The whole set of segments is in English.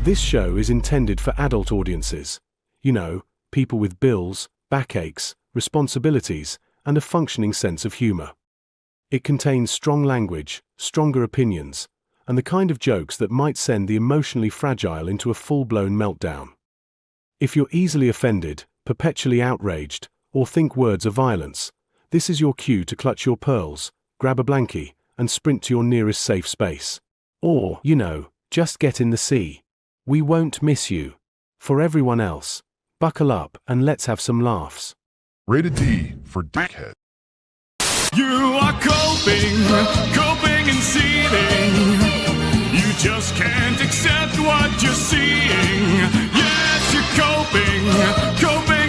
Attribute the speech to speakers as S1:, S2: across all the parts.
S1: This show is intended for adult audiences. You know, people with bills, backaches, responsibilities, and a functioning sense of humor. It contains strong language, stronger opinions, and the kind of jokes that might send the emotionally fragile into a full-blown meltdown. If you're easily offended, perpetually outraged, or think words are violence, this is your cue to clutch your pearls, grab a blankie, and sprint to your nearest safe space. Or, you know, just get in the sea. We won't miss you. For everyone else, buckle up and let's have some laughs.
S2: Rated D for dickhead.
S3: You are coping and seething. You just can't accept what you're seeing. Yes, you're coping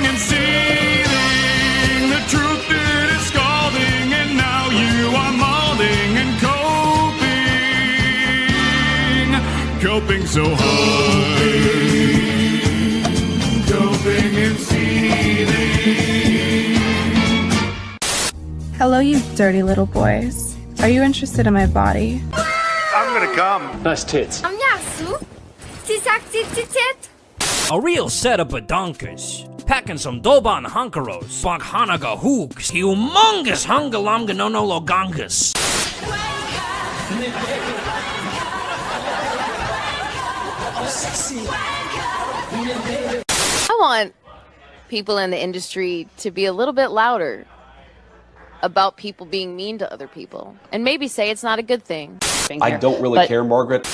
S3: and seething. The truth it is scalding, and now you are molding and coping so hard. Coping and seething.
S4: Hello, you dirty little boys. Are you interested in my body?
S5: I'm gonna come.
S6: Nice tits.
S7: Yasu. Tit.
S8: A real setup of donkers. Packing some Doban hunkeros, Bakhanaga hooks, humongous hungalamga no logangas.
S7: I want people in the industry to be a little bit louder about people being mean to other people, and maybe say it's not a good thing.
S6: I don't really care, Margaret.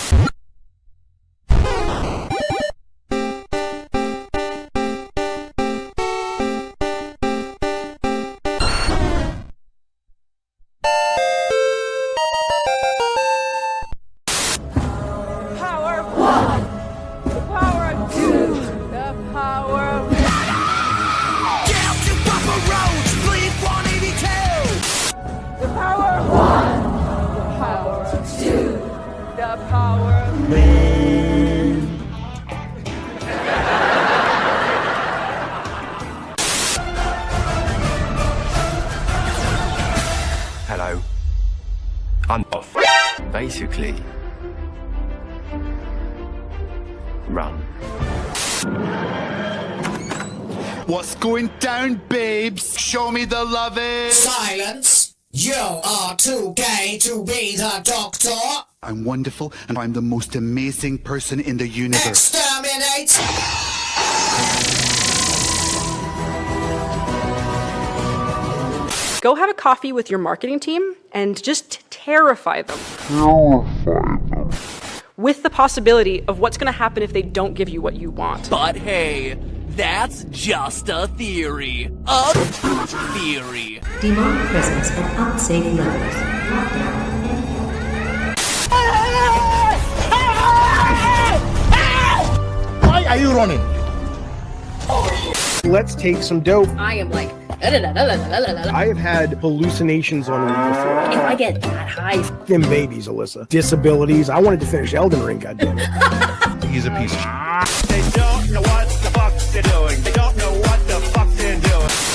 S5: Hello. I'm off. Basically, run.
S9: What's going down, babes? Show me the loving.
S10: Silence! You are too gay to be the doctor.
S9: I'm wonderful, and I'm the most amazing person in the universe.
S10: Exterminate!
S11: Go have a coffee with your marketing team and just terrify them. With the possibility of what's going to happen if they don't give you what you want.
S8: But hey, that's just a theory. A theory.
S12: Demonic presence at unsafe levels.
S13: Why are you running? Let's take some dope.
S7: I am like,
S13: I have had hallucinations on weed before.
S7: if I get that high,
S13: Them babies, Alyssa. Disabilities. I wanted to finish Elden Ring, goddammit.
S2: He's a piece of shit.
S5: They don't know what the fuck they're doing. They don't know what the fuck they're doing.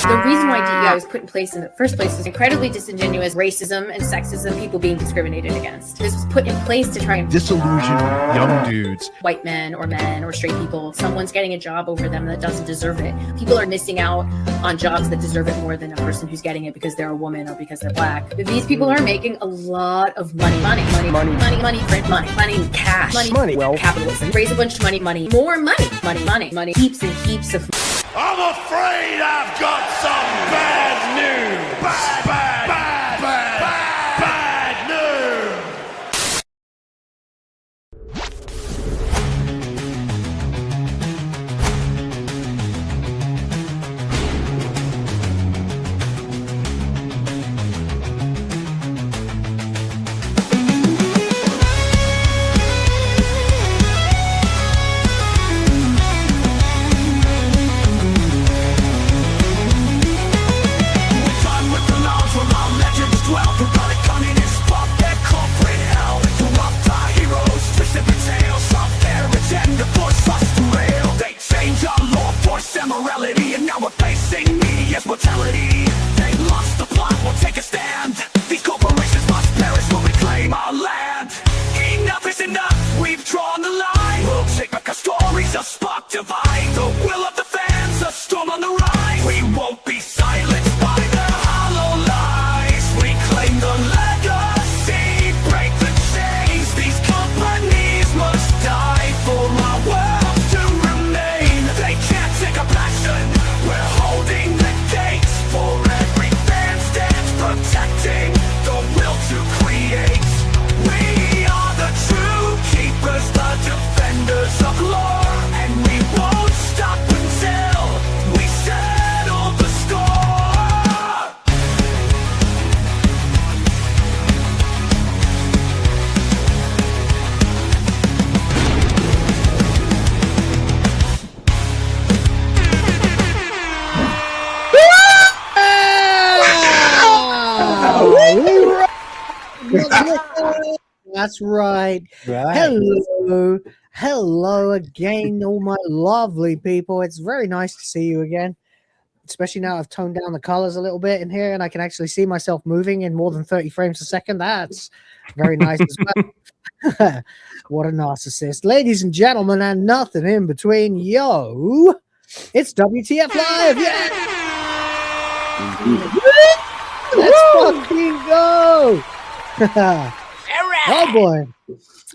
S7: the reason why DEI was put in place in the first place was incredibly disingenuous. Racism and sexism, people being discriminated against. This was put in place to try and
S2: Disillusioned young dudes.
S7: white men or straight people. Someone's getting a job over them that doesn't deserve it. People are missing out on jobs that deserve it more than a person who's getting it because they're a woman or because they're black. But these people are making a lot of money, print money, cash,
S13: Money, well,
S7: capitalism. Raise a bunch of money, more money, heaps and heaps of.
S5: I'm afraid I've got some bad news. Bad news. Mortality. They lost the plot, we'll take a stand. These corporations must perish when we claim our land. Enough is enough, we've drawn the line. We'll take back our Reach a spark divine, the will of the fans, a storm on the rise. We won't be silenced by their hollow lies. We claim the legacy, break the chains. These companies must die for our world to remain. They can't take a passion, we're holding the gates. For every fan stands protecting the will to create. We are the true keepers, the defenders of lore, and we won't stop until we settle the score.
S14: That's right. Hello. Hello again, all my lovely people. It's very nice to see you again. Especially now I've toned down the colors a little bit in here and I can actually see myself moving in more than 30 frames a second. That's very nice as well. What a narcissist. Ladies and gentlemen, and nothing in between, yo, it's WTF Live. Yeah! Let's fucking go. Oh boy.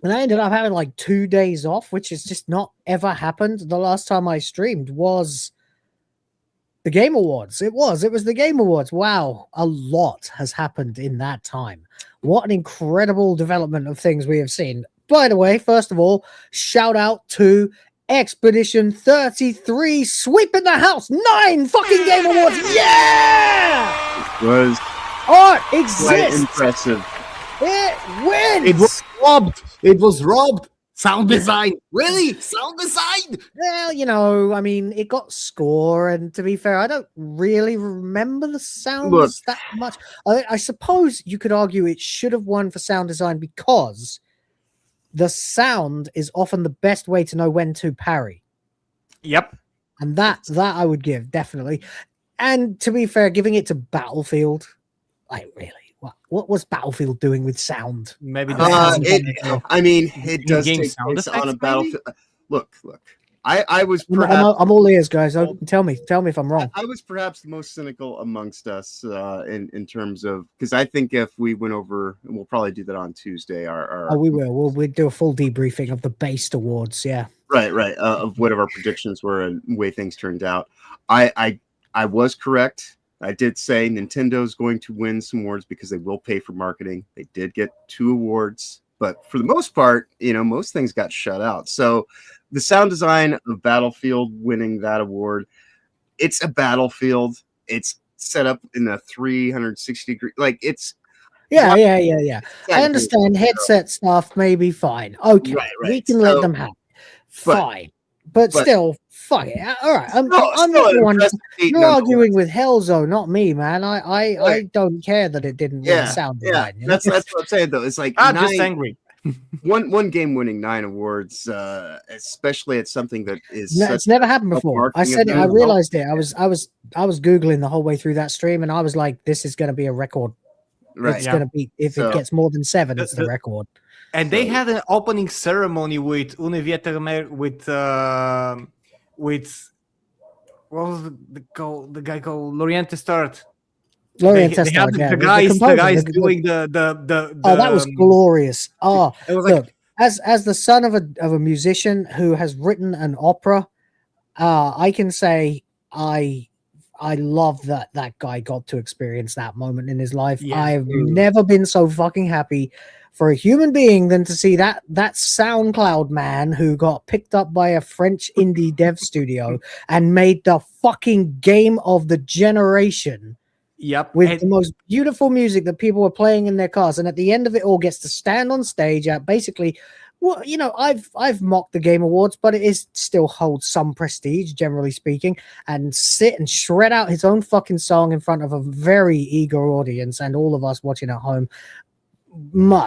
S14: And I ended up having like 2 days off, which has just not ever happened. The last time I streamed was the Game Awards. It was the Game Awards. Wow, a lot has happened in that time. What an incredible development of things we have seen. By the way, first of all, shout out to Expedition 33 sweeping the house. 9 fucking Game Awards. Yeah!
S15: It was
S14: art exists.
S15: quite impressive.
S14: It wins.
S15: It was robbed. It was robbed. Sound design. Really? Sound design?
S14: Well, you know, I mean, it got score, and to be fair, I don't really remember the sounds that much. I suppose you could argue it should have won for sound design because the sound is often the best way to know when to parry.
S8: Yep.
S14: And that I would give, definitely. And to be fair, giving it to Battlefield, like really. What was Battlefield doing with sound?
S8: Maybe
S15: it does take place on a battlefield. Look. I was perhaps
S14: I'm all ears, guys. Tell me if I'm wrong.
S15: I was perhaps the most cynical amongst us in terms of, because I think if we went over, and we'll probably do that on Tuesday.
S14: We will. We'll do a full debriefing of the Based Awards. Yeah.
S15: Right. Of whatever our predictions were and the way things turned out. I was correct. I did say Nintendo's going to win some awards because they will pay for marketing. They did get 2 awards, but for the most part, most things got shut out. So the sound design of Battlefield winning that award, it's a Battlefield. It's set up in a 360 degree, like it's.
S14: Yeah. I understand headset stuff may be fine. Okay, right. We can let them have it. Fine. But still, fuck it. All right. I'm not the one. You're arguing with Hellzo, not me, man. I don't care that it didn't really sound right.
S15: That's what I'm saying, though. It's like
S8: I'm just angry.
S15: one game winning 9 awards, especially at something that is.
S14: No, it's never happened before. I said it. I realized it. I was googling the whole way through that stream, and I was like, "This is going to be a record. Right. It's going to be if it gets more than 7, it's the record."
S8: And they had an opening ceremony with Univetermer with what was the guy called Loriente Start.
S14: Loriente Start,
S8: the guys doing the
S14: that was glorious. Oh, it was look, as the son of a musician who has written an opera, I can say I love that guy got to experience that moment in his life. Yeah. I've never been so fucking happy for a human being than to see that SoundCloud man who got picked up by a French indie dev studio and made the fucking game of the generation.
S8: Yep.
S14: With the most beautiful music that people were playing in their cars. And at the end of it all gets to stand on stage at basically, well, I've mocked the Game Awards, but it still holds some prestige, generally speaking, and sit and shred out his own fucking song in front of a very eager audience and all of us watching at home.
S8: The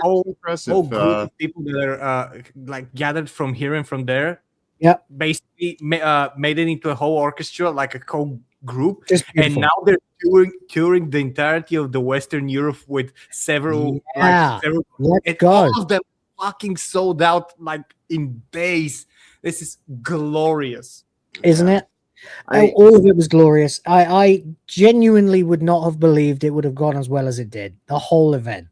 S8: whole group of people that are like gathered from here and from there.
S14: Yeah,
S8: basically made it into a whole orchestra, like a group, and now they're touring the entirety of the Western Europe with several.
S14: Let's
S8: and
S14: go.
S8: all of them
S16: fucking sold out like in days. This is glorious,
S14: isn't it? All of it was glorious. I genuinely would not have believed it would have gone as well as it did, the whole event,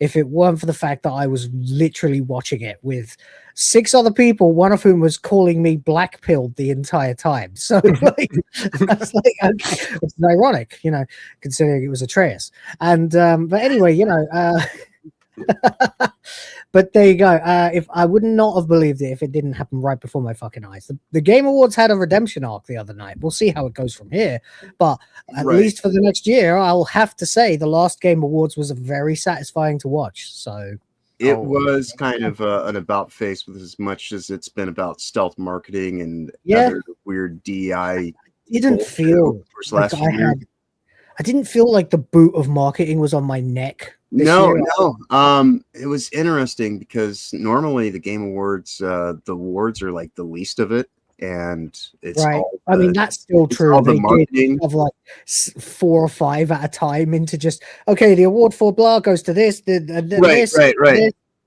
S14: if it weren't for the fact that I was literally watching it with 6 other people, one of whom was calling me black-pilled the entire time. So like, I was like, okay, it's ironic, you know, considering it was Atreus. And but anyway, you know, but there you go. If I would not have believed it if it didn't happen right before my fucking eyes. The Game Awards had a redemption arc the other night. We'll see how it goes from here. But at least for the next year, I'll have to say the last Game Awards was very satisfying to watch. So
S15: it was kind of an about face with as much as it's been about stealth marketing and other weird DI.
S14: Didn't feel like I didn't feel like the boot of marketing was on my neck.
S15: No. It was interesting because normally the Game Awards, the awards are like the least of it, and it's all
S14: I mean, that's still true.
S15: All the
S14: they
S15: marketing
S14: did have like 4 or 5 at a time into just the award for blah goes to this,
S15: right.
S14: This,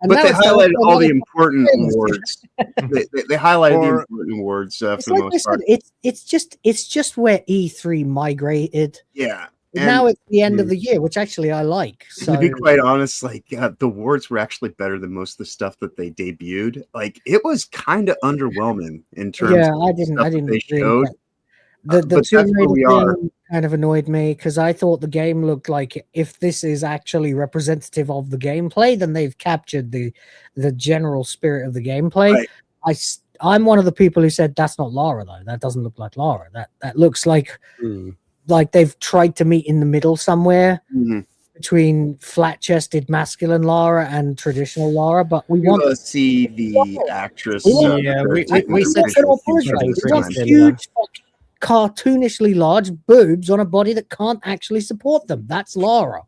S15: But they highlighted all the important awards. they highlighted the important awards for the most part.
S14: It's just where E3 migrated.
S15: Yeah.
S14: And now it's the end of the year, which actually I like. So
S15: to be quite honest, like the awards were actually better than most of the stuff that they debuted. Like it was kind of underwhelming in terms.
S14: Yeah,
S15: of
S14: I didn't.
S15: They showed.
S14: The Tomb Raider thing kind of annoyed me because I thought the game looked like if this is actually representative of the gameplay, then they've captured the general spirit of the gameplay. Right. I'm one of the people who said that's not Lara though. That doesn't look like Lara. That looks like. Like they've tried to meet in the middle somewhere between flat-chested masculine Lara and traditional Lara, but we want
S15: to see the actress.
S14: We want huge, cartoonishly large boobs on a body that can't actually support them. That's Lara.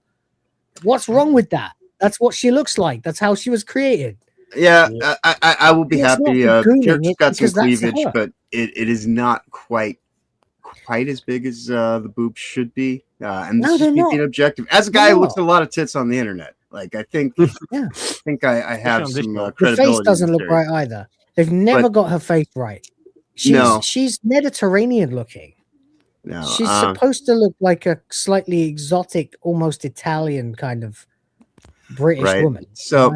S14: What's wrong with that? That's what she looks like. That's how she was created.
S15: Yeah, I will be happy. The character's got some cleavage, but it is not quite as big as the boobs should be, and this is being objective. As a guy who looks at a lot of tits on the internet, like I think, I have some credibility.
S14: The face doesn't look right either. They've never got her face right. She's Mediterranean looking.
S15: No,
S14: she's supposed to look like a slightly exotic, almost Italian kind of British woman.
S15: So.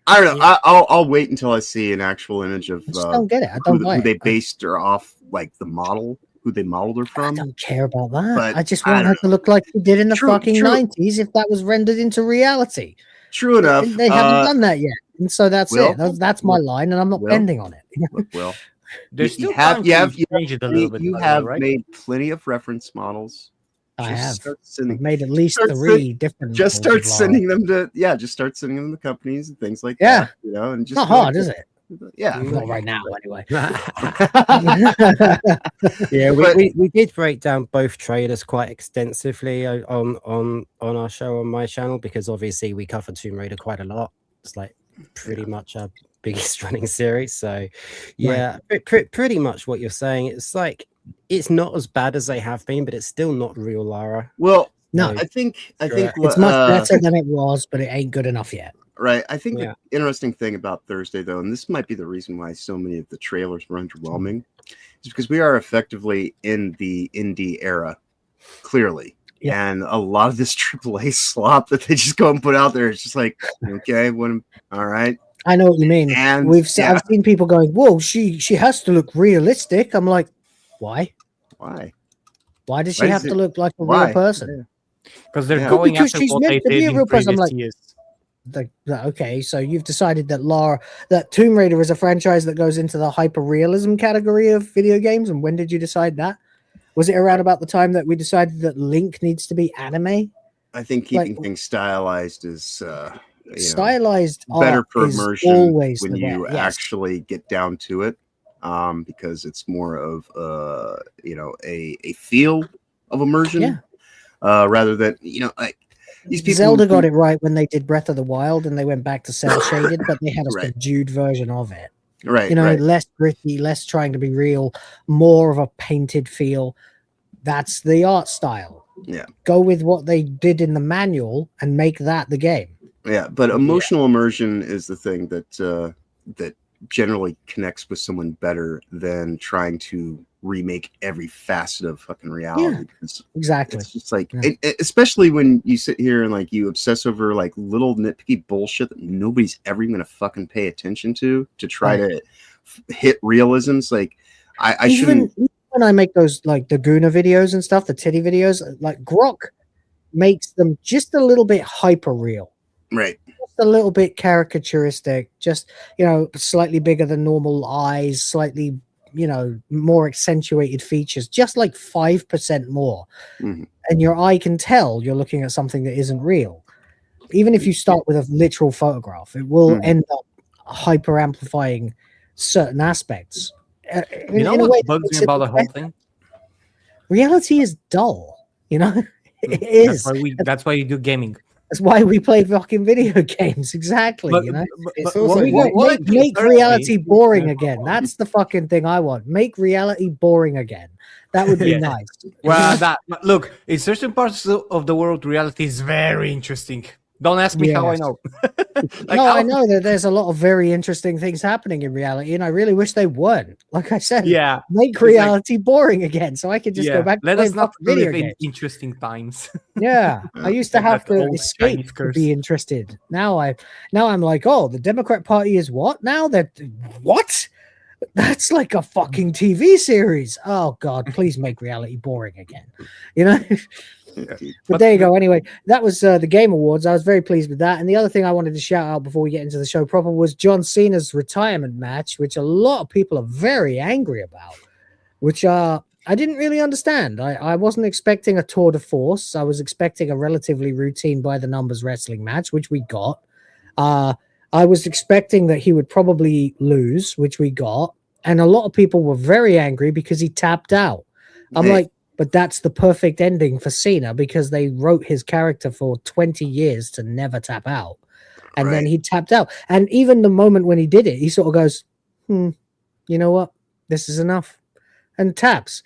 S15: I don't know. I'll wait until I see an actual image of.
S14: I just don't get it. I don't
S15: who they based her off, like the model. Who they modeled her from.
S14: I don't care about that. I just want her to look like she did in the fucking 90s if that was rendered into reality.
S15: True enough.
S14: They haven't done that yet. And so that's it. That's my line, and I'm not bending on it.
S15: Well,
S16: there's still
S15: you have
S16: right?
S15: made plenty of reference models.
S14: I have. I've made at least 3 different.
S15: Just start sending them to companies and things like that. You know, and just
S14: not hard, is it?
S15: Yeah,
S14: not right now anyway.
S17: Yeah, we did break down both trailers quite extensively on our show on my channel because obviously we cover Tomb Raider quite a lot. It's like pretty much our biggest running series. So yeah, pretty much what you're saying. It's like it's not as bad as they have been, but it's still not real Lara.
S15: Well,
S14: no,
S15: I think
S14: it's much better than it was, but it ain't good enough yet.
S15: Right. I think the interesting thing about Thursday, though, and this might be the reason why so many of the trailers were underwhelming, is because we are effectively in the indie era, clearly. Yeah. And a lot of this AAA slop that they just go and put out there is just like, okay, all right.
S14: I know what you mean. And I've seen people going, whoa, she has to look realistic. I'm like, why?
S15: Why?
S14: Why does she have to look like a real person?
S16: Because they're going after what they did in previous years.
S14: Okay, so you've decided that Tomb Raider is a franchise that goes into the hyper realism category of video games. And when did you decide that? Was it around about the time that we decided that Link needs to be anime?
S15: I think keeping things stylized is
S14: stylized
S15: better for immersion when you actually get down to it, because it's more of a feel of immersion, rather than these people.
S14: Zelda got it right when they did Breath of the Wild and they went back to cell shaded, but they had a subdued version of it.
S15: Right.
S14: Less gritty, less trying to be real, more of a painted feel. That's the art style.
S15: Yeah.
S14: Go with what they did in the manual and make that the game.
S15: Yeah, but emotional immersion is the thing that that generally connects with someone better than trying to remake every facet of fucking reality.
S14: Exactly.
S15: It's just like, especially when you sit here and like you obsess over like little nitpicky bullshit that nobody's ever even gonna fucking pay attention to try to hit realisms. Like, I shouldn't.
S14: Even when I make those like the Guna videos and stuff, the titty videos, like Grok makes them just a little bit hyper real.
S15: Right.
S14: Just a little bit caricaturistic, just, you know, slightly bigger than normal eyes, slightly, you know, more accentuated features, just like 5% more.
S15: Mm-hmm.
S14: And your eye can tell you're looking at something that isn't real. Even if you start with a literal photograph, it will end up hyper amplifying certain aspects.
S16: You know what bugs me about the whole thing?
S14: Reality is dull, you know? It is.
S16: That's why you do gaming.
S14: That's why we play fucking video games. Exactly.
S16: But-
S14: you know,
S16: but what
S14: make
S16: concerns
S14: reality
S16: me-
S14: boring again. That's the fucking thing I want. Make reality boring again. That would be
S16: Yeah.
S14: nice.
S16: Well, look, in certain parts of the world, reality is very interesting. Don't ask me how I
S14: Yes.
S16: know.
S14: I know that there's a lot of very interesting things happening in reality, and I really wish they weren't. Like I said,
S16: Yeah,
S14: make
S16: it's like-
S14: reality boring again, so I could just go back to
S16: Let
S14: playing
S16: us not
S14: fucking video
S16: live in
S14: games.
S16: interesting times.
S14: Yeah, I used to have
S16: That's
S14: to
S16: old
S14: escape
S16: Chinese
S14: to
S16: curse.
S14: be interested. Now I'm like, oh, the Democrat Party is what now? That what? That's like a fucking TV series. Oh God, please make reality boring again. You know. But there you go. Anyway, that was the Game Awards. I was very pleased with that. And the other thing I wanted to shout out before we get into the show proper was John Cena's retirement match, which a lot of people are very angry about, which I didn't really understand. I wasn't expecting a tour de force. I was expecting a relatively routine by the numbers wrestling match, which we got. I was expecting that he would probably lose, which we got. And a lot of people were very angry because he tapped out. I'm like, but that's the perfect ending for Cena because they wrote his character for 20 years to never tap out. And then he tapped out. And even the moment when he did it, he sort of goes, you know what? This is enough. And taps.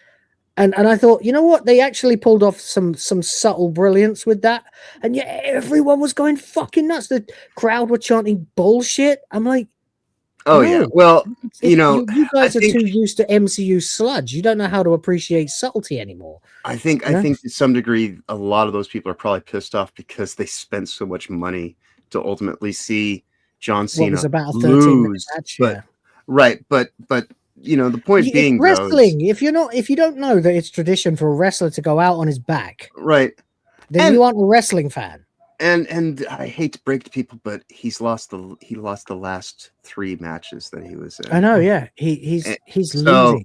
S14: And I thought, you know what? They actually pulled off some subtle brilliance with that. And yet everyone was going fucking nuts. The crowd were chanting bullshit. I'm like,
S15: Oh
S14: no.
S15: yeah. Well, you know,
S14: you guys are too used to MCU sludge. You don't know how to appreciate subtlety anymore.
S15: I think to some degree, a lot of those people are probably pissed off because they spent so much money to ultimately see John Cena
S14: was about a 13-minute
S15: lose.
S14: match,
S15: but but you know, the point being,
S14: wrestling.
S15: though,
S14: If you don't know that it's tradition for a wrestler to go out on his back,
S15: right,
S14: then you aren't a wrestling fan.
S15: And I hate to break to people, but he lost the last 3 matches that he was in.
S14: I know, yeah. He's
S15: so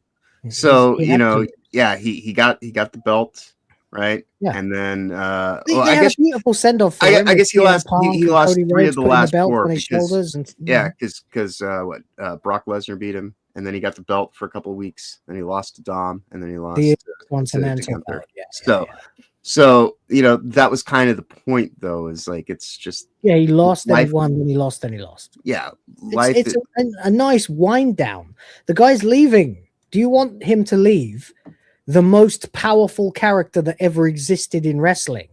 S14: losing.
S15: you know, yeah, he got the belt, right?
S14: Yeah.
S15: And then
S14: I guess a beautiful send off.
S15: I guess he lost
S14: Punk
S15: he
S14: and
S15: lost
S14: Cody
S15: 3
S14: Rhodes
S15: of the
S14: putting
S15: last
S14: belt
S15: 4
S14: on his shoulders and
S15: because Brock Lesnar beat him, and then he got the belt for a couple of weeks, and he lost to Dom, and then he lost to Gunther. So you know, that was kind of the point, though, is like it's just
S14: he lost and he won, then he lost and he lost.
S15: Yeah,
S14: it's a nice wind down. The guy's leaving. Do you want him to leave the most powerful character that ever existed in wrestling?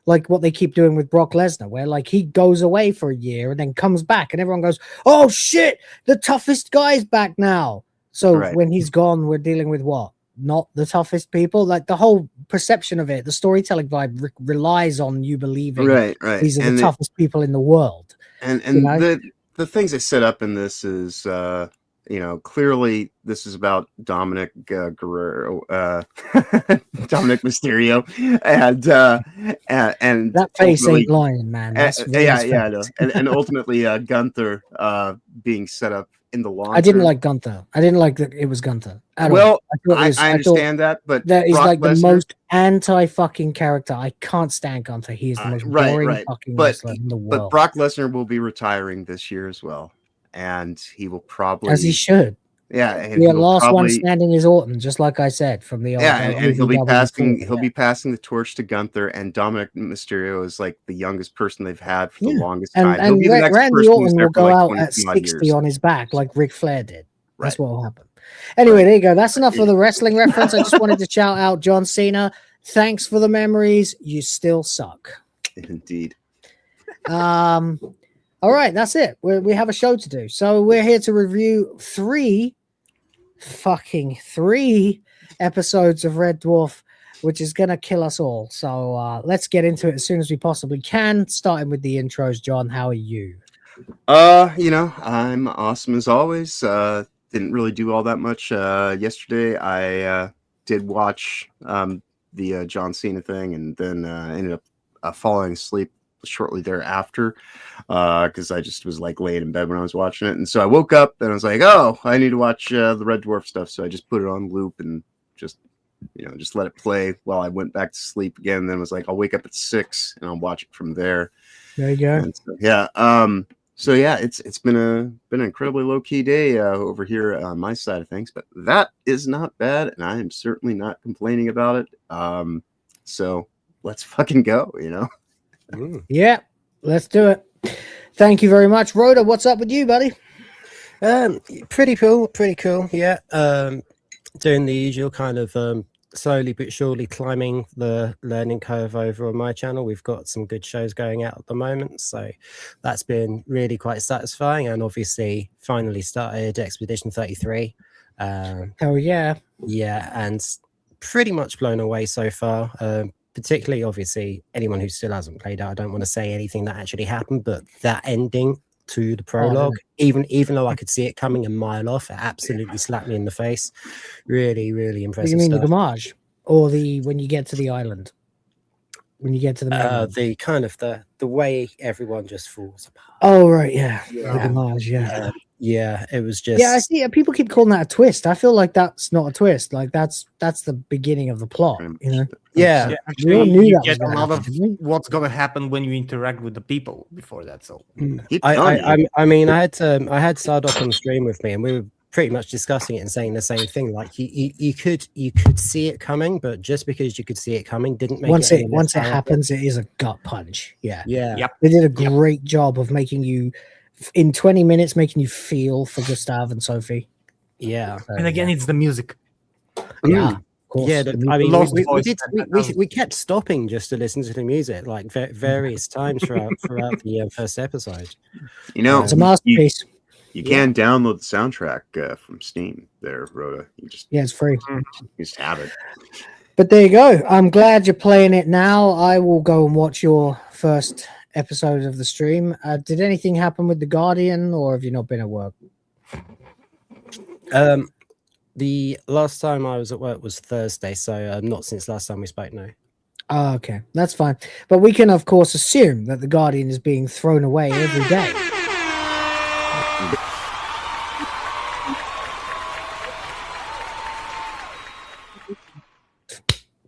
S14: Like what they keep doing with Brock Lesnar, where like he goes away for a year and then comes back and everyone goes, oh shit, the toughest guy's back now. So when he's gone, we're dealing with what? Not the toughest people. Like the whole perception of it, the storytelling vibe relies on you believing these are the toughest people in the world.
S15: And
S14: you know?
S15: the things they set up in this is you know, clearly this is about Dominic Guerrero, Dominic Mysterio, and
S14: that face ain't lying, man. That's
S15: I know. And ultimately Gunther being set up in the long.
S14: I didn't like Gunther. I didn't like that it was Gunther.
S15: Well, I understand that, but
S14: that is
S15: Brock
S14: like the
S15: Lesnar,
S14: most anti-fucking character. I can't stand Gunther. He is the most boring fucking wrestler in the world.
S15: But Brock Lesnar will be retiring this year as well, and he will probably,
S14: as he should.
S15: Yeah, and
S14: the last one standing is Orton, just like I said from the old.
S15: And he'll be passing. He'll be passing the torch to Gunther, and Dominic Mysterio is like the youngest person they've had for the longest time.
S14: And Randy Orton will go out at 60
S15: years.
S14: on his back, like Ric Flair did. That's what will happen. Anyway, there you go. That's enough for the wrestling reference. I just wanted to shout out John Cena. Thanks for the memories. You still suck.
S15: Indeed.
S14: All right, that's it. We have a show to do. So we're here to review three episodes of Red Dwarf, which is going to kill us all. So let's get into it as soon as we possibly can, starting with the intros. John, how are you?
S15: I'm awesome as always. Didn't really do all that much yesterday. I did watch the John Cena thing, and then ended up falling asleep shortly thereafter because I just was like laying in bed when I was watching it. And so I woke up and I was like, oh, I need to watch the Red Dwarf stuff. So I just put it on loop and just let it play while I went back to sleep again. And then was like, I'll wake up at 6 and I'll watch it from there.
S14: There you go.
S15: And so, it's been an incredibly low key day over here on my side of things, but that is not bad, and I am certainly not complaining about it. So let's fucking go,
S14: Yeah, let's do it. Thank you very much, Rhoda. What's up with you, buddy?
S17: Pretty cool. Yeah. Doing the usual kind of slowly but surely climbing the learning curve over on my channel. We've got some good shows going out at the moment, so that's been really quite satisfying. And obviously finally started Expedition 33.
S14: Hell yeah.
S17: Yeah, and pretty much blown away so far. Particularly, obviously, anyone who still hasn't played it, I don't want to say anything that actually happened, but that ending to the prologue, even though I could see it coming a mile off, it absolutely slapped me in the face. Really, really impressive.
S14: What do you mean
S17: stuff.
S14: the Gamage, or when you get to the island, when you get to the mainland?
S17: The kind of the way everyone just falls apart.
S14: Oh right, yeah. The Gamage, yeah.
S17: Yeah, it was just.
S14: Yeah, I see. People keep calling that a twist. I feel like that's not a twist. Like that's the beginning of the plot.
S17: Yeah,
S16: actually,
S14: we all knew
S16: you
S14: that
S16: get
S14: was
S16: a
S14: gonna
S16: lot
S14: happen,
S16: of what's gonna happen when you interact with the people before that. So
S17: I mean, I had Sardok on stream with me, and we were pretty much discussing it and saying the same thing. Like you could see it coming, but just because you could see it coming didn't make
S14: once
S17: it
S14: it happens, it is a gut punch. Yeah.
S17: Yep.
S14: They did a great job of making you in 20 minutes, making you feel for Gustav and Sophie.
S17: Yeah,
S16: and again, it's the music.
S14: Yeah. Of course.
S17: Yeah, I mean, we kept stopping just to listen to the music like various times throughout the first episode.
S14: It's a masterpiece.
S15: You can download the soundtrack from Steam. There, Rhoda.
S14: It's free.
S15: You just have it.
S14: But there you go. I'm glad you're playing it now. I will go and watch your first episode of the stream. Did anything happen with the Guardian, or have you not been at work?
S17: The last time I was at work was Thursday, so not since last time we spoke. No.
S14: Oh, okay, that's fine. But we can, of course, assume that the Guardian is being thrown away every day.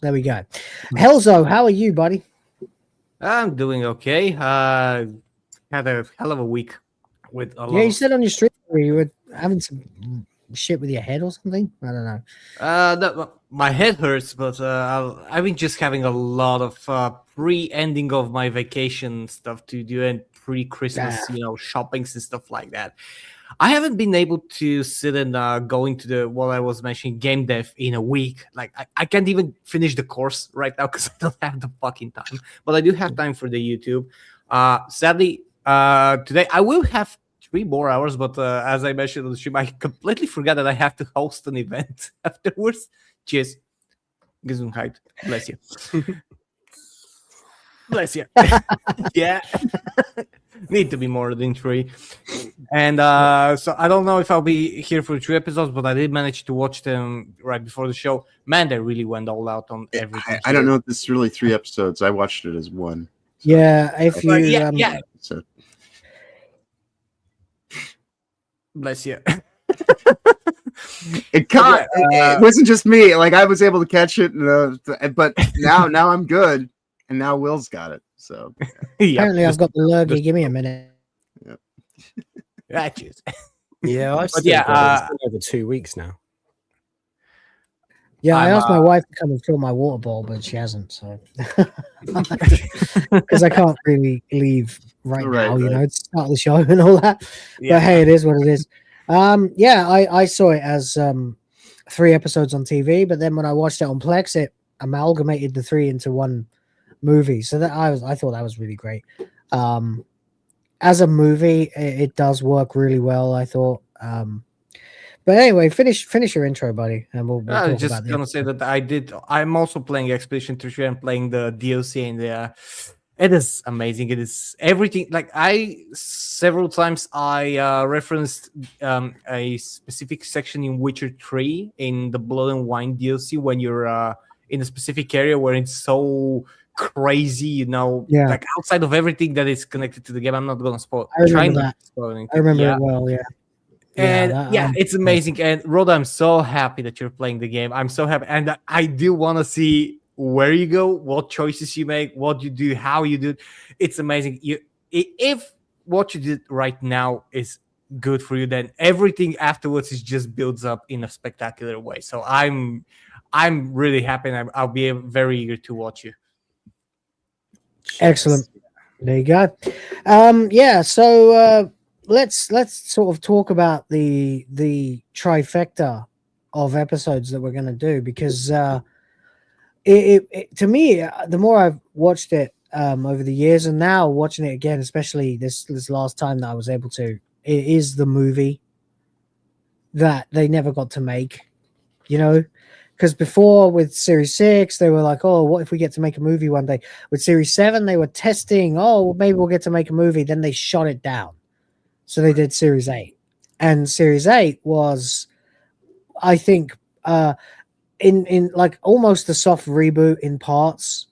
S14: There we go. Helzo, how are you, buddy?
S16: I'm doing okay. Had a hell of a week with a lot.
S14: Yeah, you said on your stream you were having some shit with your head or something. I don't know.
S16: No, my head hurts, but I've been just having a lot of pre-ending of my vacation stuff to do and pre-Christmas, shoppings and stuff like that. I haven't been able to sit and go into the what I was mentioning game dev in a week. Like I can't even finish the course right now because I don't have the fucking time. But I do have time for the YouTube. Sadly, today I will have 3 more hours, but as I mentioned on the stream, I completely forgot that I have to host an event afterwards. Cheers. Gesundheit. Bless you. Bless you. Yeah. Need to be more than 3. And so I don't know if I'll be here for 3 episodes, but I did manage to watch them right before the show. Man, they really went all out on everything.
S15: I don't know if this is really 3 episodes. I watched it as 1.
S14: Yeah, if you...
S16: yeah.
S15: So.
S16: Bless you.
S15: It wasn't just me. Like I was able to catch it, but now I'm good, and now Will's got it. So
S14: apparently, I've got the lurgy. Give me a minute.
S16: Yeah, cheers.
S17: Yeah, I've still got it. It's been over 2 weeks now.
S14: Yeah, I asked my wife to come and fill my water bowl, but she hasn't. So because I can't really leave right now, to start the show and all that. Yeah. But hey, it is what it is. I saw it as 3 episodes on TV, but then when I watched it on Plex, it amalgamated the 3 into one movie. So that I thought that was really great. As a movie, it does work really well, I thought. But anyway, finish your intro, buddy, and we'll
S16: I
S14: talk
S16: was just
S14: about the
S16: gonna say that I'm also playing Expedition 33 and playing the DLC, and it is amazing. It is everything. Like several times I referenced a specific section in Witcher 3 in the Blood and Wine DLC when you're in a specific area where it's so crazy, like outside of everything that is connected to the game. I'm not gonna spoil.
S14: I remember that. I remember it well. Yeah.
S16: And it's amazing. And Rhoda, I'm so happy that you're playing the game. I'm so happy, and I do want to see where you go, what choices you make, what you do, how you do it. It's amazing. If what you did right now is good for you, then everything afterwards is just builds up in a spectacular way. So I'm really happy, and I'll be very eager to watch you.
S14: Excellent. There you go. So let's sort of talk about the trifecta of episodes that we're going to do, because it to me, the more I've watched it over the years, and now watching it again, especially this last time that I was able to, it is the movie that they never got to make, because before with Series 6 they were like, oh, what if we get to make a movie one day? With Series 7 they were testing, oh, maybe we'll get to make a movie. Then they shot it down, so they did Series 8, and Series 8 was, I think, in like almost a soft reboot in parts,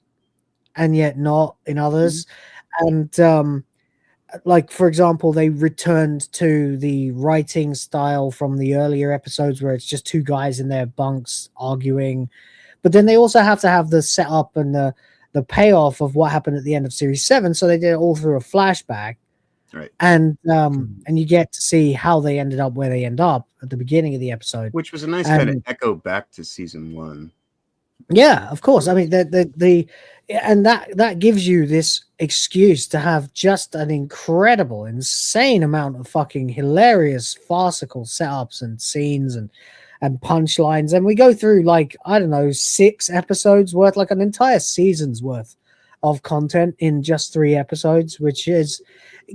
S14: and yet not in others. And like, for example, they returned to the writing style from the earlier episodes where it's just two guys in their bunks arguing, but then they also have to have the setup and the payoff of what happened at the end of Series 7, so they did it all through a flashback.
S15: Right.
S14: And you get to see how they ended up where they end up at the beginning of the episode,
S15: which was a nice kind of echo back to season 1.
S14: Yeah, of course. I mean, and that gives you this excuse to have just an incredible, insane amount of fucking hilarious, farcical setups and scenes and punchlines. And we go through, like, I don't know, 6 episodes worth, like an entire season's worth of content in just 3 episodes, which is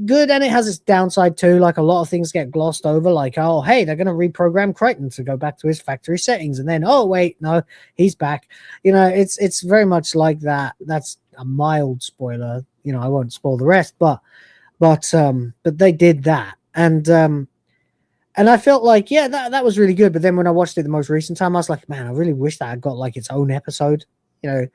S14: good. And it has its downside too. Like, a lot of things get glossed over, like, oh, hey, they're going to reprogram Crichton to go back to his factory settings, and then, oh wait, no, he's back. It's very much like that. That's a mild spoiler. I won't spoil the rest, but they did that, and I felt like, yeah, that was really good. But then when I watched it the most recent time, I was like, man, I really wish that had got like its own episode. I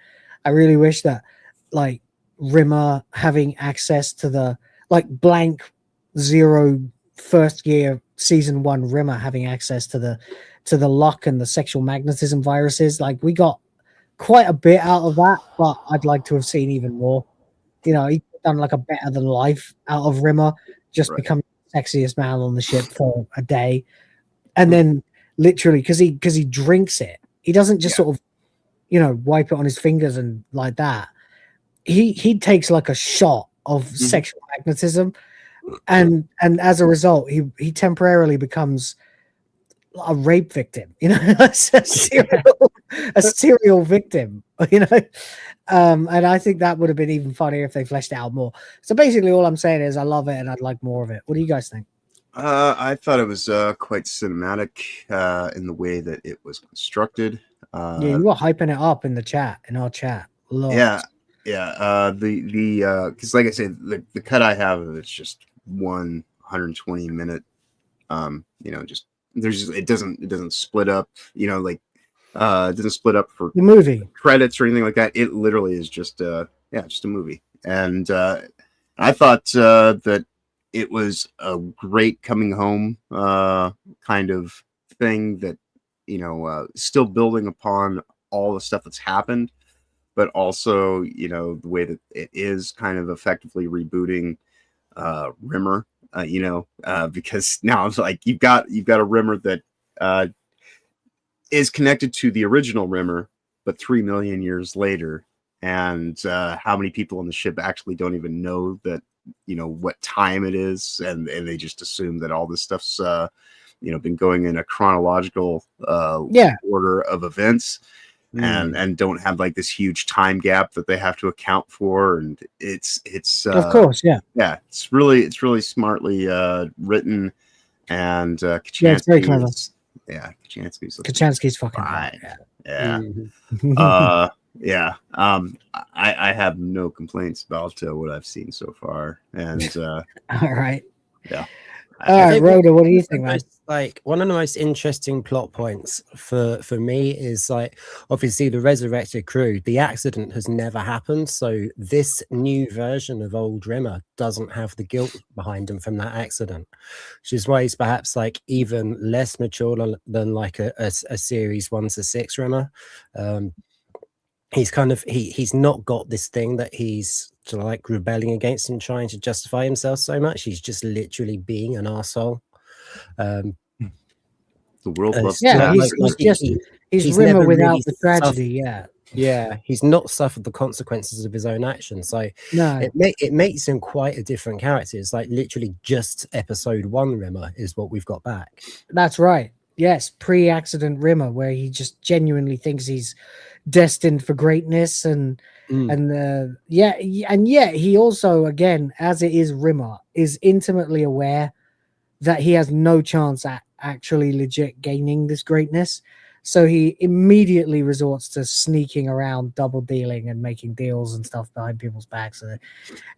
S14: really wish that, like, Rimmer having access to the, like, blank 0 first year season 1 Rimmer having access to the luck and the sexual magnetism viruses. Like, we got quite a bit out of that, but I'd like to have seen even more. He done like a better than life out of Rimmer, just becoming the sexiest man on the ship for a day, and then literally because he drinks it, he doesn't just sort of wipe it on his fingers and like that. He takes like a shot of sexual magnetism, and as a result, he temporarily becomes a rape victim, a serial victim, and I think that would have been even funnier if they fleshed it out more. So basically, all I'm saying is I love it and I'd like more of it. What do you guys think?
S15: I thought it was quite cinematic in the way that it was constructed.
S14: Yeah, you were hyping it up in our chat.
S15: Lots. Yeah. Because like I said, the cut I have of it's just 120 minute. It doesn't split up. It doesn't split up for
S14: the movie
S15: credits or anything like that. It literally is just just a movie. And I thought that it was a great coming home kind of thing that still building upon all the stuff that's happened, but also, the way that it is kind of effectively rebooting Rimmer, because now it's like you've got a Rimmer that is connected to the original Rimmer, but 3 million years later. And how many people on the ship actually don't even know that, what time it is. And they just assume that all this stuff's, been going in a chronological order of events. and don't have like this huge time gap that they have to account for, and it's
S14: of course, yeah,
S15: it's really smartly written, and Kachansky
S14: it's very clever.
S15: Kachansky's
S14: fucking
S15: fine.
S14: Yeah.
S15: Yeah. I have no complaints about what I've seen so far, and
S14: all right,
S15: yeah.
S14: All right, Rhoda, what do you think, man?
S17: Like, one of the most interesting plot points for me is, like, obviously the resurrected crew, the accident has never happened, so this new version of old Rimmer doesn't have the guilt behind him from that accident, which is why he's perhaps like even less mature than like a series 1 to 6 Rimmer. He's kind of he's not got this thing that he's like rebelling against and trying to justify himself so much. He's just literally being an arsehole.
S15: The world loves
S14: he's Rimmer without the tragedy.
S17: Yeah, he's not suffered the consequences of his own actions, so
S14: no,
S17: it makes him quite a different character. It's like literally just episode 1 Rimmer is what we've got back.
S14: That's right. Yes, pre-accident Rimmer, where he just genuinely thinks he's destined for greatness, and yet he also, again, as it is Rimmer, is intimately aware that he has no chance at actually legit gaining this greatness. So he immediately resorts to sneaking around, double dealing, and making deals and stuff behind people's backs,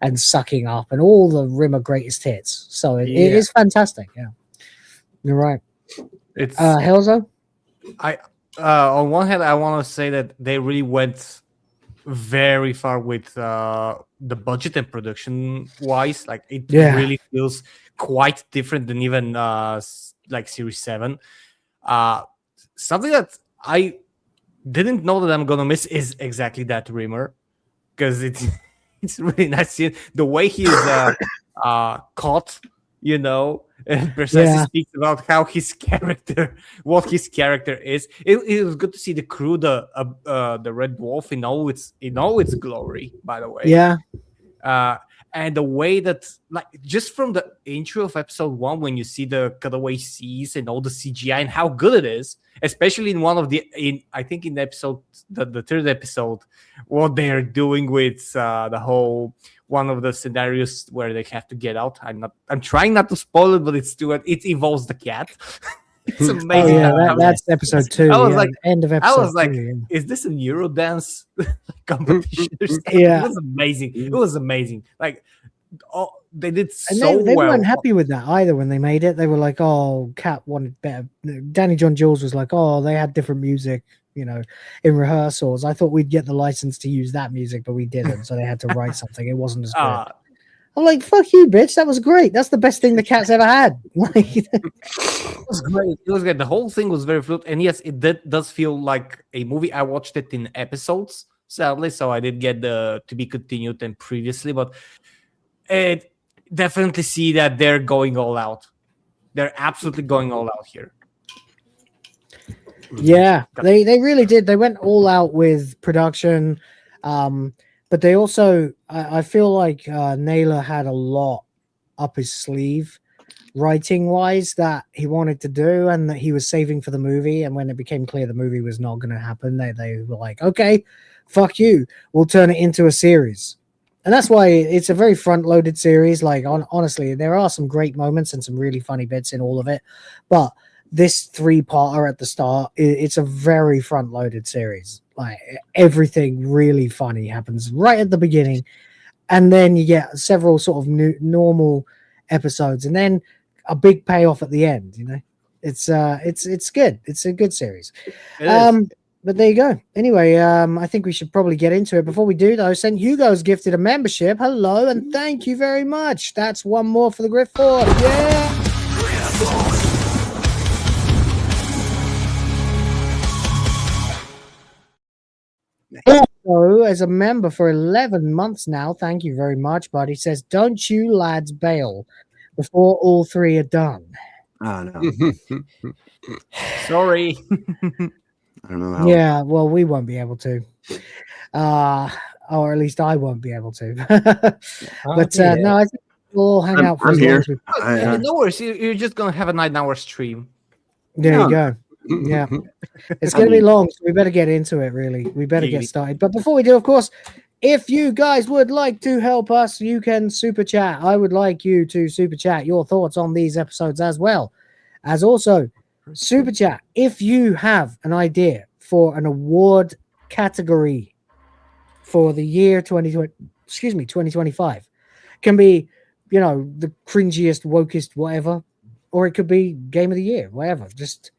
S14: and sucking up, and all the Rimmer greatest hits. So it is fantastic. Yeah, you're right.
S16: It's
S14: Helzo.
S16: On one hand, I want to say that they really went very far with the budget and production wise. Like it really feels quite different than even like Series 7. Something that I didn't know that I'm gonna miss is exactly that Rimmer, because it's really nice seeing the way he is caught, and precisely speaks about how what his character is. It was good to see the crew, the Red Dwarf in all its glory, by the way.
S14: Yeah.
S16: And the way that, like, just from the intro of episode 1, when you see the cutaway scenes and all the CGI and how good it is, especially I think in the episode, the third episode, what they're doing with the whole one of the scenarios where they have to get out. I'm trying not to spoil it, but it involves the cat. It's amazing.
S14: That's episode 2.
S16: I was like,
S14: end of episode.
S16: I was like,
S14: 2,
S16: is this a Eurodance competition?
S14: Yeah,
S16: it was amazing. It was amazing. Like, they did
S14: and
S16: so
S14: they
S16: well.
S14: weren't happy with that either when they made it. They were like, "Oh, Cat wanted better." Danny John Jules was like, "Oh, they had different music, in rehearsals. I thought we'd get the license to use that music, but we didn't. So they had to write something. It wasn't as good." I'm like, "Fuck you, bitch! That was great. That's the best thing the Cat's ever had." Like,
S16: it was great. It was great. The whole thing was very fluid, and yes, it does feel like a movie. I watched it in episodes, sadly, so I did get the to be continued and previously, but it definitely see that they're going all out. They're absolutely going all out here.
S14: Yeah, they really did. They went all out with production, but they also, I feel like Naylor had a lot up his sleeve, writing wise, that he wanted to do and that he was saving for the movie. And when it became clear the movie was not going to happen, they were like, "Okay, fuck you, we'll turn it into a series." And that's why it's a very front-loaded series. Like, honestly, there are some great moments and some really funny bits in all of it, but this 3-parter at the start, it's a very front-loaded series. Like, everything really funny happens right at the beginning, and then you get several sort of normal episodes, and then a big payoff at the end. It's good. It's a good series. But there you go. Anyway, I think we should probably get into it. Before we do, though, St. Hugo's gifted a membership. Hello, and thank you very much. That's one more for the GRIFT Force. Yeah! Also, as a member for 11 months now, thank you very much, buddy. Says, "Don't you lads bail before all 3 are done."
S15: Oh, no.
S16: Sorry.
S15: I don't know how.
S14: Yeah, well, we won't be able to. Or at least I won't be able to. But no, I think we'll all hang out for
S15: I'm
S14: as
S15: here.
S14: long as we
S16: No worries. You're just going to have a 9-hour stream.
S14: There you go. Yeah. It's going to be long, so we better get into it, really. We better get started. But before we do, of course, if you guys would like to help us, you can super chat. I would like you to super chat your thoughts on these episodes as well. As also, super chat if you have an idea for an award category for the year 2025. Can be, the cringiest, wokest, whatever, or it could be game of the year, whatever. Just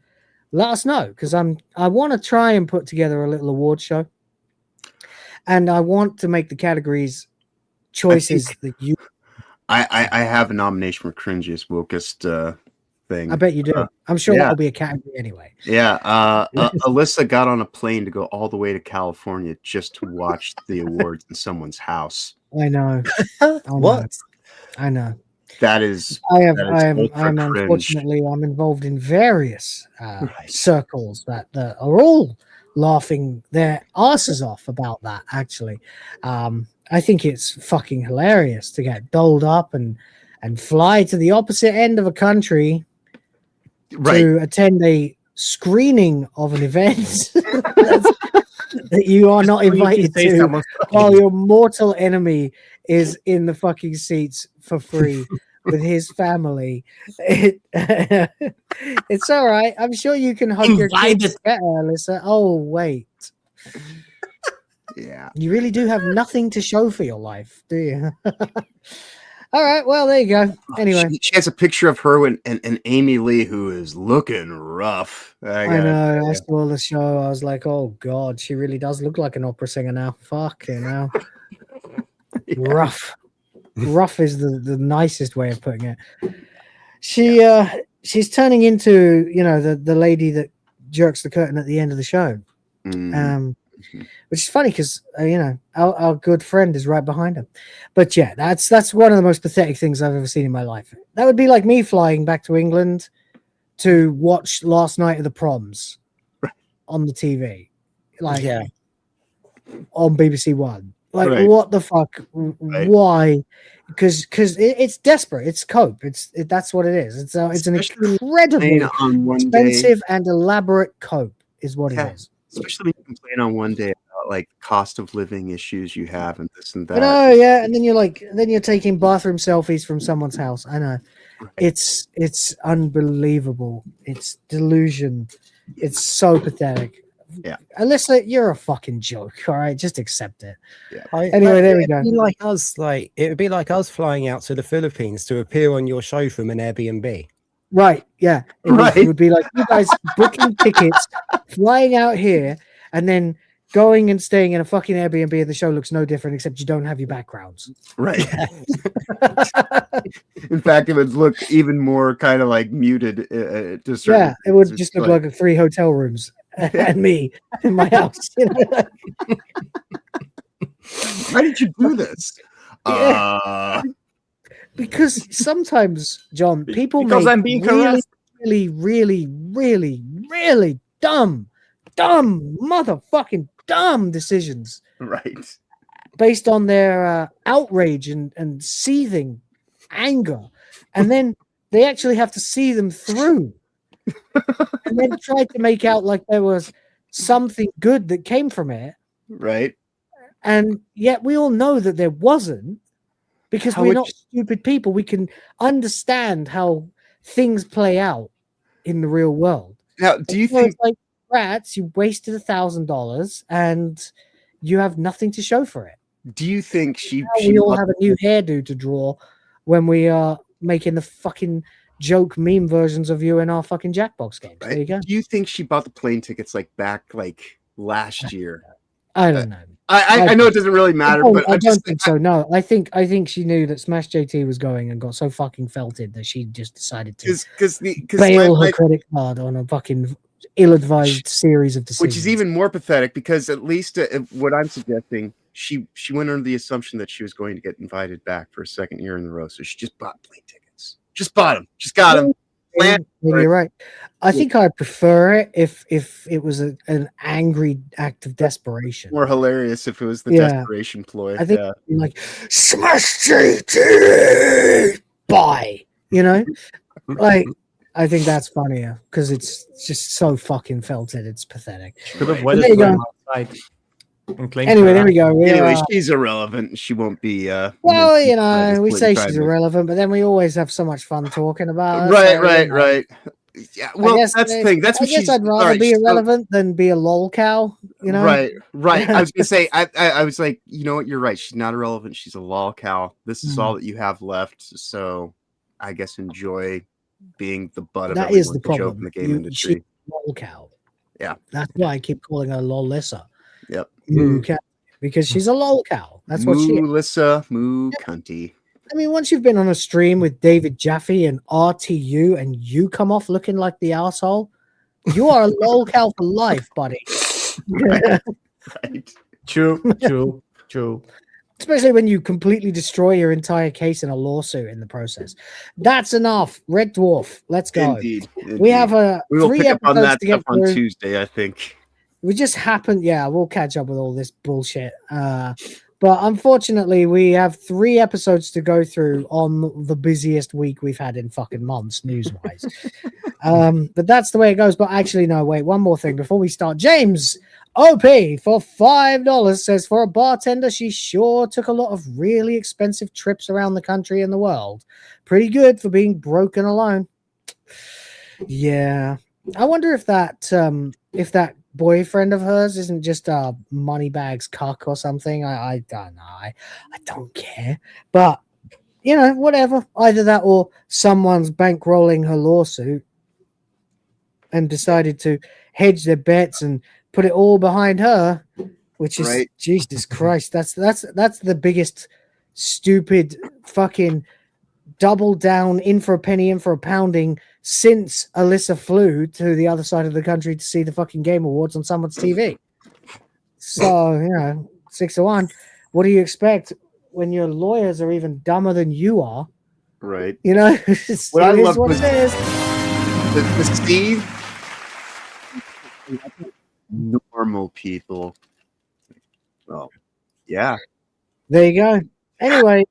S14: let us know, because I want to try and put together a little award show. And I want to make the categories choices that you.
S15: I have a nomination for cringiest, wokest thing.
S14: I bet you do. I'm sure that'll be a category anyway.
S15: Yeah. Alyssa got on a plane to go all the way to California just to watch the awards in someone's house.
S14: I know.
S17: What?
S14: I know.
S15: That is.
S14: I'm
S15: ultra cringe.
S14: unfortunately I'm involved in various circles that are all laughing their asses off about that. Actually, I think it's fucking hilarious to get doled up and fly to the opposite end of a country to attend a screening of an event that you are not invited to, while your mortal enemy is in the fucking seats for free with his family. It's all right. I'm sure you can hug your kids better, Alyssa. Oh, wait.
S15: Yeah.
S14: You really do have nothing to show for your life, do you? All right. Well, there you go. Anyway.
S15: She has a picture of her and Amy Lee, who is looking rough.
S14: I know. I saw the show. I was like, oh, God, she really does look like an opera singer now. Fucking hell. Rough. Rough is the nicest way of putting it. She's turning into, the lady that jerks the curtain at the end of the show. Which is funny because our good friend is right behind him. But yeah, that's one of the most pathetic things I've ever seen in my life. That would be like me flying back to England to watch Last Night of the Proms on the TV, on BBC One. What the fuck? Why? Because it's desperate. It's cope. That's what it is. It's an incredibly expensive and elaborate cope, is what it is.
S15: Especially when you complain on one day about cost of living issues you have and this and that.
S14: I know, yeah. And then you're taking bathroom selfies from someone's house. I know. Right. It's unbelievable. It's delusion. It's so pathetic.
S15: Yeah.
S14: Alyssa, you're a fucking joke. All right, just accept it.
S15: Yeah.
S14: Anyway, there we go.
S17: It would be like us flying out to the Philippines to appear on your show from an Airbnb.
S14: Right, yeah. It would be like you guys booking tickets, flying out here, and then going and staying in a fucking Airbnb, and the show looks no different except you don't have your backgrounds.
S15: Right. In fact, it would look even more kind of muted. It
S14: would just look like 3 hotel rooms and me in my house.
S15: Why did you do this?
S14: Because sometimes, John, people
S16: I'm being harassed.
S14: really, really, really, really dumb, motherfucking dumb decisions.
S15: Right.
S14: Based on their outrage and seething anger. And then they actually have to see them through. And then try to make out like there was something good that came from it.
S15: Right.
S14: And yet we all know that there wasn't. Because we're not stupid people. We can understand how things play out in the real world.
S15: Now, do you think
S14: it's rats, you wasted $1,000 and you have nothing to show for it?
S15: Do you think
S14: we all have a new hairdo to draw when we are making the fucking joke meme versions of you in our fucking Jackbox games?
S15: Right?
S14: There you go.
S15: Do you think she bought the plane tickets back last year?
S14: I don't know.
S15: I know it doesn't really matter, but
S14: I don't think so. No, I think she knew that Smash JT was going and got so fucking felted that she just decided to bail her credit card on a fucking ill-advised series of decisions.
S15: Which is even more pathetic because at least what I'm suggesting, she went under the assumption that she was going to get invited back for a second year in a row, so she just bought plane tickets. Just bought them. Just got them.
S14: Maybe you're right. I think I prefer it if it was an angry act of desperation.
S15: More hilarious if it was the desperation ploy.
S14: I think it'd be like Smash JT, bye. I think that's funnier because it's just so fucking felted. It's pathetic.
S16: Could have
S14: But
S16: waited
S14: there you
S16: for
S14: go.
S16: him outside. And claimed
S14: Anyway,
S16: her
S14: there we
S16: out.
S14: go. We
S15: Anyway,
S14: are-
S15: she's irrelevant. She won't be.
S14: well,
S15: mentioned
S14: you
S15: by this
S14: know, we say she's
S15: 45 minutes.
S14: irrelevant, but then we always have so much fun talking about her.
S15: Right,
S14: so,
S15: right,
S14: you know.
S15: right. Yeah, well, that's the thing. That's
S14: I
S15: what
S14: guess
S15: she's.
S14: I'd rather
S15: alright,
S14: be
S15: so-
S14: irrelevant than be a lol cow. You know,
S15: Right, right. I was gonna say, I was like, you know what? You're right. She's not irrelevant. She's a lol cow. This is all that you have left. So, I guess enjoy being the butt of
S14: that is
S15: everyone's
S14: the
S15: joke in
S14: problem.
S15: the game industry.
S14: She's a lol cow.
S15: Yeah,
S14: That's why I keep calling her lolissa.
S15: yep.
S14: Moo cow, because she's a lol cow. That's what she is.
S15: Lissa, moo cunty.
S14: I mean, once you've been on a stream with David Jaffe and RTU and you come off looking like the asshole, you are a lol cow for life, buddy.
S15: Right.
S16: True, true, true.
S14: Especially when you completely destroy your entire case in a lawsuit in the process. That's enough. Red Dwarf, let's go.
S15: Indeed.
S14: We have
S15: We will
S14: 3
S15: pick up on
S14: episodes
S15: that
S14: to get
S15: stuff on
S14: through.
S15: Tuesday, I think.
S14: We just happened, yeah, we'll catch up with all this bullshit. But unfortunately, we have 3 episodes to go through on the busiest week we've had in fucking months, news-wise. But that's the way it goes. But actually, no, wait, one more thing before we start. James OP for $5 says, for a bartender, she sure took a lot of really expensive trips around the country and the world. Pretty good for being broken alone. Yeah. I wonder if that boyfriend of hers isn't just a moneybags cuck or something. I don't know. I don't care. But you know, whatever. Either that or someone's bankrolling her lawsuit and decided to hedge their bets and put it all behind her, which is
S15: Right.
S14: Jesus Christ. That's the biggest stupid fucking double down in for a penny, in for a pounding since Alyssa flew to the other side of the country to see the fucking Game Awards on someone's TV. So, you know, 6 to 1. What do you expect when your lawyers are even dumber than you are?
S15: Right.
S14: You know,
S15: What I
S14: it is
S15: loved
S14: what
S15: was
S14: it is.
S15: the Steve. Normal people. Oh, yeah.
S14: There you go. Anyway,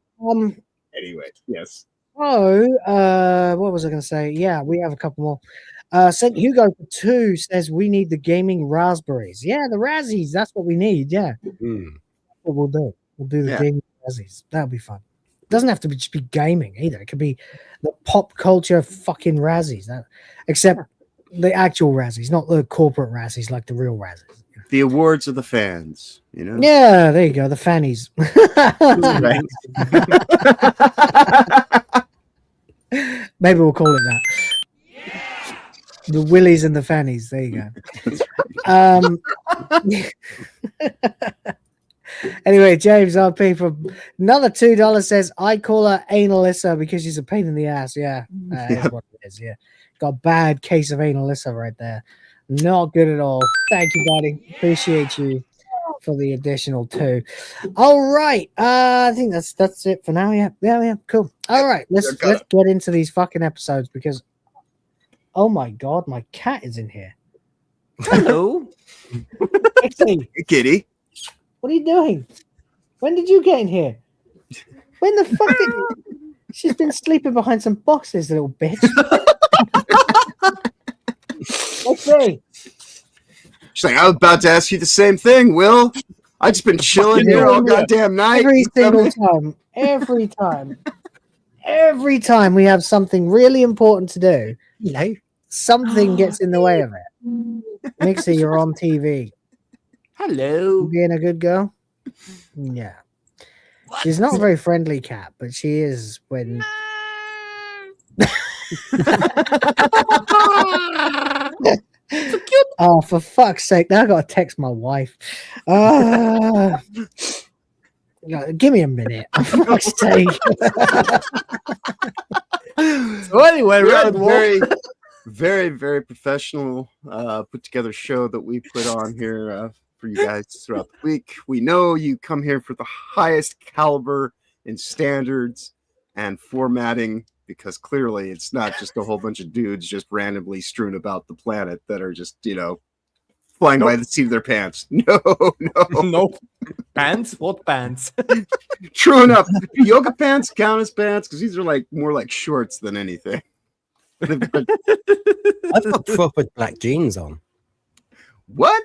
S15: Anyway, yes.
S14: what was I going to say? Yeah, we have a couple more. St. Hugo for 2 says we need the gaming raspberries. Yeah, the Razzies. That's what we need. Yeah. What we'll do. We'll do the gaming Razzies. That'll be fun. It doesn't have to just be gaming either. It could be the pop culture fucking Razzies. Except the actual Razzies, not the corporate Razzies like the real Razzies.
S15: The awards of the fans, you know?
S14: Yeah, there you go. The fannies.
S15: Right.
S14: Maybe we'll call it that. The willies and the fannies. There you go. Anyway, James RP for another $2 says, I call her Analissa because she's a pain in the ass. Yeah, that's what it is. Yeah, got a bad case of Analissa right there. Not good at all. Thank you, buddy. Appreciate you for the additional 2. All right. I think that's it for now. Yeah. Cool. All right. Let's get into these fucking episodes because oh my god, my cat is in here.
S16: Hello.
S15: Kitty.
S14: What are you doing? When did you get in here? When the fuck did you... She's been sleeping behind some boxes, little bitch. Okay.
S15: She's like, I was about to ask you the same thing, Will. I just been chilling here all goddamn night.
S14: Every single time. Every time we have something really important to do, you know, something gets in the way of it. Mixer, you're on TV.
S16: Hello.
S14: You being a good girl? Yeah. She's not a very friendly cat, but she is when. So cute. Oh, for fuck's sake. Now I gotta text my wife. Give me a minute. For fuck's sake.
S16: So anyway, Red
S15: very, very, very professional put together show that we put on here for you guys throughout the week. We know you come here for the highest caliber in standards and formatting, because clearly it's not just a whole bunch of dudes just randomly strewn about the planet that are just, you know, flying by the seat of their pants. No.
S16: Pants? What pants?
S15: True enough. Yoga pants count as pants because these are like more like shorts than anything.
S17: I've got proper black jeans on.
S15: What?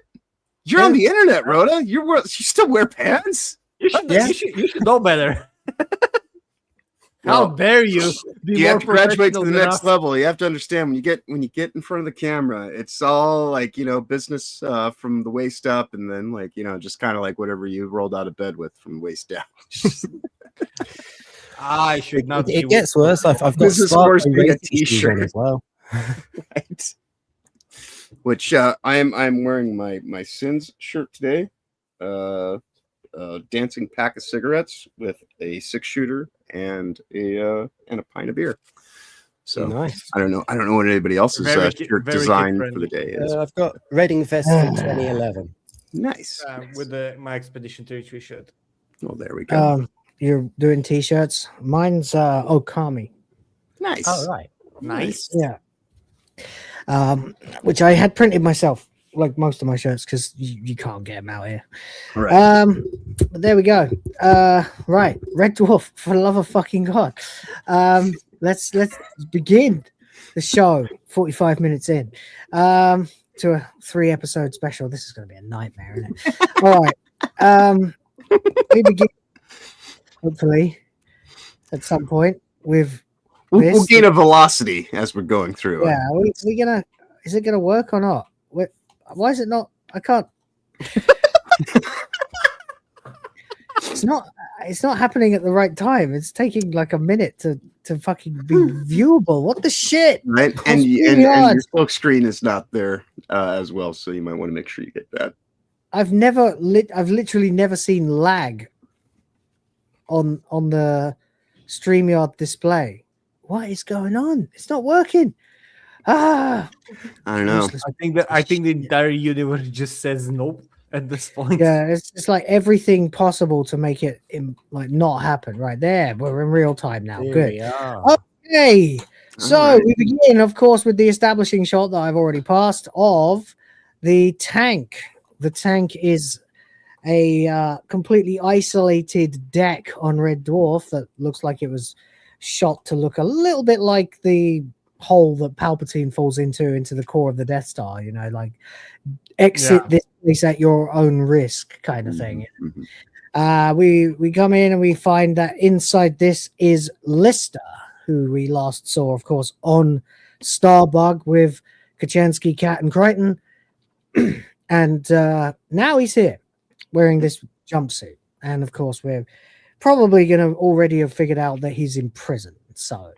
S15: You're on the internet, Rhoda. You still wear pants?
S16: You should know better. How dare you?
S15: You have to graduate to the next level. You have to understand when you get in front of the camera, it's all like, business from the waist up, and then like, just kind of like whatever you rolled out of bed with from the waist down.
S16: I should not.
S17: It gets worse. I've got
S15: being a
S17: t-shirt as well.
S15: Right. Which I'm wearing my Sins shirt today. Dancing pack of cigarettes with a 6-shooter and a pint of beer. So
S17: nice.
S15: I don't know what anybody else's shirt design for the day is.
S17: I've got Reading Fest from 2011.
S15: Nice.
S16: With my Expedition Territory shirt.
S15: Oh, there we go.
S14: You're doing t-shirts. Mine's Okami.
S15: Nice.
S17: Oh, right.
S16: Nice.
S14: Yeah. Which I had printed myself, like most of my shirts, because you can't get them out here.
S15: Right.
S14: But there we go. Right, Red Dwarf, for the love of fucking God. Let's begin the show. 45 minutes in, to a 3-episode special. This is going to be a nightmare, isn't it? All right. We begin, hopefully, at some point with.
S15: We'll gain a velocity as we're going through.
S14: Yeah, is it gonna work or not? Why is it not? I can't. It's not happening at the right time. It's taking like a minute to fucking be viewable. What the shit?
S15: Right, and your smoke screen is not there as well, so you might want to make sure you get that.
S14: I've literally never seen lag on the StreamYard display. What is going on? It's not working. I
S15: don't know.
S16: I think the entire universe just says nope at this point.
S14: Yeah, it's like everything possible to make it not happen. Right there, we're in real time now.
S16: There
S14: Good.
S16: we are.
S14: Okay, so we begin, of course, with the establishing shot that I've already passed of the tank. The tank is a completely isolated deck on Red Dwarf that looks like it was shot to look a little bit like the hole that Palpatine falls into the core of the Death Star, like exit this place at your own risk kind of thing. We come in and we find that inside this is Lister, who we last saw, of course, on Starbug with Kachansky, Cat, and Crichton. And now he's here wearing this jumpsuit. And of course, we're probably going to already have figured out that he's in prison. So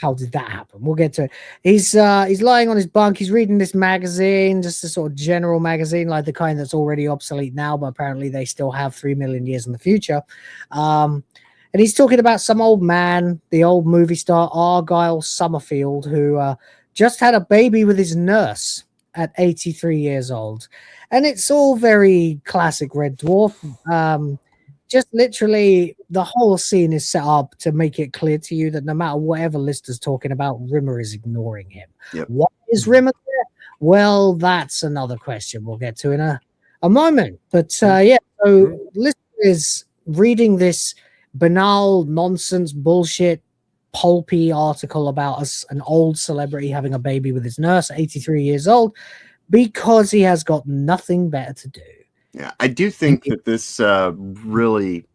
S14: how did that happen? We'll get to it. He's lying on his bunk. He's reading this magazine, just a sort of general magazine, like the kind that's already obsolete now, but apparently they still have 3 million years in the future. And he's talking about some old man, the old movie star Argyle Summerfield, who just had a baby with his nurse at 83 years old. And it's all very classic Red Dwarf. Just literally the whole scene is set up to make it clear to you that no matter whatever Lister's talking about, Rimmer is ignoring him.
S15: Yep.
S14: Why is Rimmer there? Well, that's another question we'll get to in a moment. But so Lister is reading this banal nonsense bullshit pulpy article about an old celebrity having a baby with his nurse, 83 years old, because he has got nothing better to do.
S15: Yeah, I do think that this really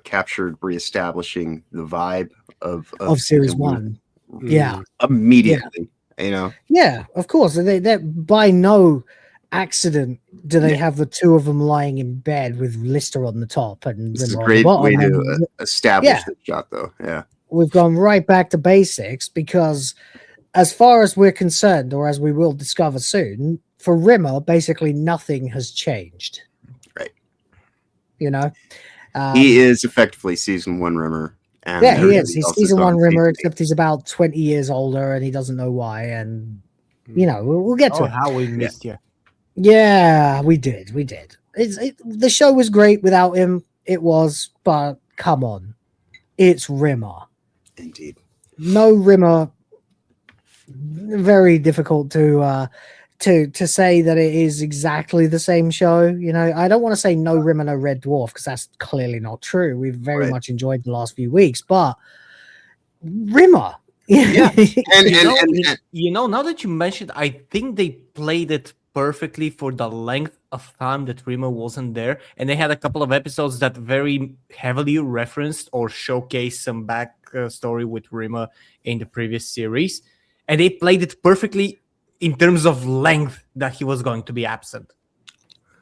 S15: captured reestablishing the vibe of
S14: Series 1. Yeah.
S15: Immediately,
S14: Yeah, of course. They by no accident do they have the two of them lying in bed with Lister on the top and
S15: this is a
S14: Rimmer
S15: great
S14: on the
S15: way
S14: bottom.
S15: to establish the shot, though. Yeah.
S14: We've gone right back to basics because as far as we're concerned, or as we will discover soon, for Rimmer, basically nothing has changed.
S15: Right.
S14: He
S15: is effectively season 1 Rimmer. And
S14: he is. He's season 1 Rimmer, except he's about 20 years older and he doesn't know why. And, we'll get to it.
S16: How we missed you.
S14: Yeah, we did. The show was great without him. It was, but come on. It's Rimmer.
S15: Indeed.
S14: No Rimmer. Very difficult to say that it is exactly the same show. I don't want to say no Rimmer, no Red Dwarf, because that's clearly not true. We've very much enjoyed the last few weeks, but Rimmer Yeah.
S16: Now that you mentioned, I think they played it perfectly for the length of time that Rima wasn't there, and they had a couple of episodes that very heavily referenced or showcased some back story with Rima in the previous series, and they played it perfectly in terms of length that he was going to be absent.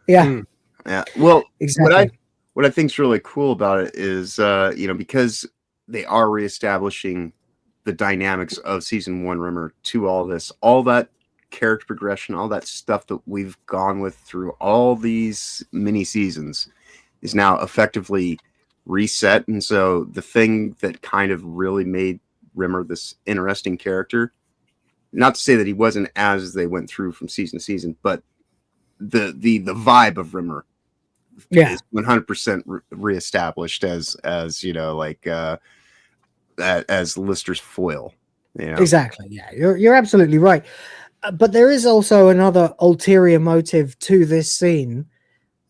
S14: Yeah.
S15: Yeah. Well,
S14: exactly.
S15: What I think is really cool about it is, because they are reestablishing the dynamics of season 1 Rimmer to all this, all that character progression, all that stuff that we've gone with through all these mini seasons is now effectively reset. And so the thing that kind of really made Rimmer this interesting character, not to say that he wasn't as they went through from season to season, but the vibe of Rimmer is 100% reestablished as as Lister's foil.
S14: Exactly. Yeah, you're absolutely right. But there is also another ulterior motive to this scene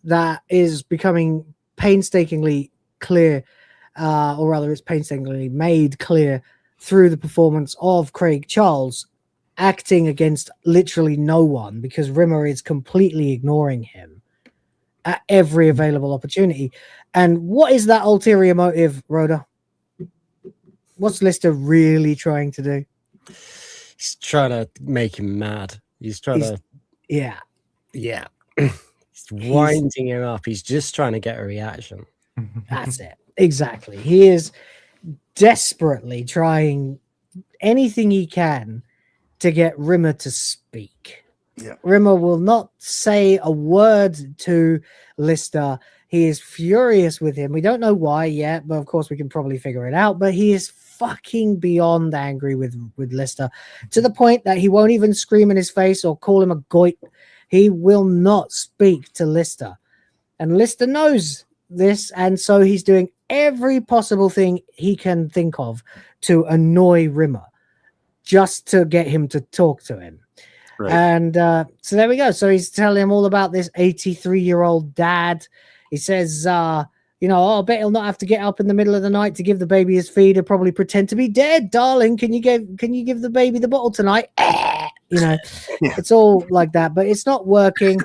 S14: that is becoming painstakingly clear, or rather, it's painstakingly made clear through the performance of Craig Charles, acting against literally no one, because Rimmer is completely ignoring him at every available opportunity. And what is that ulterior motive, Rhoda? What's Lister really trying to do?
S17: He's trying to make him mad. He's trying
S14: yeah.
S17: He's winding him up. He's just trying to get a reaction.
S14: That's it. Exactly. He is desperately trying anything he can to get Rimmer to speak.
S15: Yeah.
S14: Rimmer will not say a word to Lister. He is furious with him. We don't know why yet, but of course we can probably figure it out. But he is fucking beyond angry with Lister, to the point that he won't even scream in his face or call him a goit. He will not speak to Lister. And Lister knows this, and so he's doing every possible thing he can think of to annoy Rimmer, just to get him to talk to him.
S15: Right.
S14: And so there we go. So he's telling him all about this 83-year-old dad. He says, I bet he'll not have to get up in the middle of the night to give the baby his feed. He'll probably pretend to be dead. Darling, can you give the baby the bottle tonight? It's all like that, but it's not working.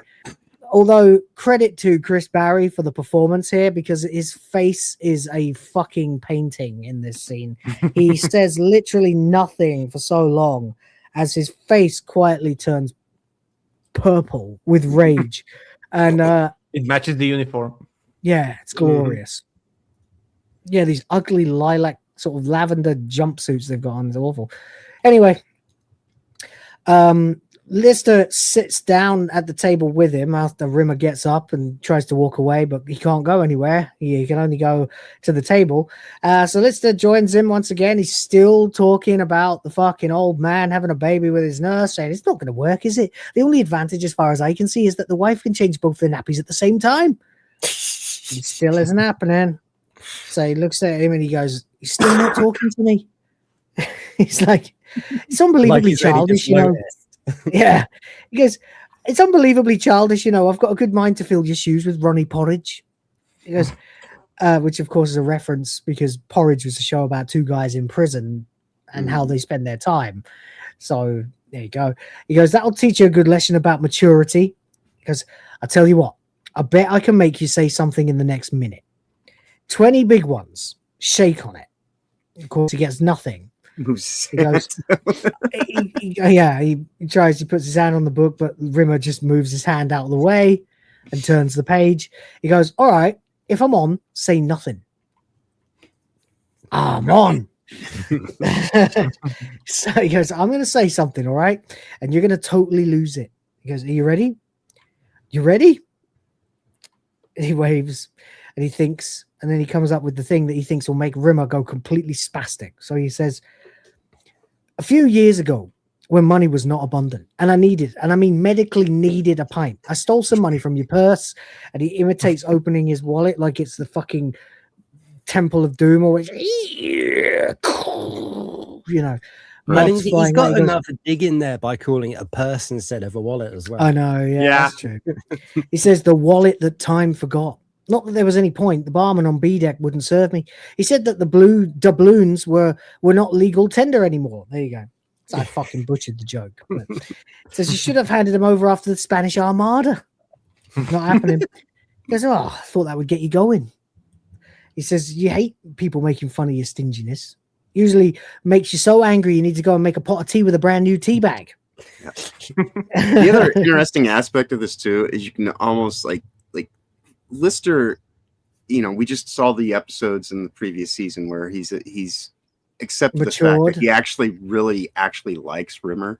S14: Although credit to Chris Barry for the performance here, because his face is a fucking painting in this scene. He says literally nothing for so long as his face quietly turns purple with rage. And
S16: it matches the uniform.
S14: Yeah, it's glorious. Yeah, these ugly lilac sort of lavender jumpsuits they've got on is awful. Anyway, Lister sits down at the table with him after Rimmer gets up and tries to walk away, but he can't go anywhere. He can only go to the table. So Lister joins him once again. He's still talking about the fucking old man having a baby with his nurse, saying it's not going to work, is it? The only advantage, as far as I can see, is that the wife can change both their nappies at the same time. It still isn't happening. So he looks at him and he goes, "He's still not talking to me." He's like, it's unbelievably childish, Yeah. He goes, it's unbelievably childish, I've got a good mind to fill your shoes with Ronnie Porridge. He goes, which of course is a reference because Porridge was a show about two guys in prison and how they spend their time. So there you go. He goes, that'll teach you a good lesson about maturity. Because I tell you what, I bet I can make you say something in the next minute. 20 big ones. Shake on it. Of course, he gets nothing. He goes, he tries, he puts his hand on the book, but Rimmer just moves his hand out of the way and turns the page. He goes, all right, if I'm on, say nothing. I'm on. So he goes, I'm going to say something, all right? And you're going to totally lose it. He goes, are you ready? You ready? And he waves and he thinks, and then he comes up with the thing that he thinks will make Rimmer go completely spastic. So he says, a few years ago, when money was not abundant, and I needed, and I mean medically needed a pint, I stole some money from your purse, and he imitates opening his wallet like it's the fucking Temple of Doom, or it's,
S17: I think he's got another dig in there by calling it a purse instead of a wallet as well.
S14: I know, yeah. That's true. He says the wallet that time forgot. Not that there was any point. The barman on B deck wouldn't serve me. He said that the blue doubloons were not legal tender anymore. There you go. So I fucking butchered the joke. But it says you should have handed them over after the Spanish Armada. Not happening. He goes, oh, I thought that would get you going. He says, you hate people making fun of your stinginess. Usually makes you so angry you need to go and make a pot of tea with a brand new tea bag.
S15: Yeah. The other interesting aspect of this too is you can almost like Lister, you know, we just saw the episodes in the previous season where he's accepted the fact that he actually likes Rimmer.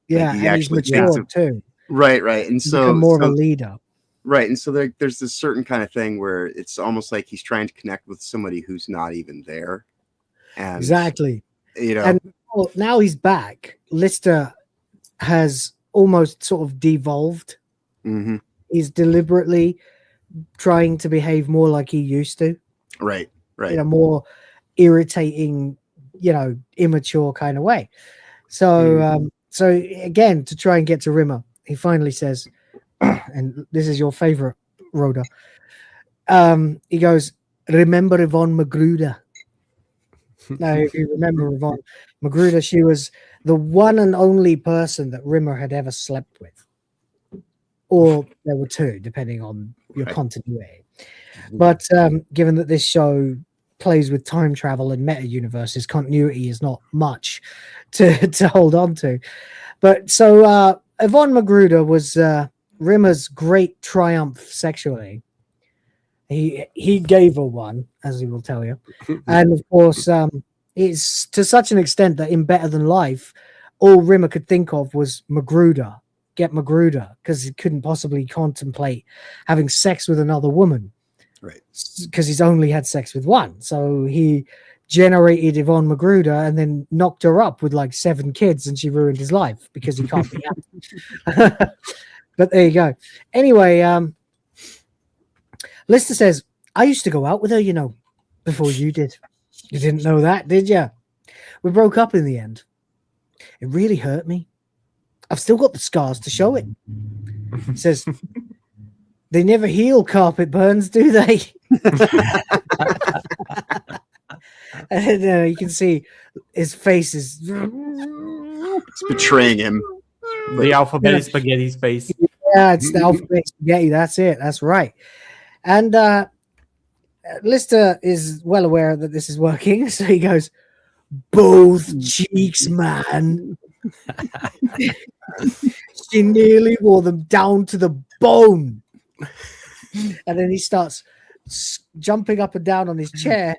S14: Yeah,
S15: like he
S14: and
S15: actually
S14: he's matured too.
S15: Right, and
S14: He's
S15: so
S14: become more of a leader.
S15: Right, and so there's this certain kind of thing where it's almost like he's trying to connect with somebody who's not even there. And,
S14: Exactly.
S15: You know,
S14: and now he's back. Lister has almost sort of devolved.
S15: Mm-hmm.
S14: He's deliberately trying to behave more like he used to.
S15: Right.
S14: In a more irritating, immature kind of way. So, so again, to try and get to Rimmer, he finally says, and this is your favorite, Rhoda. He goes, remember Yvonne Magruder. Now, if you remember Yvonne Magruder, she was the one and only person that Rimmer had ever slept with. Or there were two, depending on your continuity. But given that this show plays with time travel and meta universes, continuity is not much to hold on to. But so Yvonne Magruder was Rimmer's great triumph sexually. He gave her one, as he will tell you. And of course, it's to such an extent that in Better Than Life, all Rimmer could think of was Magruder. Get Magruder, because he couldn't possibly contemplate having sex with another woman.
S15: Right.
S14: Because he's only had sex with one. So he generated Yvonne Magruder and then knocked her up with like 7 kids, and she ruined his life because he can't be happy. But there you go. Anyway, Lister says, I used to go out with her, before you did. You didn't know that, did you? We broke up in the end. It really hurt me. I've still got the scars to show it. He says, they never heal carpet burns, do they? And you can see his face is
S15: it's betraying him.
S16: The alphabet spaghetti space.
S14: Yeah, it's the alphabet spaghetti. That's it. That's right. And Lister is well aware that this is working, so he goes, both cheeks, man. She nearly wore them down to the bone. And then he starts jumping up and down on his chair,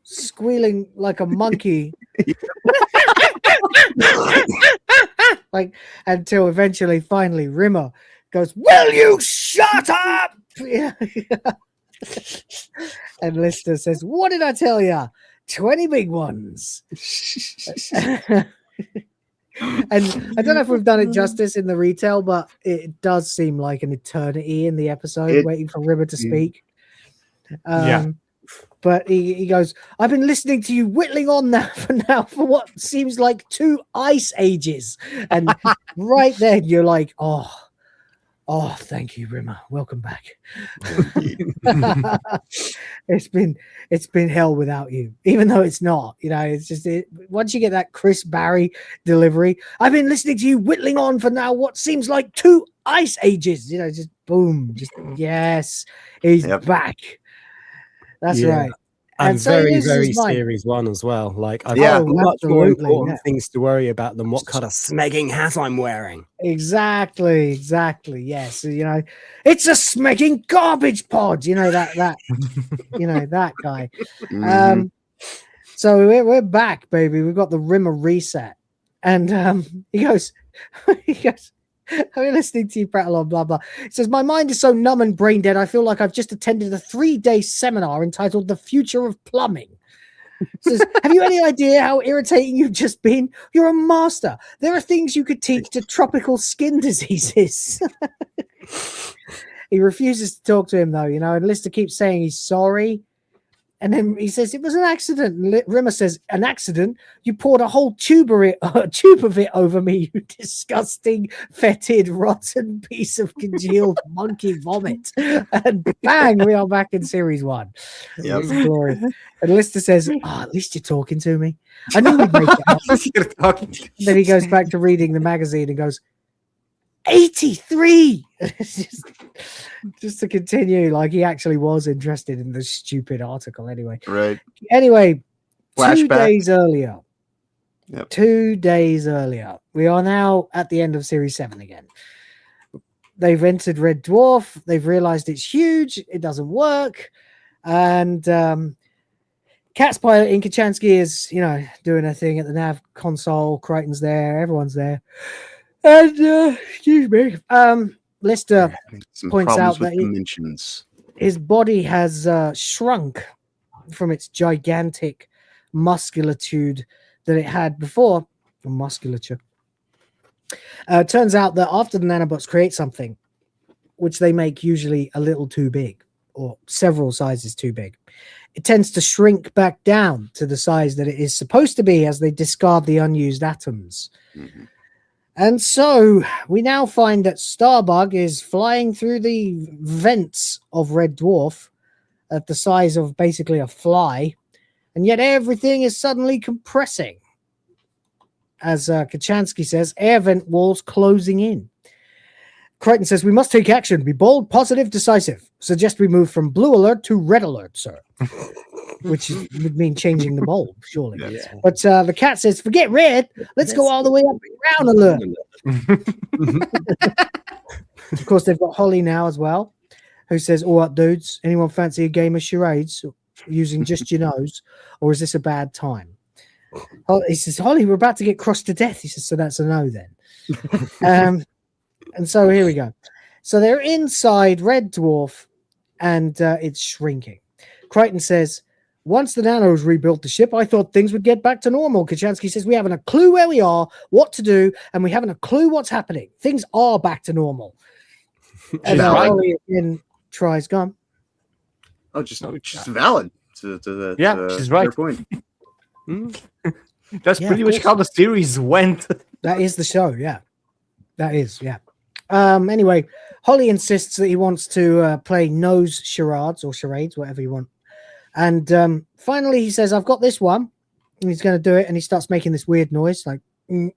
S14: squealing like a monkey. Like until eventually, finally, Rimmer goes, will you shut up? And Lister says, what did I tell you? 20 big ones. And I don't know if we've done it justice in the retail, but it does seem like an eternity in the episode waiting for Rimmer to speak. But he goes, I've been listening to you whittling on for what seems like 2 ice ages. And right then you're like, oh, thank you, Rimmer. Welcome back. It's been hell without you, even though it's not. It's just once you get that Chris Barry delivery, I've been listening to you whittling on for now what seems like 2 ice ages. Just boom, just yes, he's back. That's right.
S17: And so very series 1 as well. Like I've got much more important things to worry about than what kind of smegging hat I'm wearing.
S14: Exactly. Yes, it's a smegging garbage pod. That that guy.
S15: Mm-hmm.
S14: So we're back, baby. We've got the Rimmer reset, and he goes. I've been listening to you prattle on, blah, blah. It says, my mind is so numb and brain dead, I feel like I've just attended a 3-day seminar entitled The Future of Plumbing. It says, have you any idea how irritating you've just been? You're a master. There are things you could teach to tropical skin diseases. He refuses to talk to him, though, and Lister keeps saying he's sorry. And then he says, it was an accident. And Rimmer says, an accident? You poured a whole tube of it over me, you disgusting, fetid, rotten piece of congealed monkey vomit. And bang, we are back in series 1.
S15: Yep.
S14: It's glorious. And Lister says, at least you're talking to me. I knew we'd make it up. Then he goes back to reading the magazine and goes, 83. just to continue, like he actually was interested in the stupid article anyway.
S15: Right.
S14: Anyway,
S15: Flashback.
S14: 2 days earlier.
S15: Yep.
S14: 2 days earlier. We are now at the end of series 7 again. They've entered Red Dwarf. They've realized it's huge. It doesn't work. And Cat's pilot in Kachansky is, doing a thing at the nav console. Crichton's there. Everyone's there. And excuse me, Lister points out that his body has shrunk from its gigantic musculature that it had before. Musculature. Turns out that after the nanobots create something, which they make usually a little too big or several sizes too big, it tends to shrink back down to the size that it is supposed to be as they discard the unused atoms. Mm-hmm. And so we now find that Starbug is flying through the vents of Red Dwarf at the size of basically a fly, and yet everything is suddenly compressing. As Kachansky says, air vent walls closing in. Crichton says, we must take action, be bold, positive, decisive. Suggest we move from blue alert to red alert, sir. Which would mean changing the bulb, surely. Yeah. But the cat says, forget red. Let's go all the way up to brown alert. Of course, they've got Holly now as well, who says, all right, dudes, anyone fancy a game of charades using just your nose? Or is this a bad time? He says, Holly, we're about to get crossed to death. He says, so that's a no then. And so here we go. So they're inside Red Dwarf, and it's shrinking. Crichton says, once the nanos rebuilt the ship, I thought things would get back to normal. Kachansky says, we haven't a clue where we are, what to do, and we haven't a clue what's happening. Things are back to normal. And Holly again tries gum.
S15: Oh, just valid.
S16: She's right.
S15: Point.
S16: That's pretty much how the series went.
S14: That is the show, yeah. That is, yeah. Anyway, Holly insists that he wants to play nose charades or charades, whatever you want. And finally he says, I've got this one. And he's going to do it. And he starts making this weird noise like, and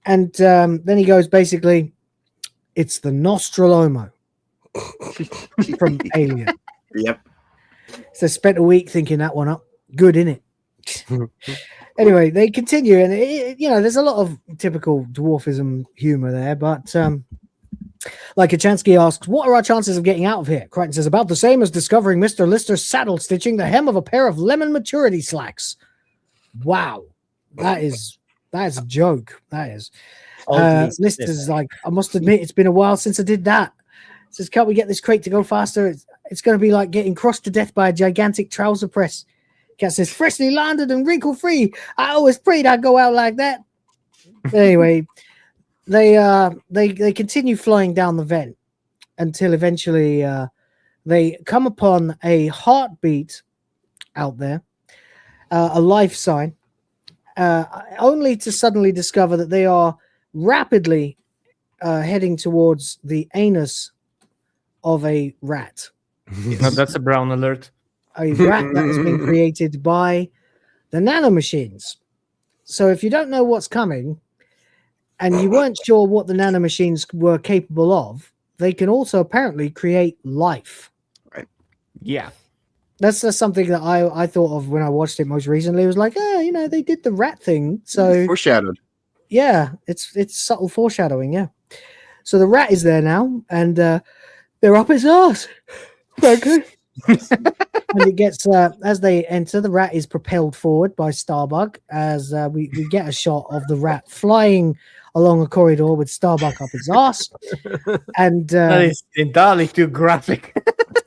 S14: then he goes, basically, it's the Nostromo from Alien.
S15: Yep.
S14: So spent a week thinking that one up. Good, innit? Anyway, they continue, and there's a lot of typical dwarfism humor there, but like Kachansky asks, what are our chances of getting out of here? Crichton says, about the same as discovering Mr. Lister's saddle stitching the hem of a pair of lemon maturity slacks. Wow. That is a joke. That is. Lister's like, I must admit, it's been a while since I did that. Says, can't we get this crate to go faster? It's going to be like getting crossed to death by a gigantic trouser press. Cat says, freshly landed and wrinkle free. I always prayed I'd go out like that. Anyway, they continue flying down the vent until eventually they come upon a heartbeat out there, a life sign, only to suddenly discover that they are rapidly heading towards the anus of a rat.
S16: No, that's a brown alert.
S14: A rat that has been created by the nanomachines. So if you don't know what's coming and you weren't sure what the nanomachines were capable of, they can also apparently create life.
S15: Right.
S16: Yeah.
S14: That's something that I thought of when I watched it most recently. It was like, they did the rat thing. So
S15: foreshadowed.
S14: Yeah, it's subtle foreshadowing, yeah. So the rat is there now, and they're up his ass. Okay. And it gets as they enter, the rat is propelled forward by Starbug as we get a shot of the rat flying along a corridor with Starbuck up his ass. And
S16: that is entirely too graphic.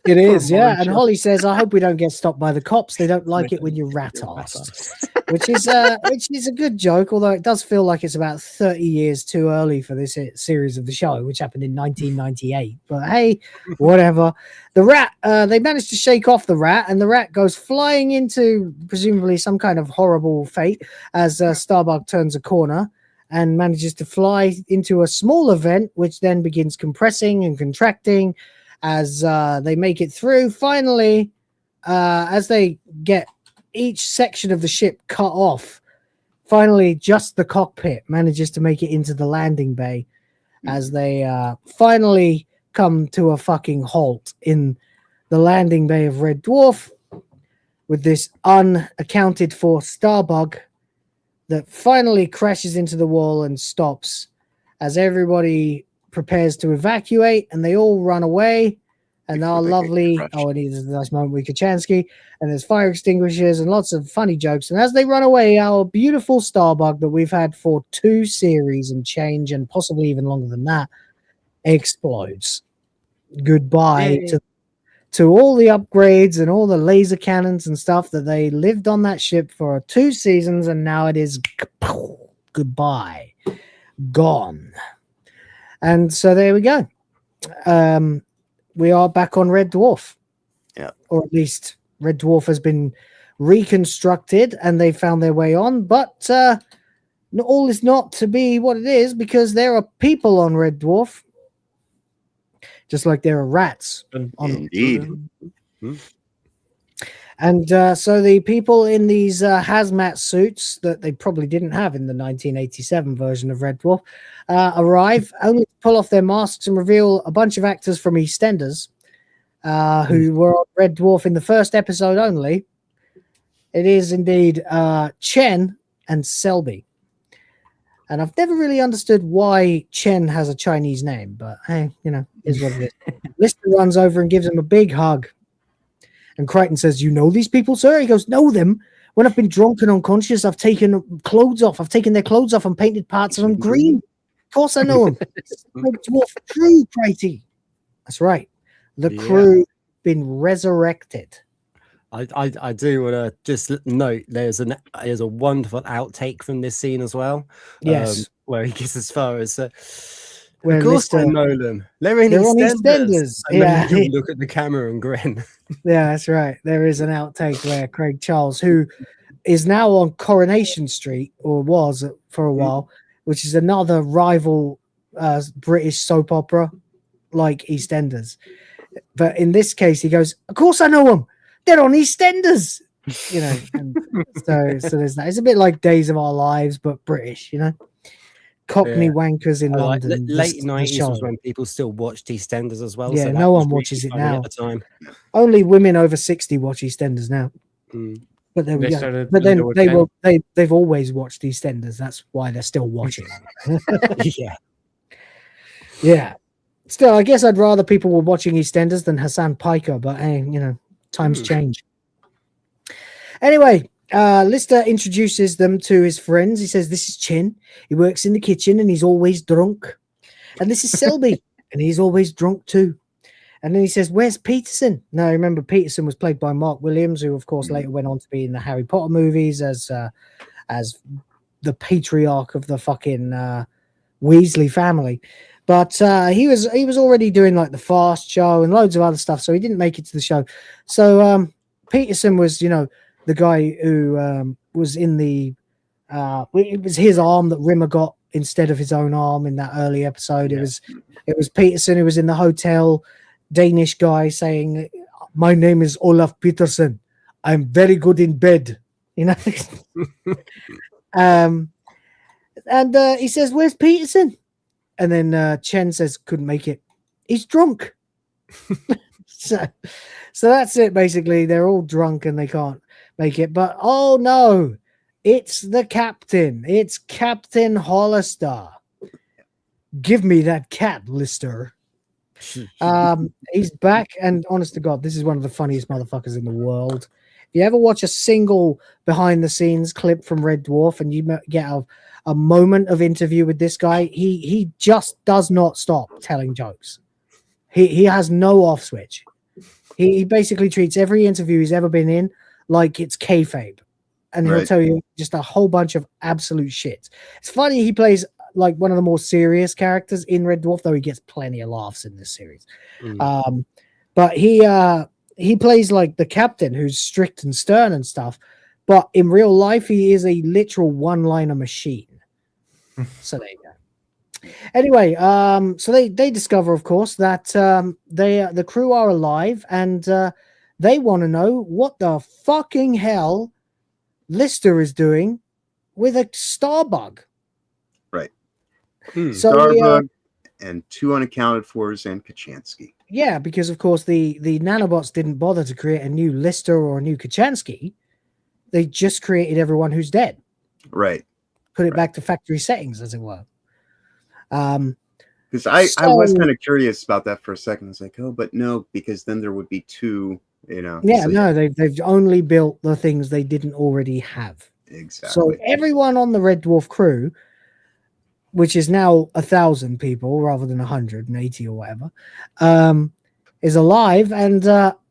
S14: it is, yeah. And Holly says, "I hope we don't get stopped by the cops. They don't like it when you rat ass," which is a good joke. Although it does feel like it's about 30 years too early for this series of the show, which happened in 1998. But hey, whatever. The rat, they managed to shake off the rat, and the rat goes flying into presumably some kind of horrible fate as Starbuck turns a corner and manages to fly into a small event, which then begins compressing and contracting as they make it through. Finally, as they get each section of the ship cut off, finally just the cockpit manages to make it into the landing bay as they finally come to a fucking halt in the landing bay of Red Dwarf with this unaccounted for starbug that finally crashes into the wall and stops as everybody prepares to evacuate, and they all run away. And our lovely, and there's a nice moment with Kachansky, and there's fire extinguishers and lots of funny jokes. And as they run away, our beautiful Starbug that we've had for 2 series and change, and possibly even longer than that, explodes. Goodbye to all the upgrades and all the laser cannons and stuff that they lived on that ship for 2 seasons, and now it is goodbye, gone. And so there we go. We are back on Red Dwarf.
S15: Yeah.
S14: Or at least Red Dwarf has been reconstructed and they found their way on. But all is not to be what it is, because there are people on Red Dwarf, just like there are rats.
S15: Indeed.
S14: And so the people in these hazmat suits that they probably didn't have in the 1987 version of Red Dwarf arrive, only to pull off their masks and reveal a bunch of actors from EastEnders who were on Red Dwarf in the first episode only. It is indeed Chen and Selby. And I've never really understood why Chen has a Chinese name, but hey, is what it is. Lister runs over and gives him a big hug. And Crichton says, "You know these people, sir?" He goes, "Know them? When I've been drunk and unconscious, I've taken clothes off. I've taken their clothes off and painted parts of them green. Of course I know them. It's the Red Dwarf crew, Crichton." That's right. The crew been resurrected.
S17: I do want to just note there's a wonderful outtake from this scene as well.
S14: Yes.
S17: Where he gets as far as
S14: Where
S17: of course
S14: Mr.
S17: I know them. They're in
S14: They're on
S17: EastEnders.
S14: EastEnders.
S17: And then
S14: Yeah.
S17: you look at the camera and grin.
S14: Yeah, that's right. There is an outtake where Craig Charles, who is now on Coronation Street, or was for a while, which is another rival British soap opera like EastEnders. But in this case, he goes, "Of course I know them. They're on EastEnders." And so there's that. It's a bit like Days of Our Lives, but British, Cockney wankers in London.
S17: Late 90s was when people still watched EastEnders as well.
S14: Yeah,
S17: so
S14: no one
S17: really
S14: watches it
S17: funny
S14: now.
S17: at the time.
S14: Only women over 60 watch EastEnders now. But there we go. But then they've always watched EastEnders. That's why they're still watching. Yeah. Still, I guess I'd rather people were watching EastEnders than Hassan Piker, but hey, times change. Anyway, Lister introduces them to his friends. He says, "This is Chin. He works in the kitchen and he's always drunk. And this is Selby, and he's always drunk too." And then he says, "Where's Peterson?" Now, remember, Peterson was played by Mark Williams, who, of course, later went on to be in the Harry Potter movies as the patriarch of the fucking Weasley family. But he was already doing like the Fast Show and loads of other stuff, so he didn't make it to the show. So Peterson was, the guy who was in the it was his arm that Rimmer got instead of his own arm in that early episode. It was Peterson who was in the hotel, Danish guy saying, "My name is Olaf Peterson. I'm very good in bed." And he says, "Where's Peterson?" And then Chen says, "Couldn't make it. He's drunk." So that's it, basically. They're all drunk and they can't make it. But, oh, no, it's the captain. It's Captain Hollister. "Give me that cat, Lister." He's back. And honest to God, this is one of the funniest motherfuckers in the world. If you ever watch a single behind the scenes clip from Red Dwarf and you get a moment of interview with this guy, he just does not stop telling jokes. He has no off switch. He basically treats every interview he's ever been in like it's kayfabe, and he'll tell you just a whole bunch of absolute shit. It's funny, he plays like one of the more serious characters in Red Dwarf, though he gets plenty of laughs in this series. But he plays like the captain who's strict and stern and stuff, but in real life he is a literal one-liner machine. So there you go. Anyway, so they discover, of course, that the crew are alive, and they want to know what the fucking hell Lister is doing with a star bug.
S15: Right.
S14: So
S15: Starbug and 2 unaccounted fors and Kachansky.
S14: Yeah, because of course the nanobots didn't bother to create a new Lister or a new Kachansky. They just created everyone who's dead.
S15: Right.
S14: Put it back to factory settings, as it were.
S15: Because I was kind of curious about that for a second. I was like, oh, but no, because then there would be 2, you know.
S14: Yeah,
S15: so,
S14: no, they've only built the things they didn't already have.
S15: Exactly.
S14: So everyone on the Red Dwarf crew, which is now 1,000 people rather than 180 or whatever, is alive. And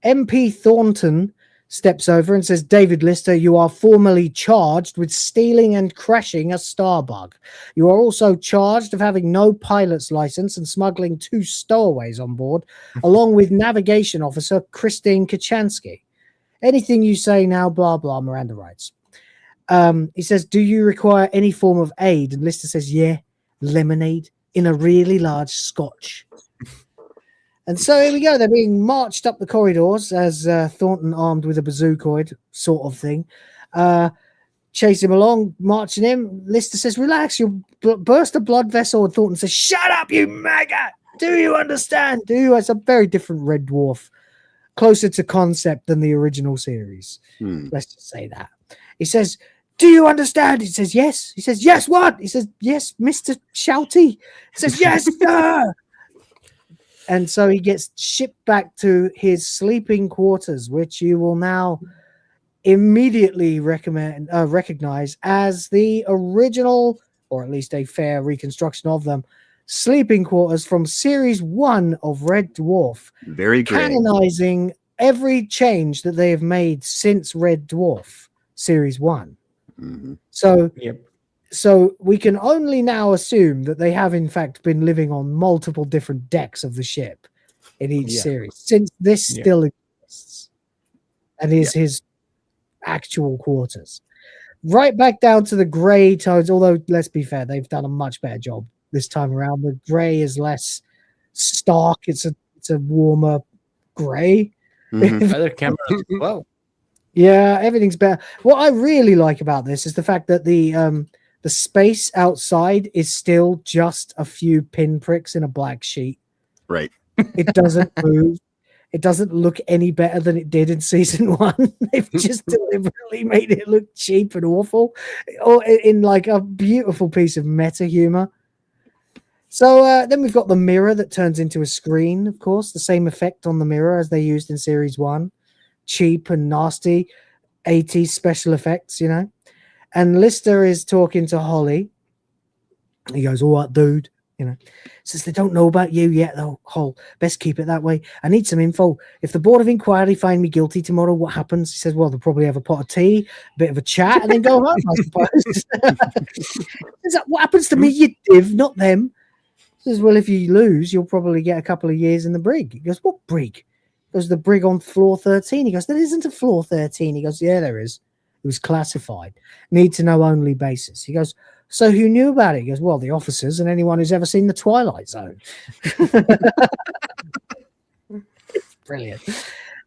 S14: MP Thornton steps over and says, David Lister, you are formally charged with stealing and crashing a Starbug. You are also charged of having no pilot's license and smuggling 2 stowaways on board, along with navigation officer Christine Kachansky. Anything you say now, blah, blah, Miranda writes. He says, do you require any form of aid? And Lister says, yeah, lemonade in a really large scotch. And so here we go. They're being marched up the corridors as Thornton, armed with a bazookoid sort of thing, chase him along, marching him. Lister says, relax, you'll burst a blood vessel. And Thornton says, shut up, you maggot. Do you understand? It's a very different Red Dwarf, closer to concept than the original series. Let's just say that. He says, do you understand? He says, yes. He says, yes, what? He says, yes, Mr. Shouty. He says, yes, sir. And so he gets shipped back to his sleeping quarters, which you will now immediately recognize as the original, or at least a fair reconstruction of them, sleeping quarters from Series 1 of Red Dwarf.
S15: Very great.
S14: Canonizing every change that they have made since Red Dwarf Series 1. So we can only now assume that they have in fact been living on multiple different decks of the ship in each series, since this still exists and is his actual quarters. Right back down to the grey tones, although let's be fair, they've done a much better job this time around. The grey is less stark, it's a warmer grey.
S16: Better camera as well.
S14: Yeah, everything's better. What I really like about this is the fact that the space outside is still just a few pinpricks in a black sheet.
S15: Right.
S14: It doesn't move. It doesn't look any better than it did in season 1. They've just deliberately made it look cheap and awful, or in like a beautiful piece of meta humor. So then we've got the mirror that turns into a screen, of course, the same effect on the mirror as they used in series 1. Cheap and nasty 80s special effects, you know. And Lister is talking to Holly. He goes, all right, dude. You know, says they don't know about you yet, though, Hol. Best keep it that way. I need some info. If the Board of Inquiry find me guilty tomorrow, what happens? He says, well, they'll probably have a pot of tea, a bit of a chat, and then go home, I suppose. Is that what happens to me, you div, not them? He says, well, if you lose, you'll probably get a couple of years in the brig. He goes, what brig? He goes, the brig on floor 13. He goes, there isn't a floor 13. He goes, yeah, there is. It was classified. Need to know only basis. He goes, so who knew about it? He goes, well, the officers and anyone who's ever seen the Twilight Zone. It's brilliant.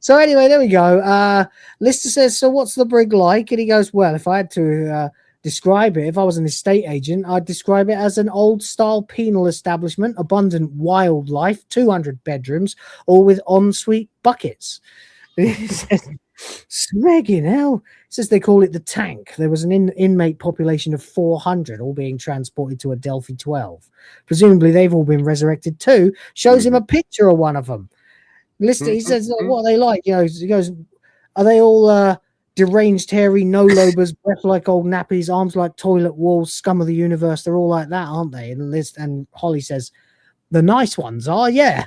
S14: So anyway, there we go. Lister says, so what's the brig like? And he goes, well, if I had to describe it, if I was an estate agent, I'd describe it as an old-style penal establishment, abundant wildlife, 200 bedrooms, all with ensuite buckets. He says, smegging hell. He says they call it the tank. There was an inmate population of 400, all being transported to Adelphi 12. Presumably they've all been resurrected too. Shows him a picture of one of them. Lister, he says, what are they like? You know, he goes, are they all deranged, hairy, no-lobers, breath like old nappies, arms like toilet walls, scum of the universe. They're all like that, aren't they? And Holly says, the nice ones are, yeah.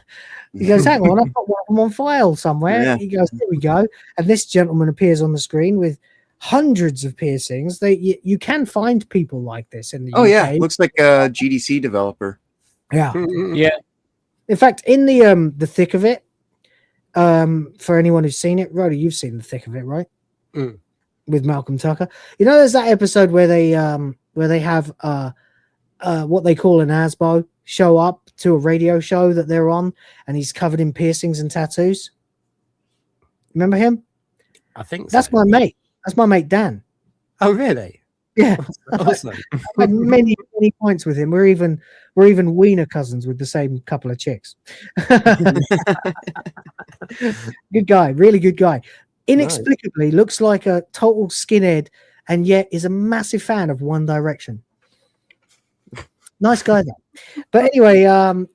S14: He goes, hang on, I've got one of them on file somewhere.
S15: Yeah.
S14: He goes, here we go. And this gentleman appears on the screen with hundreds of piercings. You can find people like this in the UK.
S15: Yeah, looks like a GDC developer.
S14: Yeah.
S16: Yeah.
S14: In fact, in the thick of it, for anyone who's seen it, Rhoda, you've seen the thick of it, right? With Malcolm Tucker. You know, there's that episode where they have what they call an ASBO show up to a radio show that they're on, and he's covered in piercings and tattoos. Remember him?
S17: I think
S14: that's my mate. That's my mate Dan.
S17: Oh, really?
S14: Yeah.
S17: Awesome.
S14: I've had many points with him. We're even wiener cousins with the same couple of chicks. Good guy, really good guy. Inexplicably looks like a total skinhead, and yet is a massive fan of One Direction. Nice guy though. But anyway,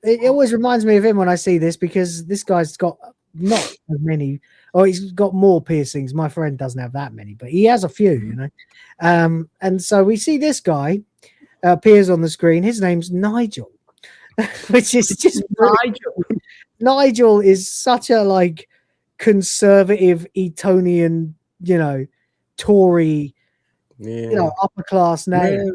S14: it always reminds me of him when I see this, because this guy's got not as many, or he's got more piercings. My friend doesn't have that many, but he has a few, you know. And so we see this guy appears on the screen. His name's Nigel, which is just Nigel. Nigel is such a like conservative Etonian, you know, Tory, you know, upper class name.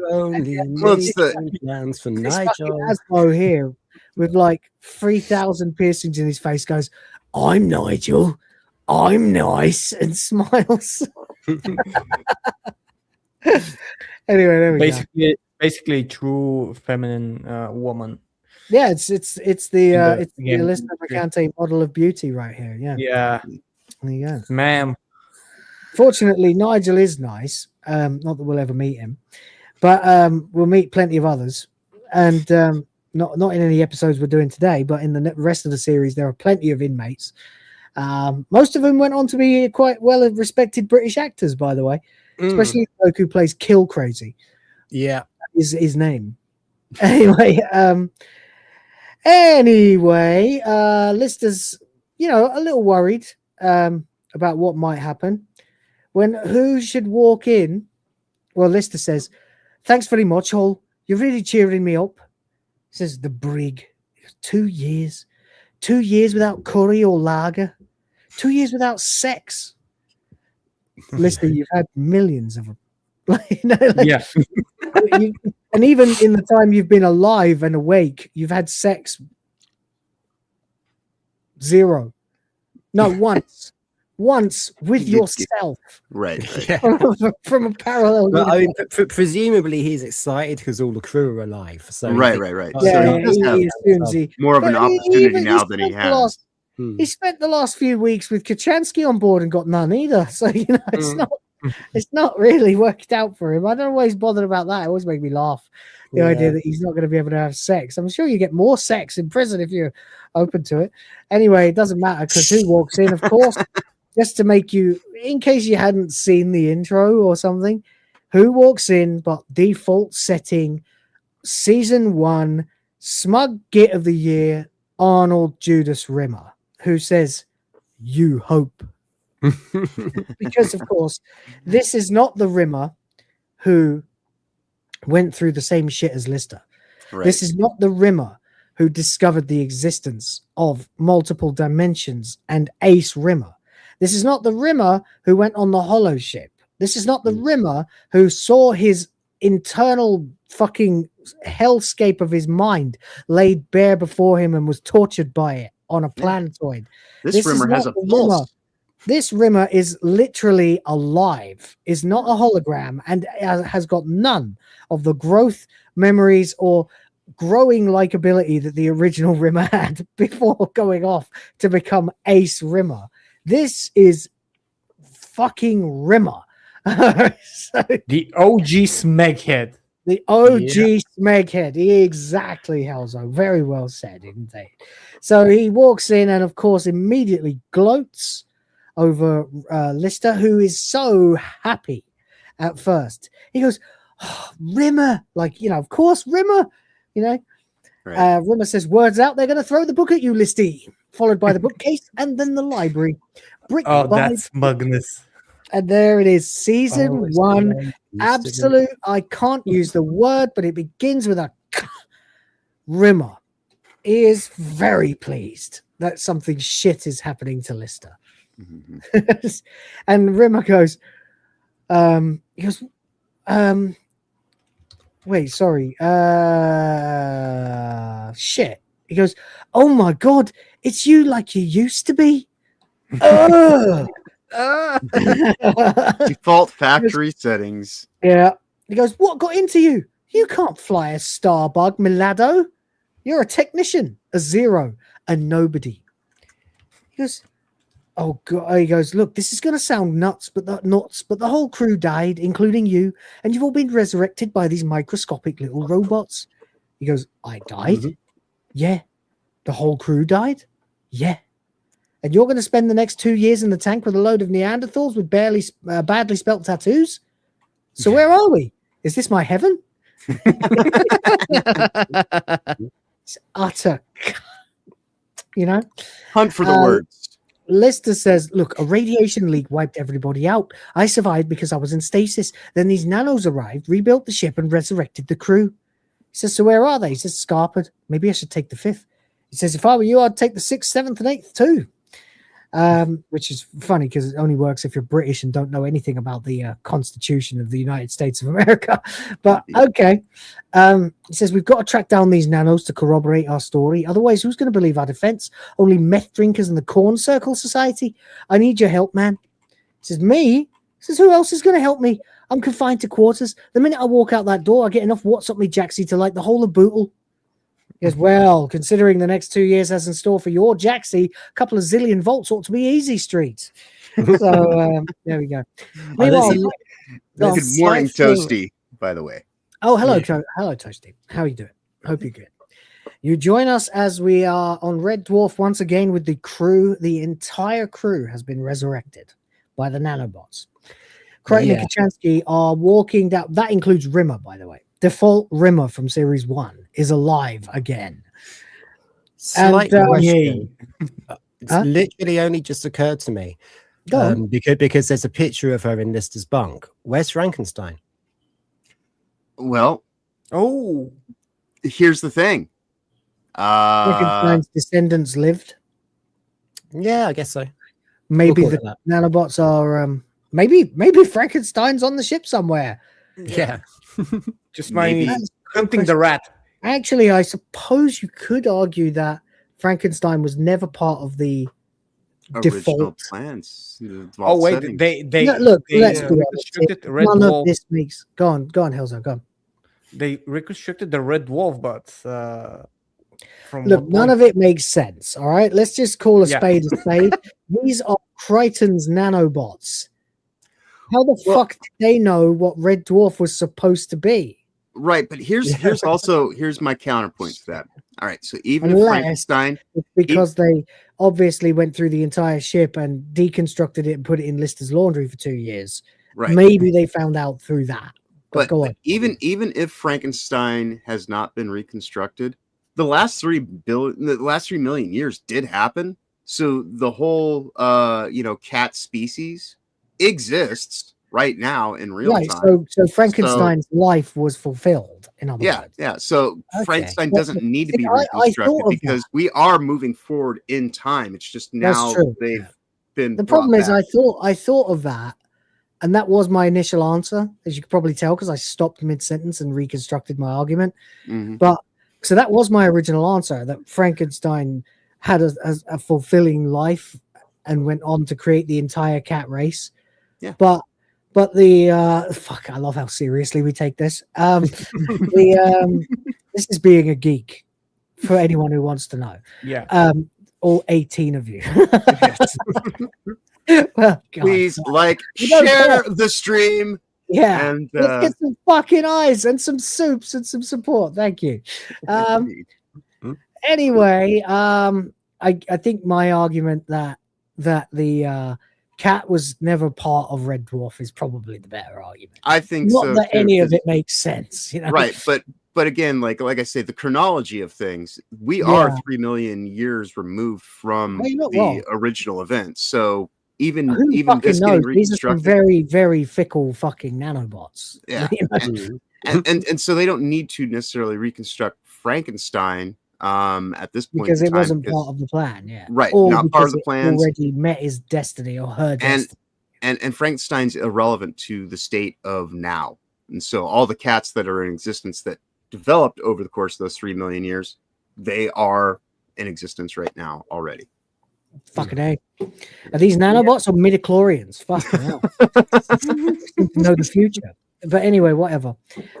S17: Plans for Nigel.
S14: Asmo here with like 3,000 piercings in his face goes, I'm Nigel, I'm nice, and smiles. Anyway, there we go.
S16: Basically true feminine woman.
S14: Yeah, it's the Alyssa Mercante model of beauty right here. Yeah.
S16: Yeah.
S14: There you go.
S16: Ma'am.
S14: Fortunately, Nigel is nice. Not that we'll ever meet him, but we'll meet plenty of others. And not in any episodes we're doing today, but in the rest of the series, there are plenty of inmates. Most of them went on to be quite well respected British actors, by the way, especially the bloke who plays Kill Crazy.
S17: Yeah,
S14: is his name. Anyway, Lister's, you know, a little worried about what might happen when who should walk in. Well, Lister says, "Thanks very much, Hall. You're really cheering me up." Says the brig. 2 years. 2 years without curry or lager. 2 years without sex. Lister, you've had millions of them.
S16: Yeah.
S14: And even in the time you've been alive and awake, you've had sex 0. No, once with yourself.
S15: Right.
S14: From a parallel.
S17: Well, I mean, presumably he's excited because all the crew are alive. So
S15: right.
S14: Yeah, he assumes
S15: more of an opportunity now than he has.
S14: He spent the last few weeks with Kachansky on board and got none either. So you know, it's not really worked out for him. I don't always bother about that. It always makes me laugh. The idea that he's not going to be able to have sex. I'm sure you get more sex in prison if you're open to it. Anyway, it doesn't matter because who walks in, of course, just to make you, in case you hadn't seen the intro or something, who walks in but default setting, season 1, smug git of the year, Arnold Judas Rimmer, who says, "You hope." Because, of course, this is not the Rimmer who went through the same shit as Lister.
S15: Right.
S14: This is not the Rimmer who discovered the existence of multiple dimensions and Ace Rimmer. This is not the Rimmer who went on the Hollow ship. This is not the Rimmer who saw his internal fucking hellscape of his mind laid bare before him and was tortured by it on a planetoid.
S15: This Rimmer has a pulse.
S14: This Rimmer is literally alive, is not a hologram, and has got none of the growth, memories, or growing likability that the original Rimmer had before going off to become Ace Rimmer. This is fucking Rimmer.
S16: The OG Smeghead.
S14: The OG Smeghead. Exactly, Halzo. Very well said, indeed. So he walks in and, of course, immediately gloats over Lister, who is so happy at first. He goes, "Oh, Rimmer." Like, you know, of course, Rimmer. You know, right. Rimmer says, "Words out, they're going to throw the book at you, Listy." Followed by the bookcase and then the library. Brick
S16: oh,
S14: by
S16: that's smugness.
S14: And there it is, season
S17: Oh, it's
S14: one.
S17: the way it used to be.
S14: Absolute. I can't use the word, but it begins with a Rimmer is very pleased that something shit is happening to Lister. And Rimmer goes, wait, sorry. Shit. He goes, oh my God, it's you like you used to be.
S15: Default factory settings.
S14: Yeah. He goes, what got into you? You can't fly a starbug, Milado. You're a technician, a zero, a nobody. He goes, oh God. He goes, look, this is going to sound nuts, but the whole crew died, including you, and you've all been resurrected by these microscopic little robots. He goes, I died?
S17: Mm-hmm.
S14: Yeah. The whole crew died? Yeah. And you're going to spend the next 2 years in the tank with a load of Neanderthals with badly spelt tattoos? So where are we? Is this my heaven? It's utter,
S15: Hunt for the words.
S14: Lister says, look, a radiation leak wiped everybody out. I survived because I was in stasis. Then these nanos arrived, rebuilt the ship, and resurrected the crew. He says, so where are they? He says, Scarpered. Maybe I should take the 5th. He says, if I were you, I'd take the 6th, 7th, and 8th too. Which is funny because it only works if you're British and don't know anything about the Constitution of the United States of America. But okay. He says, we've got to track down these nanos to corroborate our story. Otherwise, who's going to believe our defense? Only meth drinkers and the Corn Circle Society? I need your help, man. He says, me? He says, who else is going to help me? I'm confined to quarters. The minute I walk out that door, I get enough WhatsApp me Jaxie to light the whole of Bootle. He goes, well, considering the next 2 years has in store for your Jaxie, a couple of zillion volts ought to be easy streets. So there we go.
S15: Good morning, Toasty, by the way.
S14: Oh, hello, hello, Toasty. How are you doing? Hope you're good. You join us as we are on Red Dwarf once again with the crew. The entire crew has been resurrected by the nanobots. Crichton and Kachansky are walking down. That includes Rimmer, by the way. Default Rimmer from Series 1 is alive again.
S17: Slight question. It's literally only just occurred to me. Because there's a picture of her in Lister's bunk. Where's Frankenstein?
S15: Well, here's the thing.
S14: Frankenstein's descendants lived.
S17: Yeah, I guess so.
S14: Maybe the nanobots are. Maybe Frankenstein's on the ship somewhere.
S17: Yeah.
S16: Just maybe hunting the rat.
S14: Actually, I suppose you could argue that Frankenstein was never part of the
S15: original
S14: default
S15: plans.
S16: Oh wait,
S15: settings.
S14: Look, let's be
S16: reconstructed
S14: honest.
S16: Red
S14: None
S16: Dwarf.
S14: of this makes. Go on, Hilza, go on.
S16: They reconstructed the Red Dwarf, but from
S14: Look, none of it makes sense. All right, let's just call a spade a spade. These are Crichton's nanobots. How the fuck did they know what Red Dwarf was supposed to be?
S15: Right, but here's my counterpoint to that. All right, so even if Frankenstein,
S14: because they obviously went through the entire ship and deconstructed it and put it in Lister's laundry for 2 years,
S15: right?
S14: Maybe they found out through that. But go on.
S15: Even if Frankenstein has not been reconstructed, the last 3 million years did happen. So the whole cat species exists right now in real time.
S14: So Frankenstein's life was fulfilled. In other words,
S15: yeah. So Frankenstein doesn't need to be reconstructed because we are moving forward in time. It's just now they've been.
S14: The problem is, I thought of that, and that was my initial answer, as you could probably tell, because I stopped mid-sentence and reconstructed my argument. But so that was my original answer, that Frankenstein had a fulfilling life and went on to create the entire cat race.
S15: Yeah.
S14: But the I love how seriously we take this. This is being a geek for anyone who wants to know.
S16: Yeah.
S14: All 18 of you.
S15: Well, please share the stream.
S14: Yeah.
S15: And
S14: let's get some fucking eyes and some soups and some support. Thank you. Anyway, I think my argument that the cat was never part of Red Dwarf is probably the better argument.
S15: I think
S14: not
S15: so
S14: that
S15: too,
S14: any of it makes sense,
S15: right? But again, like I say, the chronology of things, we are 3 million years removed from the original event. So even
S14: Who
S15: even
S14: fucking
S15: this
S14: knows?
S15: getting
S14: These are some
S15: reconstructed.
S14: very, very fickle fucking nanobots.
S15: Yeah.
S14: You know?
S15: And so they don't need to necessarily reconstruct Frankenstein at this point
S14: Because
S15: in
S14: it
S15: time,
S14: wasn't part of the plan, yeah.
S15: right,
S14: Or
S15: not part of
S14: because
S15: the
S14: it
S15: plans.
S14: already met his destiny or her destiny.
S15: And Frankenstein's irrelevant to the state of now. And so all the cats that are in existence that developed over the course of those 3 million years, they are in existence right now already.
S14: Fucking A. Are these nanobots or midichlorians? Fucking hell. Seem to know the future. But anyway, whatever.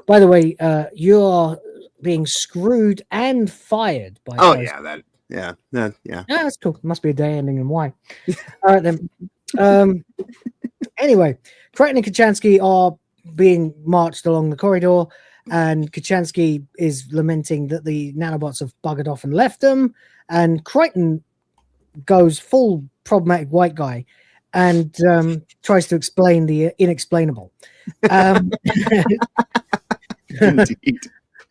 S14: By the way, you're being screwed and fired by
S15: Yeah,
S14: that's cool. Must be a day ending in Y. All right then. Anyway, Crichton and Kachansky are being marched along the corridor, and Kachansky is lamenting that the nanobots have buggered off and left them, and Crichton goes full problematic white guy and tries to explain the inexplainable.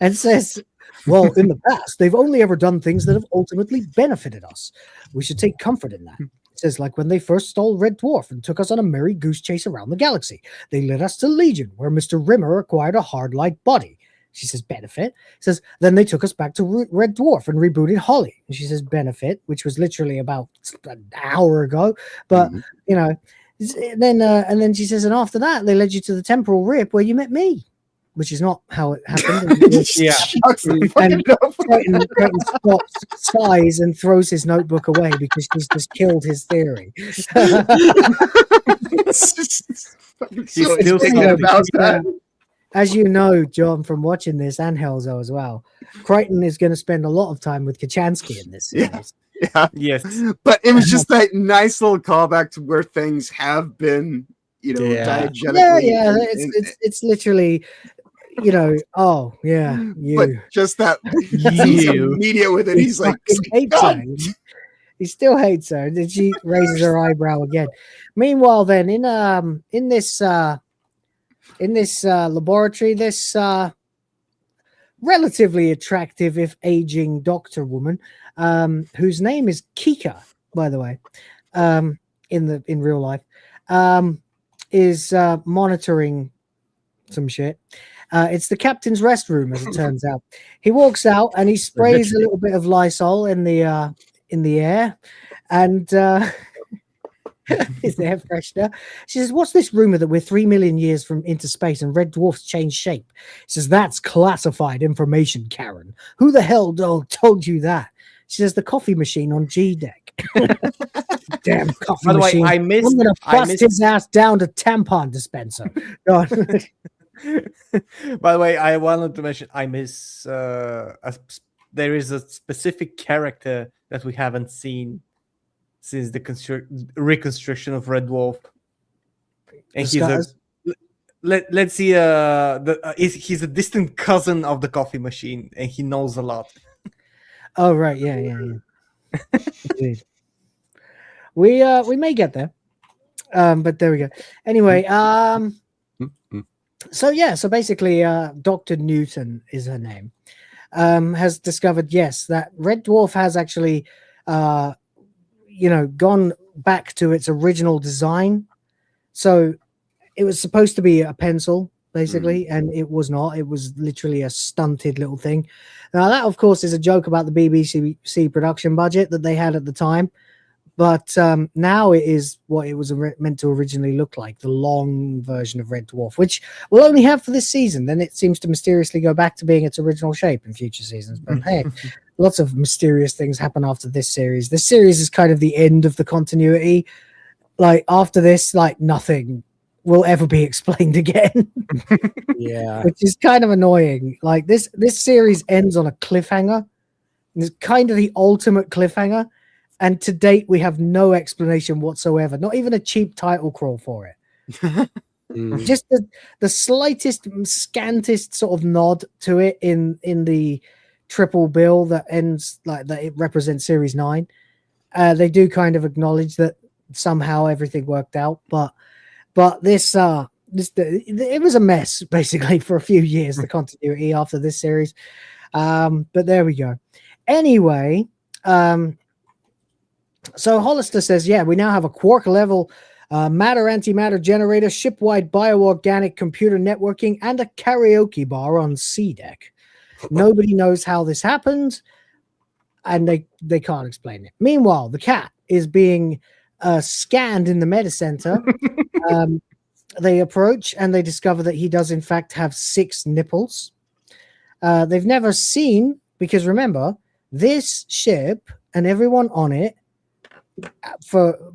S14: And says, well, in the past, they've only ever done things that have ultimately benefited us. We should take comfort in that. It says, like when they first stole Red Dwarf and took us on a merry goose chase around the galaxy. They led us to Legion, where Mr. Rimmer acquired a hard light body. She says, benefit. It says, then they took us back to Red Dwarf and rebooted Holly. And she says, benefit, which was literally about an hour ago. But, you know, and then she says, and after that, they led you to the temporal rip where you met me. Which is not how it happened.
S16: Yeah.
S14: And Crichton stops, sighs, and throws his notebook away because she's just killed his theory.
S16: He's still thinking about that.
S14: As you know, John, from watching this, and Helzo as well, Crichton is going to spend a lot of time with Kachansky in this series.
S15: Yeah.
S16: Yes.
S15: But it was just that nice little callback to where things have been, you know, diegetically.
S14: Yeah. It's literally, you know, oh yeah, you.
S15: But just that he's immediate with it. He's like,
S14: he still hates her. And then she raises her eyebrow again. Meanwhile, then in this laboratory, this relatively attractive, if aging, doctor woman, whose name is Kika, by the way, in real life, is monitoring some shit. It's the captain's restroom, as it turns out. He walks out and he sprays a little bit of Lysol in the air, and his air freshener. She says, "What's this rumor that we're 3 million years from into space and red dwarfs change shape?" He says, "That's classified information, Karen. Who the hell told you that?" She says, "The coffee machine on G deck." Damn coffee
S16: By the
S14: machine!
S16: way,
S14: I'm gonna bust his ass down to tampon dispenser. Go on.
S16: By the way, I wanted to mention I miss there is a specific character that we haven't seen since the reconstruction of Red Dwarf, and let's see he's a distant cousin of the coffee machine, and he knows a lot.
S14: Oh right, yeah. Indeed. We may get there, but there we go. Anyway, so basically, Dr. Newton is her name, has discovered, yes, that Red Dwarf has actually, gone back to its original design. So it was supposed to be a pencil, basically, and it was not. It was literally a stunted little thing. Now, that, of course, is a joke about the BBC production budget that they had at the time. But now it is what it was meant to originally look like, the long version of Red Dwarf, which we'll only have for this season. Then it seems to mysteriously go back to being its original shape in future seasons. But hey, lots of mysterious things happen after this series. This series is kind of the end of the continuity. Like, after this, like, nothing will ever be explained again.
S17: Yeah.
S14: Which is kind of annoying. Like, this series ends on a cliffhanger. It's kind of the ultimate cliffhanger. And to date, we have no explanation whatsoever, not even a cheap title crawl for it. Just the slightest, scantest sort of nod to it in the triple bill that ends like that. It represents Series 9. They do kind of acknowledge that somehow everything worked out, but this it was a mess basically for a few years, the continuity after this series. But there we go. Anyway, So Hollister says, yeah, we now have a quark level matter-antimatter generator, ship-wide bioorganic computer networking, and a karaoke bar on C deck. Nobody knows how this happened, and they can't explain it. Meanwhile, the cat is being scanned in the meta center. They approach and they discover that he does in fact have 6 nipples. They've never seen, because remember, this ship and everyone on it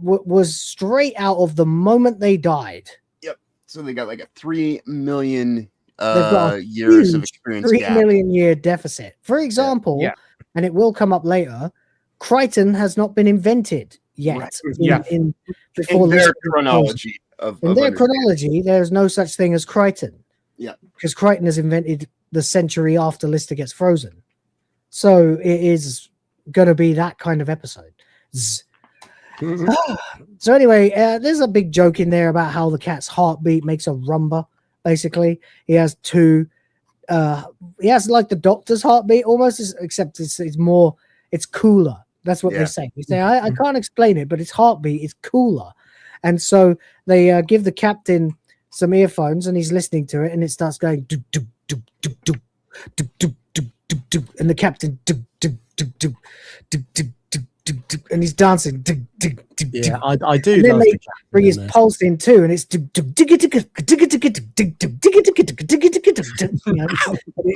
S14: was straight out of the moment they died.
S15: Yep. So they got like a 3 million
S14: They've got a
S15: years of
S14: huge
S15: experience
S14: 3
S15: gap.
S14: million year deficit. For example, and it will come up later, Crichton has not been invented yet.
S15: Right.
S14: In
S15: their chronology
S14: in their chronology, there's no such thing as Crichton.
S15: Yeah.
S14: Because Crichton is invented the century after Lister gets frozen. So it is going to be that kind of episode. So anyway, there's a big joke in there about how the cat's heartbeat makes a rumba. Basically, he has 2. He has like the Doctor's heartbeat almost, except it's more, it's cooler. That's what they say. They say I can't explain it, but its heartbeat is cooler. And so they give the captain some earphones, and he's listening to it, and it starts going do do do do do do do do do do, and the captain do do do do do do. And he's dancing.
S17: Yeah, I do.
S14: And then
S17: love
S14: they
S17: the
S14: bring his pulse in too, and it's it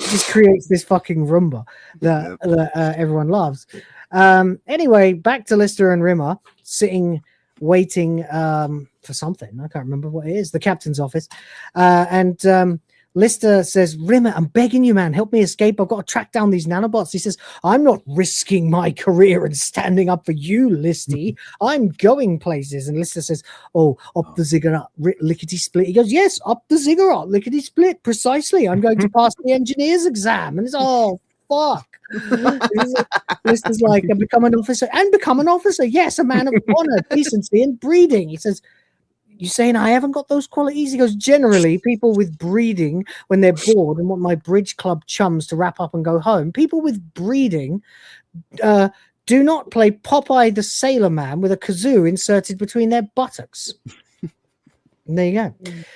S14: just creates this fucking rumba that everyone loves. Anyway, back to Lister and Rimmer sitting, waiting for something. I can't remember what it is. The captain's office, and Lister says, Rimmer, I'm begging you, man, help me escape. I've got to track down these nanobots. He says, I'm not risking my career and standing up for you, Listy. I'm going places. And Lister says, oh, up the ziggurat, lickety split. He goes, yes, up the ziggurat, lickety split, precisely. I'm going to pass the engineer's exam. And it's, oh, fuck. Lister's like, become an officer. And become an officer. Yes, a man of honor, decency, and breeding. He says, you saying I haven't got those qualities? He goes, generally, people with breeding, when they're bored and want my bridge club chums to wrap up and go home, people with breeding do not play Popeye the Sailor Man with a kazoo inserted between their buttocks. And there you go.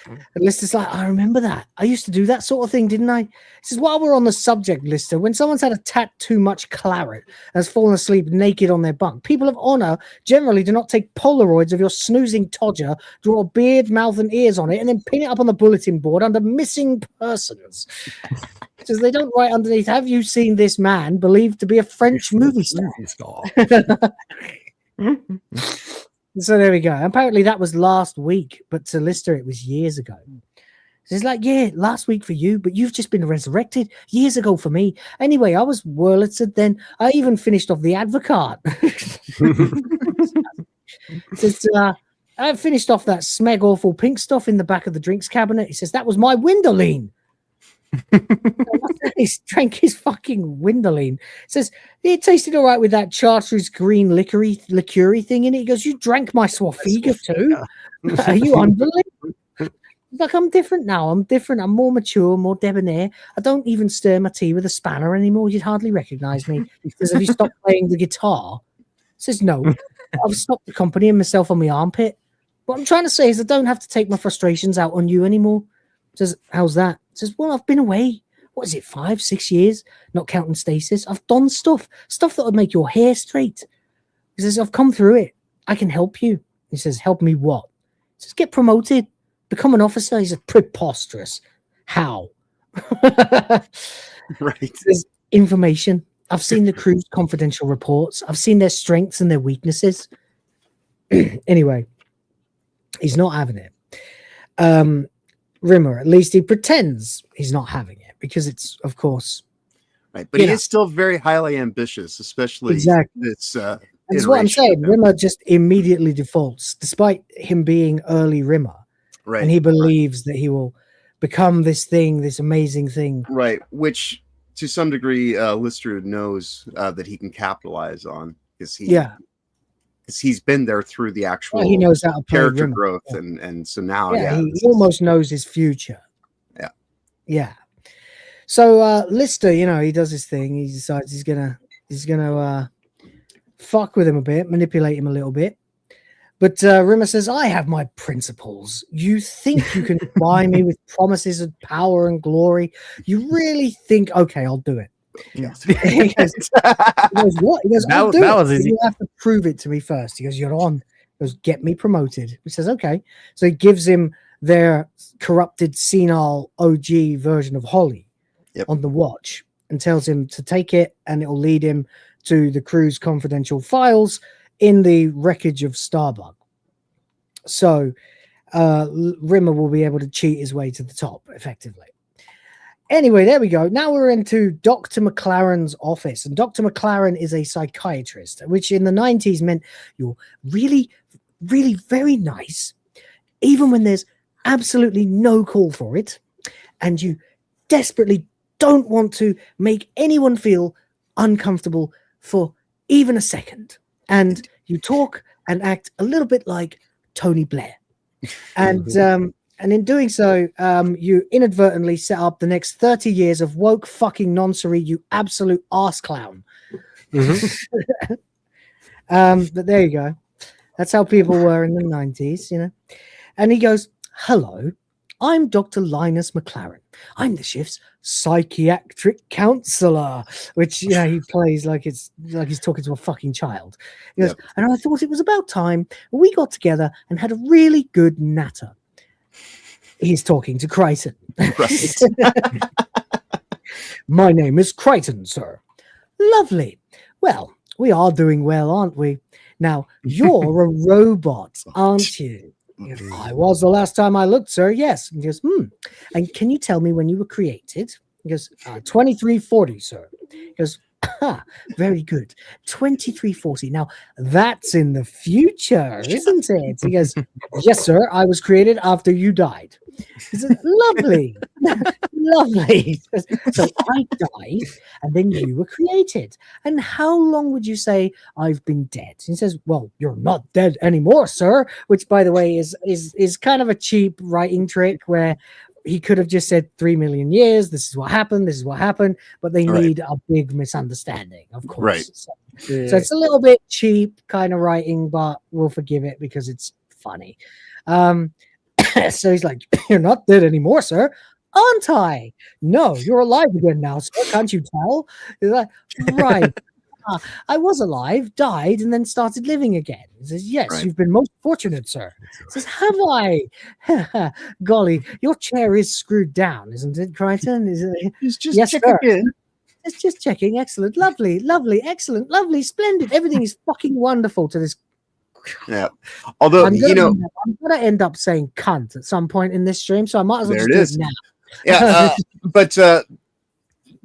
S14: And Lister's like, I remember that. I used to do that sort of thing, didn't I? He says, while we're on the subject, Lister, when someone's had a tat too much claret and has fallen asleep naked on their bunk, people of honor generally do not take Polaroids of your snoozing todger, draw a beard, mouth, and ears on it, and then pin it up on the bulletin board under missing persons. Says they don't write underneath, have you seen this man believed to be a French movie star? So there we go. Apparently that was last week, but to Lister it was years ago. So it's like, yeah, last week for you, but you've just been resurrected years ago for me. Anyway, I was Wurlitzer then. I even finished off the Advocate. Says, I finished off that smeg awful pink stuff in the back of the drinks cabinet. He says, that was my Windowline. He drank his fucking Windowline. Says it tasted all right with that Chartreuse green liqueur thing in it. He goes, you drank my Swafiga too? Are you unbelievable? Like, I'm different now. I'm different. I'm more mature, more debonair. I don't even stir my tea with a spanner anymore. You'd hardly recognize me. He says, have you stopped playing the guitar? He says, no. I've stopped accompanying myself on my armpit. What I'm trying to say is I don't have to take my frustrations out on you anymore. He says, how's that? He says, well, I've been away. What is it, 5-6 years? Not counting stasis. I've done stuff that would make your hair straight. He says, I've come through it. I can help you. He says, help me what? He says, get promoted. Become an officer. He says, preposterous. How?
S15: Right.
S14: He says, information. I've seen the crew's confidential reports. I've seen their strengths and their weaknesses. Anyway, he's not having it. Rimmer, at least he pretends he's not having it because it's, of course,
S15: right. But he is still very highly ambitious, especially this.
S14: That's what I'm saying. Rimmer just immediately defaults, despite him being early Rimmer,
S15: right?
S14: And he believes that he will become this thing, this amazing thing,
S15: right? Which, to some degree, Lister knows that he can capitalize on because he's been there through the actual
S14: he knows how to play
S15: character
S14: Rimmer.
S15: growth, and so now,
S14: he almost knows his future. Yeah. So Lister, he does his thing. He decides he's gonna fuck with him a bit, manipulate him a little bit. But Rimmer says, I have my principles. You think you can buy me with promises of power and glory? You really think, okay, I'll do it.
S16: Yes.
S14: He goes, what? He goes, I'll do
S16: that
S14: it.
S16: was easy.
S14: You have to prove it to me first. He goes, you're on. He goes, get me promoted. He says, okay. So he gives him their corrupted, senile OG version of Holly on the watch and tells him to take it, and it will lead him to the crew's confidential files in the wreckage of Starbug. So Rimmer will be able to cheat his way to the top effectively. Anyway, there we go. Now we're into Dr. McLaren's office. And Dr. McLaren is a psychiatrist, which in the 90s meant you're really, really very nice, even when there's absolutely no call for it. And you desperately don't want to make anyone feel uncomfortable for even a second. And you talk and act a little bit like Tony Blair. And in doing so, you inadvertently set up the next 30 years of woke fucking noncery, you absolute arse clown. But there you go. That's how people were in the 90s, you know. And he goes, hello, I'm Dr. Linus McLaren. I'm the shift's psychiatric counselor, which, you know, he plays like it's like he's talking to a fucking child. He goes, and I thought it was about time we got together and had a really good natter. He's talking to Crichton. Right. My name is Crichton, sir. Lovely. Well, we are doing well, aren't we? Now, you're a robot, aren't you? He goes, I was the last time I looked, sir. Yes. He goes, And can you tell me when you were created? He goes, 2340, sir. He goes, very good. 2340. Now, that's in the future, isn't it? He goes, yes, sir. I was created after you died. He says, lovely. Lovely. So I died, and then you were created. And how long would you say I've been dead? He says, well, you're not dead anymore, sir. Which, by the way, is kind of a cheap writing trick where he could have just said 3 million years. This is what happened. This is what happened. But they need a big misunderstanding, of course. Right. So it's a little bit cheap kind of writing, but we'll forgive it because it's funny. So he's like, you're not dead anymore, sir. Aren't I? No, you're alive again now, sir. Can't you tell? He's like, right. I was alive, died, and then started living again. He says, yes, you've been most fortunate, sir. He says, have I? Golly, your chair is screwed down, isn't it, Crichton?
S15: He's just checking.
S14: It's just checking. Excellent. Lovely. Lovely. Excellent. Lovely. Splendid. Everything is fucking wonderful to this.
S15: Yeah. Although,
S14: I'm going to end up saying cunt at some point in this stream, so I might as well just do it now.
S15: Yeah, but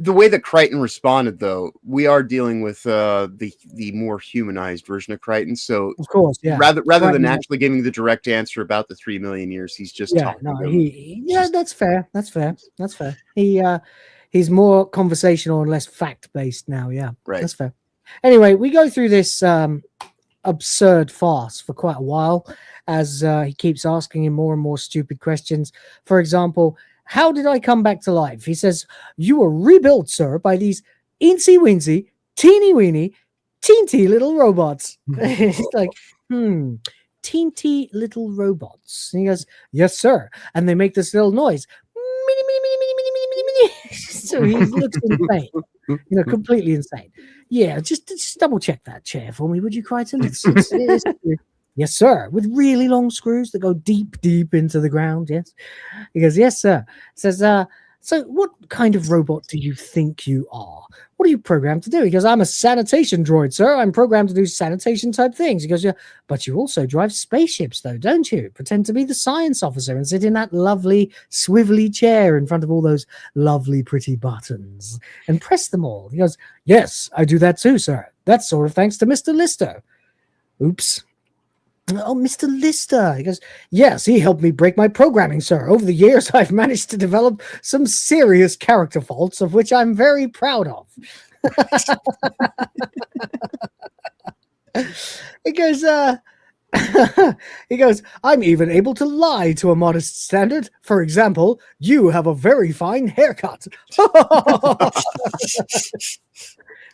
S15: the way that Crichton responded, though, we are dealing with the more humanized version of Crichton. So,
S14: of course, yeah.
S15: Rather than actually giving the direct answer about the 3 million years, he's just talking.
S14: No, that's fair. That's fair. That's fair. He's more conversational and less fact based now. Yeah,
S15: right.
S14: That's fair. Anyway, we go through this absurd farce for quite a while as he keeps asking him more and more stupid questions. For example, how did I come back to life? He says, you were rebuilt, sir, by these eensy-weensy, teeny-weeny, teeny little robots. It's like, teeny little robots. And he goes, yes, sir. And they make this little noise. So he looks insane. Completely insane. Yeah, just double check that chair for me, would you, Crichton? It's yes, sir. With really long screws that go deep into the ground. Yes. He goes, yes, sir. Says, so what kind of robot do you think you are? What are you programmed to do? He goes, I'm a sanitation droid, sir. I'm programmed to do sanitation type things. He goes, yeah, but you also drive spaceships, though, don't you? Pretend to be the science officer and sit in that lovely swivelly chair in front of all those lovely pretty buttons and press them all. He goes, yes, I do that too, sir. That's sort of thanks to Mr. Lister. Oops. Oh, Mr. Lister. He goes, yes, he helped me break my programming, sir. Over the years, I've managed to develop some serious character faults, of which I'm very proud of. He goes, I'm even able to lie to a modest standard. For example, you have a very fine haircut.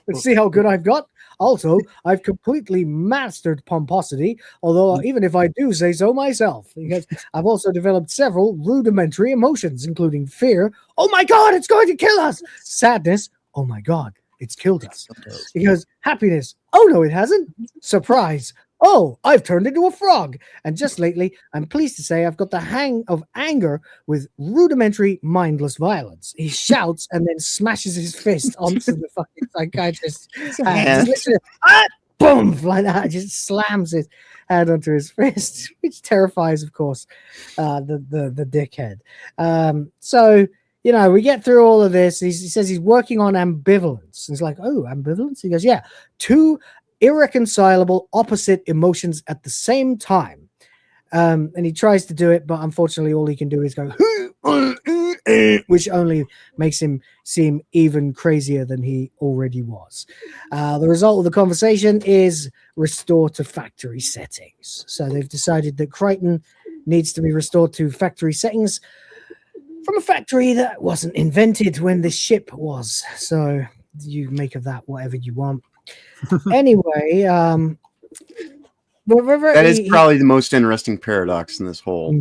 S14: Let's see how good I've got. Also, I've completely mastered pomposity, although even if I do say so myself, because I've also developed several rudimentary emotions, including fear. Oh my God, it's going to kill us! Sadness. Oh my God, it's killed us. Because happiness. Oh no, it hasn't. Surprise. Oh, I've turned into a frog. And just lately, I'm pleased to say I've got the hang of anger with rudimentary mindless violence. He shouts and then smashes his fist onto the fucking psychiatrist's hand. Just literally, boom, like that. Just slams his hand onto his fist, which terrifies, of course, the dickhead. So, you know, we get through all of this. He says he's working on ambivalence. He's like, oh, ambivalence? He goes, yeah, two irreconcilable opposite emotions at the same time. And he tries to do it, but unfortunately all he can do is go which only makes him seem even crazier than he already was. The result of the conversation is restore to factory settings. So they've decided that Crichton needs to be restored to factory settings from a factory that wasn't invented when this ship was. So you make of that whatever you want. Anyway,
S15: that is probably the most interesting paradox in this whole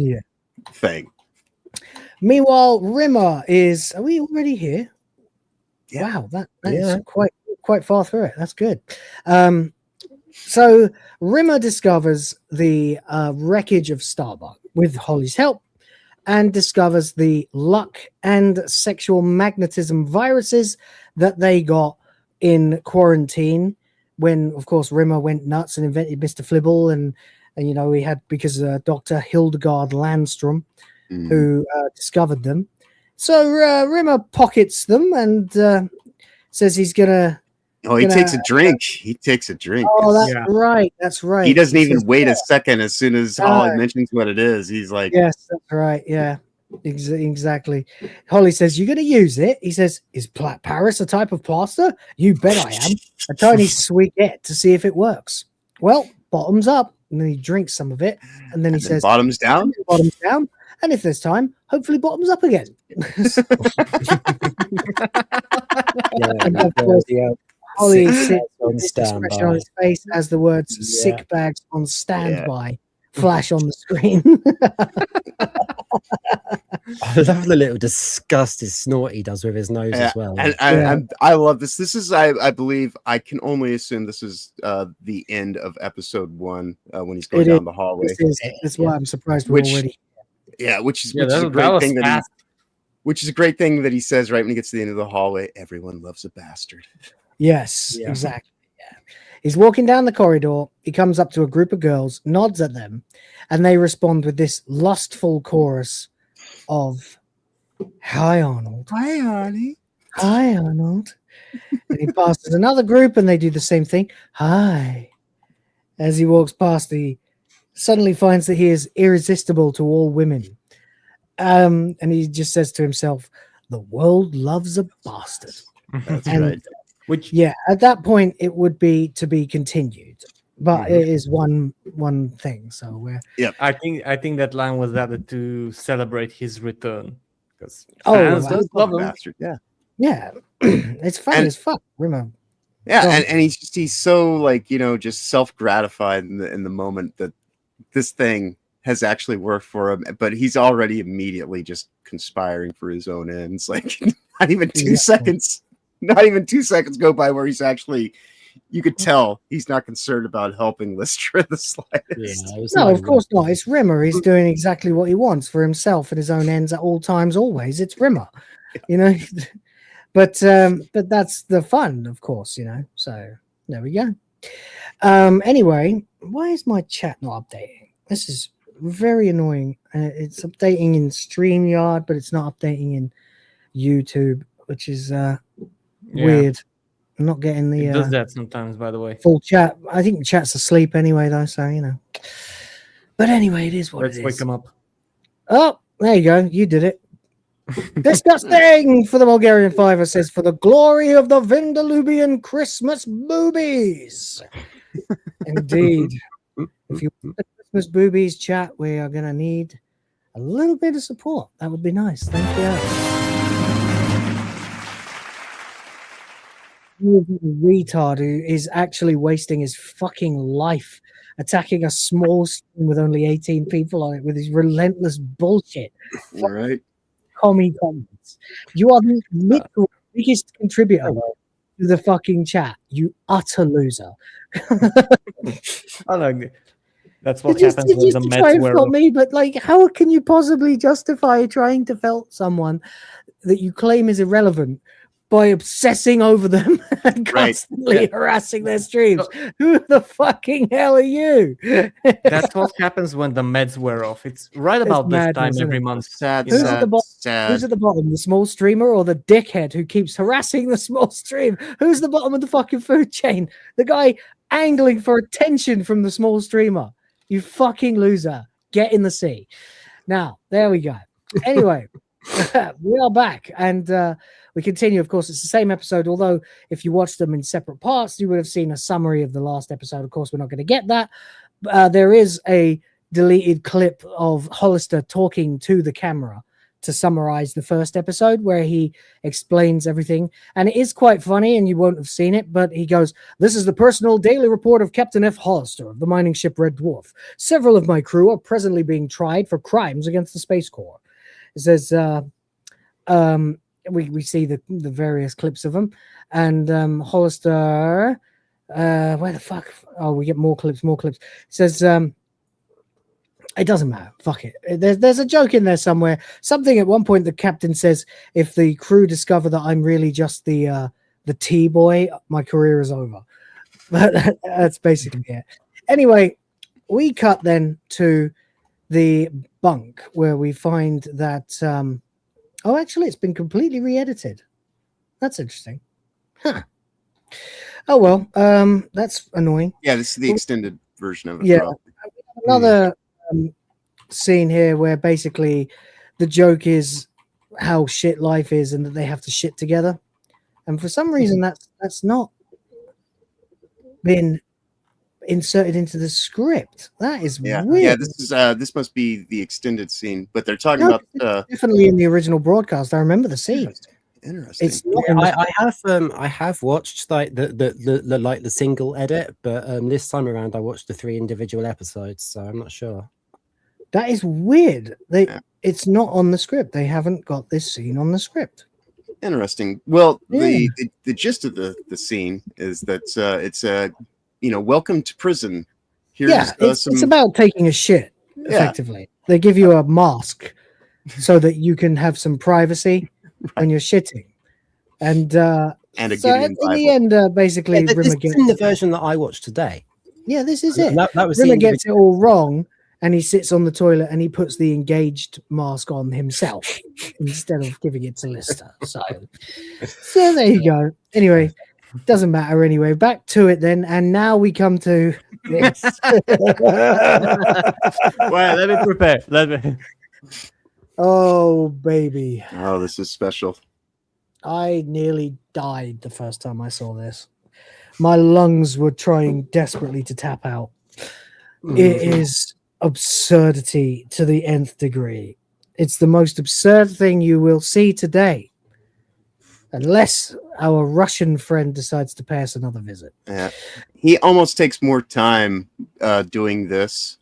S15: thing.
S14: Meanwhile, Rimmer is. Are we already here? Yeah. Wow, that is quite far through it. That's good. So Rimmer discovers the wreckage of Starbuck with Holly's help, and discovers the luck and sexual magnetism viruses that they got in quarantine. When, of course, Rimmer went nuts and invented Mr. Flibble, and you know, we had because Dr. Hildegard Landstrom who discovered them. So Rimmer pockets them and says he's gonna.
S15: Oh, he takes a drink. He takes a drink.
S14: Oh, that's right. That's right.
S15: He doesn't even wait a second. As soon as Holly mentions what it is, he's like,
S14: "Yes, that's right. Yeah, exactly." Holly says, "You're going to use it." He says, "Is Paris a type of plaster?" "You bet I am. A tiny sweetette to see if it works." "Well, bottoms up." And then he drinks some of it, and then he says,
S15: "Bottoms down."
S14: Bottoms down. And if there's time, hopefully bottoms up again. Holly sits on standby on his face as the words "sick bags on standby" flash on the screen.
S17: I love the little disgusted snort he does with his nose as well.
S15: And I love this. This is, I believe, I can only assume this is the end of episode 1 when he's going down the hallway.
S14: That's why I'm surprised we're already.
S15: Yeah, which is a great thing which is a great thing that he says right when he gets to the end of the hallway. Everyone loves a bastard.
S14: Yes, exactly. Yeah. He's walking down the corridor. He comes up to a group of girls, nods at them, and they respond with this lustful chorus of "Hi, Arnold.
S15: Hi, Arnie.
S14: Hi, Arnold." And he passes another group, and they do the same thing. "Hi." As he walks past, he suddenly finds that he is irresistible to all women. And he just says to himself, "The world loves a bastard."
S15: That's right.
S14: Which, at that point, it would be to be continued, but it is one thing. So we're
S16: I think that line was added to celebrate his return because
S14: fans
S16: love him.
S15: Bastard.
S14: Yeah, it's fun as fuck. Remember?
S15: Yeah, and he's so like, you know, just self-gratified in the moment that this thing has actually worked for him, but he's already immediately just conspiring for his own ends. Like not even 2 seconds. Not even 2 seconds go by where he's actually, you could tell he's not concerned about helping Lystra the slightest.
S14: No, of course not. It's Rimmer. He's doing exactly what he wants for himself and his own ends at all times, always. It's Rimmer, you know. But that's the fun, of course, you know. So there we go. Anyway, why is my chat not updating? This is very annoying. It's updating in StreamYard, but it's not updating in YouTube, which is weird. I'm not getting the.
S16: It does that sometimes, by the way.
S14: Full chat. I think the chat's asleep anyway, though. So you know. But anyway, it is what
S16: Let's
S14: it is.
S16: wake them up.
S14: Oh, there you go. You did it. Disgusting for the Bulgarian Fiver says, "For the glory of the Vindalubian Christmas boobies." Indeed. If you want the Christmas boobies chat, we are going to need a little bit of support. That would be nice. Thank you. retard who is actually wasting his fucking life attacking a small stream with only 18 people on it with his relentless bullshit.
S15: All right.
S14: Commie comments. You are the literal biggest contributor to the fucking chat. You utter loser.
S16: I know. That's what
S14: Just
S16: happens when the
S14: to
S16: Mets
S14: try and
S16: wear
S14: felt
S16: off.
S14: me, but like, how can you possibly justify trying to felt someone that you claim is irrelevant by obsessing over them and constantly harassing their streams? Who the fucking hell are you?
S16: That's what happens when the meds wear off. It's right about this time every month.
S15: Sad,
S14: Who's at the bottom? Who's at the bottom? The small streamer or the dickhead who keeps harassing the small stream? Who's the bottom of the fucking food chain? The guy angling for attention from the small streamer. You fucking loser. Get in the sea. Now, there we go. Anyway, we are back and we continue. Of course, it's the same episode, although if you watched them in separate parts, you would have seen a summary of the last episode. Of course, we're not going to get that. There is a deleted clip of Hollister talking to the camera to summarize the first episode where he explains everything. And it is quite funny, and you won't have seen it, but he goes, "This is the personal daily report of Captain F. Hollister of the mining ship Red Dwarf. Several of my crew are presently being tried for crimes against the Space Corps." It says, we see the various clips of them. And Hollister, where the fuck? Oh, we get more clips. It says, it doesn't matter. Fuck it. There's a joke in there somewhere. Something at one point the captain says, if the crew discover that I'm really just the T-boy, my career is over. But that's basically it. Anyway, we cut then to the bunk where we find that oh, actually it's been completely re-edited. That's interesting. Huh. Oh well, that's annoying.
S15: Yeah, this is the extended version of it.
S14: Yeah. Another scene here where basically the joke is how shit life is and that they have to shit together, and for some reason that's not been inserted into the script. That is weird.
S15: Yeah, this must be the extended scene, but they're talking about
S14: definitely in the original broadcast. I remember the scene.
S15: Interesting.
S14: It's not
S17: I have watched like the single edit, but this time around I watched the 3 individual episodes, so I'm not sure.
S14: That is weird. It's not on the script. They haven't got this scene on the script.
S15: Interesting. Well, the gist of the scene is that it's welcome to prison. Here's
S14: it's about taking a shit. Effectively, they give you a mask so that you can have some privacy when you're shitting, and so in the end, basically, Rimmer gets
S17: in the version that I watched today.
S14: Yeah, this is it.
S17: That was
S14: Rimmer gets it all wrong, and he sits on the toilet and he puts the engaged mask on himself instead of giving it to Lister. So there you go. Anyway, doesn't matter anyway. Back to it then, and now we come to this.
S16: Wait, let me prepare.
S14: Oh, baby.
S15: Oh, this is special.
S14: I nearly died the first time I saw this. My lungs were trying desperately to tap out. It is absurdity to the nth degree. It's the most absurd thing you will see today. Unless our Russian friend decides to pay us another visit.
S15: Yeah. He almost takes more time doing this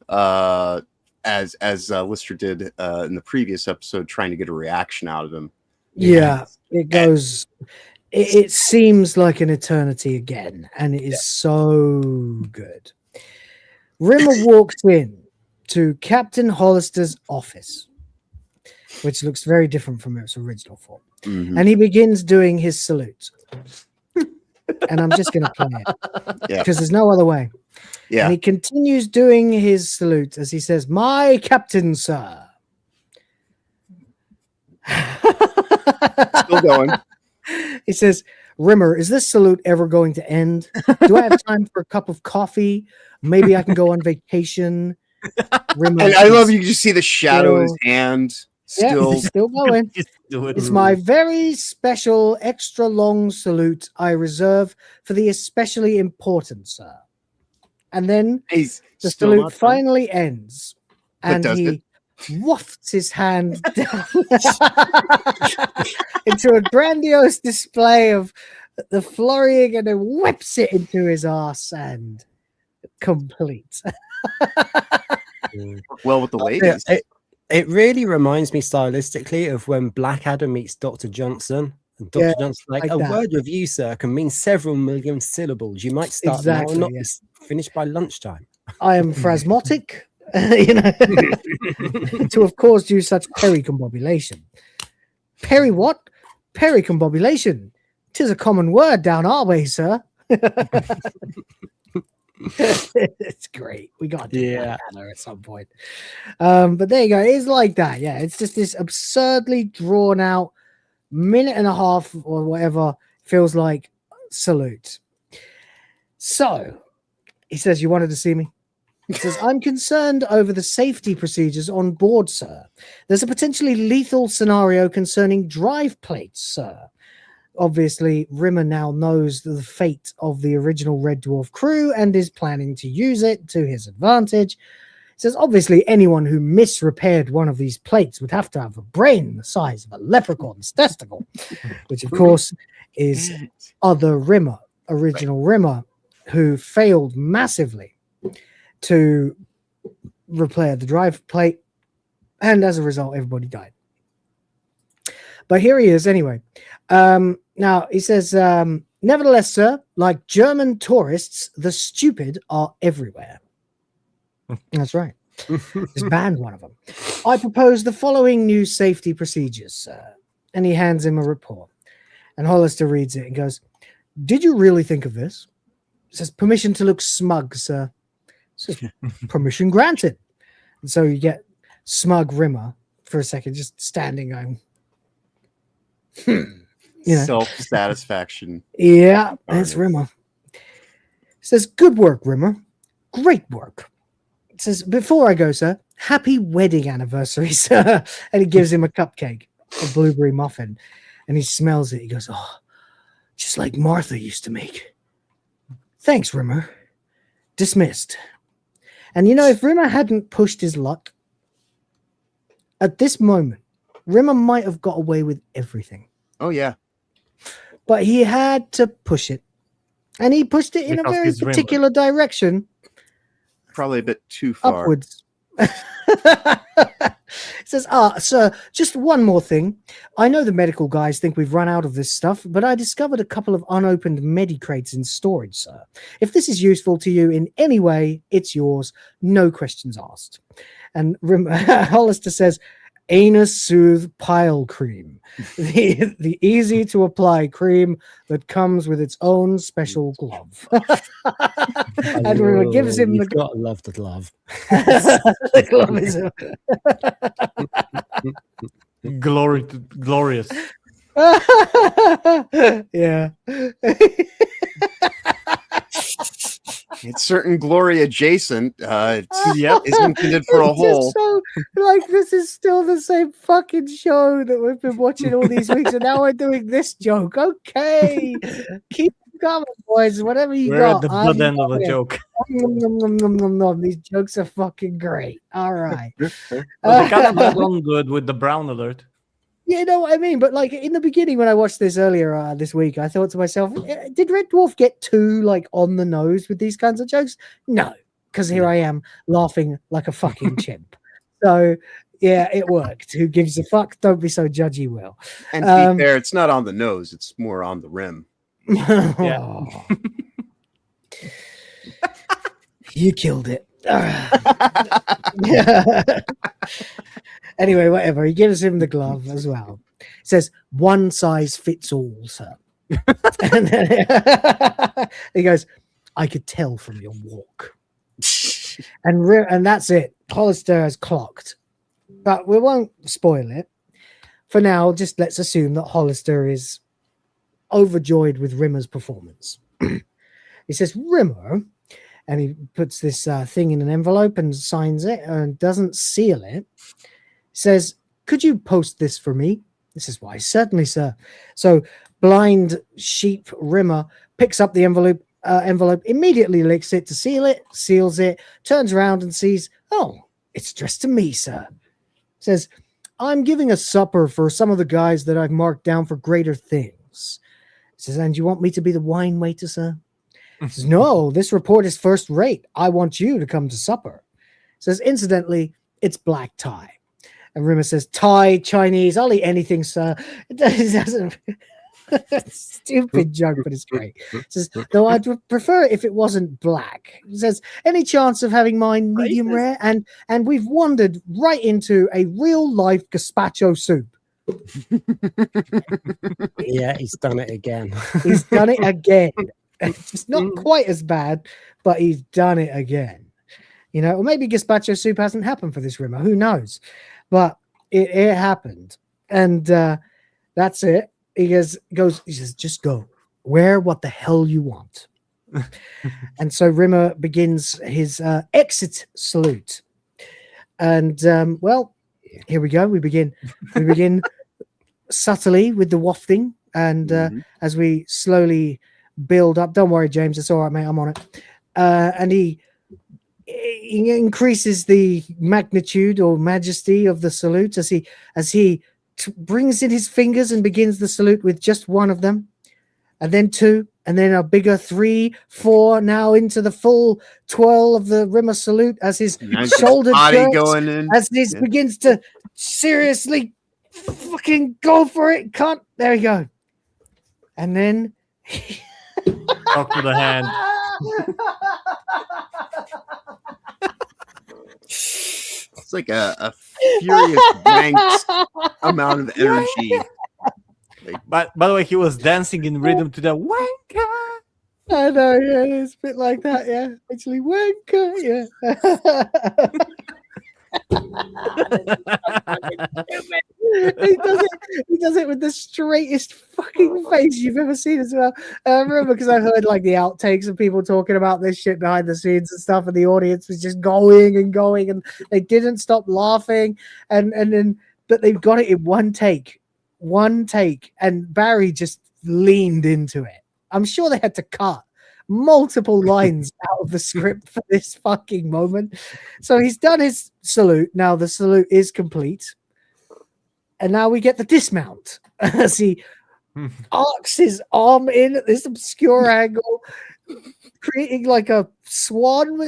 S15: as Lister did in the previous episode, trying to get a reaction out of him.
S14: Yeah, it goes. It seems like an eternity again, and it is so good. Rimmer walks in to Captain Hollister's office, which looks very different from its original form. Mm-hmm. And he begins doing his salute. And I'm just going to play it because there's no other way. Yeah. And he continues doing his salute as he says, "My captain, sir."
S15: Still going.
S14: He says, "Rimmer, is this salute ever going to end? Do I have time for a cup of coffee? Maybe I can go on vacation." Rimmer,
S15: and I love you just see the shadow of his hand. Still
S14: going. It's my very special, extra long salute I reserve for the especially important, sir. And then the salute finally ends, and he wafts his hand down into a grandiose display of the flurrying and then whips it into his ass and complete.
S15: Well, with the ladies.
S17: It really reminds me stylistically of when Blackadder meets Dr. Johnson. And Dr. Johnson's like a word with you, sir, can mean several million syllables. You might start now and not be finished by lunchtime.
S14: I am phrasmotic, to have caused you such pericombobulation. Peri what? Pericombobulation. 'Tis a common word down our way, sir. It's great. We got to do Blackadder at some point. But there you go. It's like that. Yeah, it's just this absurdly drawn out minute and a half or whatever feels like salute. So he says, you wanted to see me? He says, I'm concerned over the safety procedures on board, sir. There's a potentially lethal scenario concerning drive plates, sir. Obviously, Rimmer now knows the fate of the original Red Dwarf crew and is planning to use it to his advantage. He says, obviously, anyone who misrepaired one of these plates would have to have a brain the size of a leprechaun's testicle, which, of course, is other Rimmer, original Rimmer, who failed massively to repair the drive plate, and as a result, everybody died. But here he is anyway. Now, he says, nevertheless, sir, like German tourists, the stupid are everywhere. That's right. Just banned one of them. I propose the following new safety procedures, sir. And he hands him a report. And Hollister reads it and goes, did you really think of this? It says, permission to look smug, sir. It says, permission granted. And so you get smug Rimmer for a second, just standing going,
S15: self-satisfaction.
S14: Yeah, that's Rimmer. It says, good work, Rimmer. Great work. It says, before I go, sir, happy wedding anniversary, sir. And he gives him a cupcake, a blueberry muffin. And he smells it. He goes, oh, just like Martha used to make. Thanks, Rimmer. Dismissed. And you know, if Rimmer hadn't pushed his luck, at this moment, Rimmer might have got away with everything.
S15: Oh, yeah.
S14: But he had to push it. And he pushed it in a very particular direction.
S15: Probably a bit too far.
S14: Upwards. It says, sir, just one more thing. I know the medical guys think we've run out of this stuff, but I discovered a couple of unopened Medicrates in storage, sir. If this is useful to you in any way, it's yours. No questions asked. And Hollister says, Anus Soothe Pile Cream, the easy to apply cream that comes with its own special glove. And Rimmer gives him the
S17: glove. Love the glove.
S14: The glove is
S16: glorious.
S14: Yeah.
S15: It's certain glory adjacent. Is intended for a whole.
S14: So, like, this is still the same fucking show that we've been watching all these weeks, and now we're doing this joke. Okay, keep coming, boys. Whatever you
S16: We're
S14: got.
S16: at the blood end of the joke.
S14: These jokes are fucking great. All right.
S16: Well, they got on good with the brown alert.
S14: You know what I mean? But like in the beginning, when I watched this earlier this week, I thought to myself, did Red Dwarf get too like on the nose with these kinds of jokes? No, because here I am laughing like a fucking chimp. So yeah, it worked. Who gives a fuck? Don't be so judgy, Will.
S15: And to be fair, it's not on the nose; it's more on the rim.
S14: Yeah. You killed it. Anyway, whatever. He gives him the glove as well. He says, one size fits all, sir. And then he goes, I could tell from your walk. And that's it. Hollister has clocked. But we won't spoil it. For now, just let's assume that Hollister is overjoyed with Rimmer's performance. He says, Rimmer, and he puts this thing in an envelope and signs it and doesn't seal it. Says, could you post this for me? This is why, certainly, sir. So blind sheep Rimmer picks up the envelope, immediately licks it to seal it, seals it, turns around and sees, oh, it's addressed to me, sir. Says, I'm giving a supper for some of the guys that I've marked down for greater things. Says, and you want me to be the wine waiter, sir? Says, no, this report is first rate. I want you to come to supper. Says, incidentally, it's black tie. And Rimmer says, Thai, Chinese, I'll eat anything, sir. It doesn't. Stupid joke, but it's great. Says, though I'd prefer it if it wasn't black. He says, any chance of having mine medium rare? And we've wandered right into a real life gazpacho soup.
S17: Yeah, he's done it again.
S14: He's done it again. It's not quite as bad, but he's done it again. You know, or maybe gazpacho soup hasn't happened for this Rimmer. Who knows? But it happened. And that's it. He says, just go. Wear what the hell you want. And so Rimmer begins his exit salute. And well, here we go. We begin subtly with the wafting. And as we slowly build up, don't worry, James, it's all right, mate. I'm on it. And he increases the magnitude or majesty of the salute as he brings in his fingers and begins the salute with just one of them, and then two, and then a bigger 3, 4, now into the full twirl of the Rimmer salute as his shoulder jerks,
S15: going in.
S14: as he begins to seriously fucking go for it. Can't. There you go. And then
S16: Talk to the hand.
S15: It's like a furious wanked amount of energy.
S16: By the way, he was dancing in rhythm to the wanker.
S14: I know, yeah, it's a bit like that, yeah. Actually, wanker, yeah. He does it with the straightest fucking face you've ever seen as well. I remember because I heard like the outtakes of people talking about this shit behind the scenes and stuff, and the audience was just going and going, and they didn't stop laughing, and then but they've got it in one take, and Barry just leaned into it. I'm sure they had to cut multiple lines out of the script for this fucking moment. So he's done his salute. Now the salute is complete. And now we get the dismount as he arcs his arm in at this obscure angle, creating like a swan.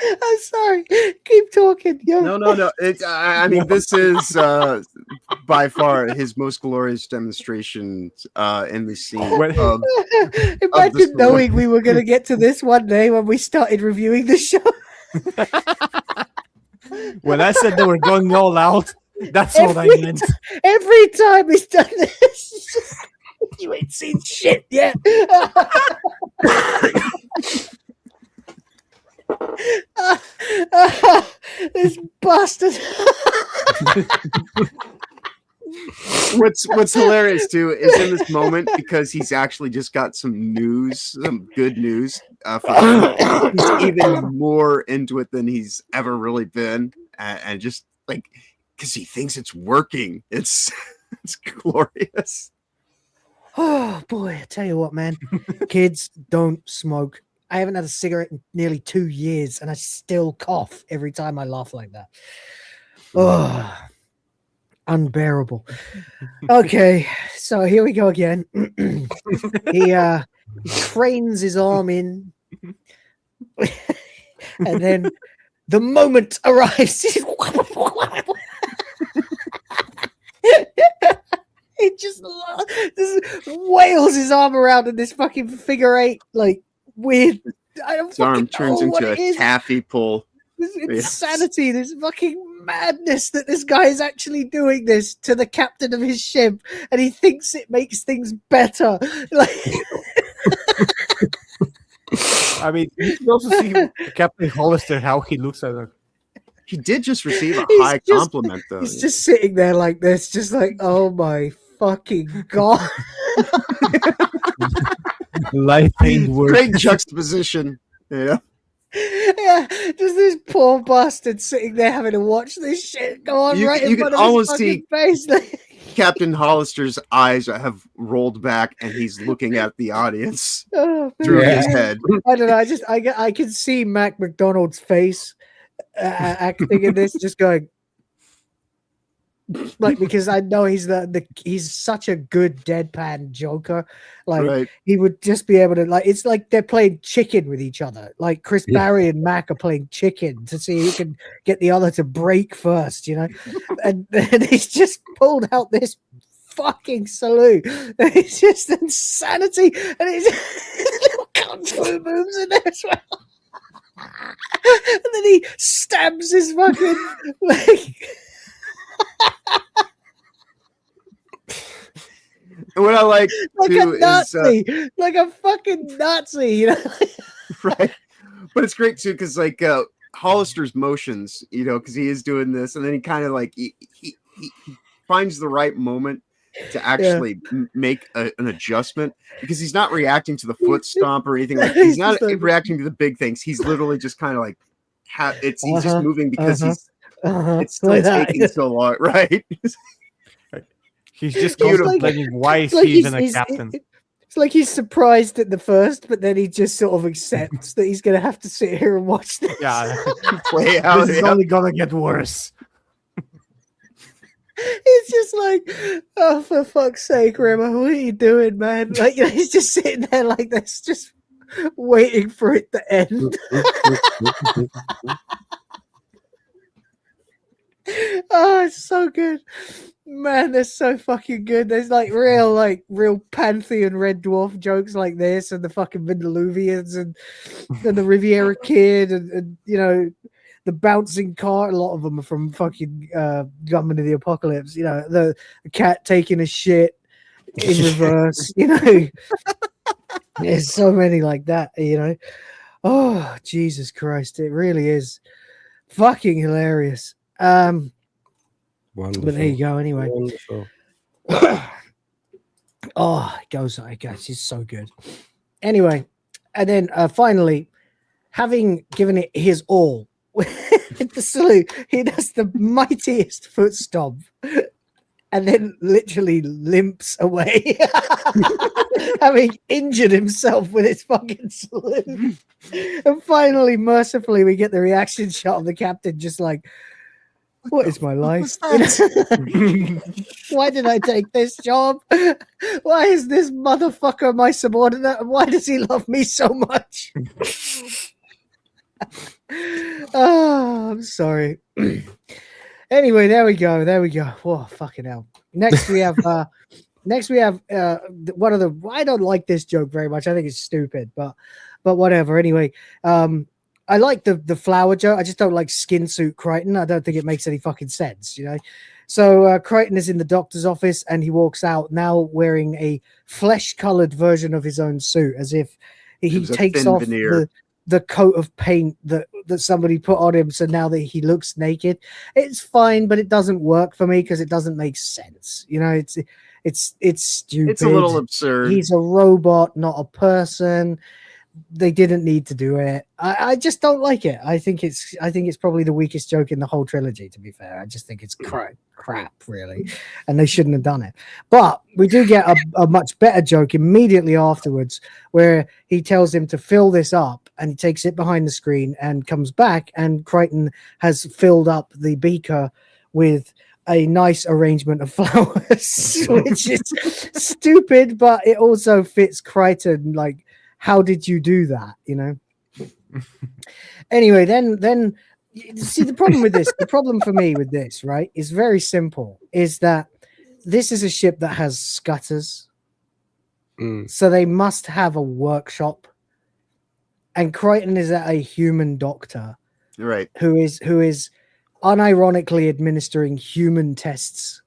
S14: I'm sorry. Keep talking. Yo.
S15: No. I mean, this is by far his most glorious demonstration in the scene.
S14: Imagine knowing we were going to get to this one day when we started reviewing the show.
S16: When I said they were going all out, that's what I meant.
S14: Every time he's done this, you ain't seen shit yet. This bastard.
S15: What's hilarious too is in this moment, because he's actually just got some good news for him. He's even more into it than he's ever really been, and just like because he thinks it's working. It's glorious.
S14: Oh boy, I tell you what, man. Kids, don't smoke. I haven't had a cigarette in nearly 2 years, and I still cough every time I laugh like that. Oh, unbearable. Okay, so here we go again. He cranes his arm in, and then the moment arrives. He just wails his arm around in this fucking figure eight, like weird.
S15: His arm turns into a taffy pull.
S14: This insanity, this fucking madness that this guy is actually doing this to the captain of his ship, and he thinks it makes things better. Like,
S16: I mean, you can also see Captain Hollister how he looks at her.
S15: He did just receive a high compliment, though.
S14: He's just sitting there like this, just like, oh my fucking god.
S16: Life ain't worth.
S15: Great juxtaposition. Yeah.
S14: Yeah, just this poor bastard sitting there having to watch this shit go on
S15: You
S14: right in
S15: can
S14: front of
S15: almost
S14: his
S15: see
S14: fucking face.
S15: Captain Hollister's eyes have rolled back, and he's looking at the audience
S14: Oh,
S15: through
S14: man.
S15: his head.
S14: I don't know. I can see Mac McDonald's face acting in this, just going like, because I know he's he's such a good deadpan joker. Like he would just be able to, like, it's like they're playing chicken with each other. Like Chris Barry and Mac are playing chicken to see who can get the other to break first, you know. and he's just pulled out this fucking salute. It's just insanity, and it's little kung fu moves in there as well. And then he stabs his fucking like.
S15: What I like too
S14: a Nazi,
S15: is
S14: like a fucking Nazi, you know.
S15: right, but it's great too because like Hollister's motions, you know, because he is doing this, and then he kind of like he finds the right moment to actually make an adjustment, because he's not reacting to the foot stomp or anything. Like he's not reacting to the big things. He's literally just kind of like he's just moving because it's still taking so long, right?
S16: He's just contemplating why is he even a captain.
S14: It's like he's surprised at the first, but then he just sort of accepts that he's going to have to sit here and watch this.
S16: Yeah,
S15: play out.
S16: This is only gonna get worse.
S14: He's just like, oh, for fuck's sake, Remo, what are you doing, man? Like, you know, he's just sitting there like this, just waiting for it to end. Oh, it's so good. Man, they're so fucking good. There's like real Pantheon Red Dwarf jokes like this, and the fucking Vindiluvians and the Riviera Kid, and you know, the bouncing car. A lot of them are from fucking Gunman of the Apocalypse. You know, the cat taking a shit in reverse. You know, there's so many like that. You know, oh Jesus Christ, it really is fucking hilarious.
S17: Wonderful.
S14: But there you go. Anyway,
S17: wonderful.
S14: Oh, it goes. It's so good. Anyway, and then finally, having given it his all, with the salute, he does the mightiest foot stomp, and then literally limps away, having injured himself with his fucking salute. And finally, mercifully, we get the reaction shot of the captain, just like, what is my life? Why did I take this job? Why is this motherfucker my subordinate? And why does he love me so much? Oh, I'm sorry. Anyway, there we go. Oh, fucking hell. Next we have one of the, I don't like this joke very much. I think it's stupid, but whatever. Anyway, I like the flower joke. I just don't like skin suit Crichton. I don't think it makes any fucking sense, you know. So Crichton is in the doctor's office, and he walks out now wearing a flesh-colored version of his own suit, as if he takes off the coat of paint that somebody put on him. So now that he looks naked, it's fine, but it doesn't work for me because it doesn't make sense. You know, it's stupid.
S15: It's a little absurd.
S14: He's a robot, not a person. They didn't need to do it. I just don't like it. I think it's probably the weakest joke in the whole trilogy, to be fair. I just think it's crap, really, and they shouldn't have done it. But we do get a much better joke immediately afterwards, where he tells him to fill this up, and he takes it behind the screen and comes back, and Crichton has filled up the beaker with a nice arrangement of flowers, which is stupid, but it also fits Crichton. Like, how did you do that? You know. Anyway, then see the problem with this. The problem for me with this, right, is very simple. Is that this is a ship that has scutters, so they must have a workshop, and Crichton is a human doctor,
S15: right?
S14: Who is unironically administering human tests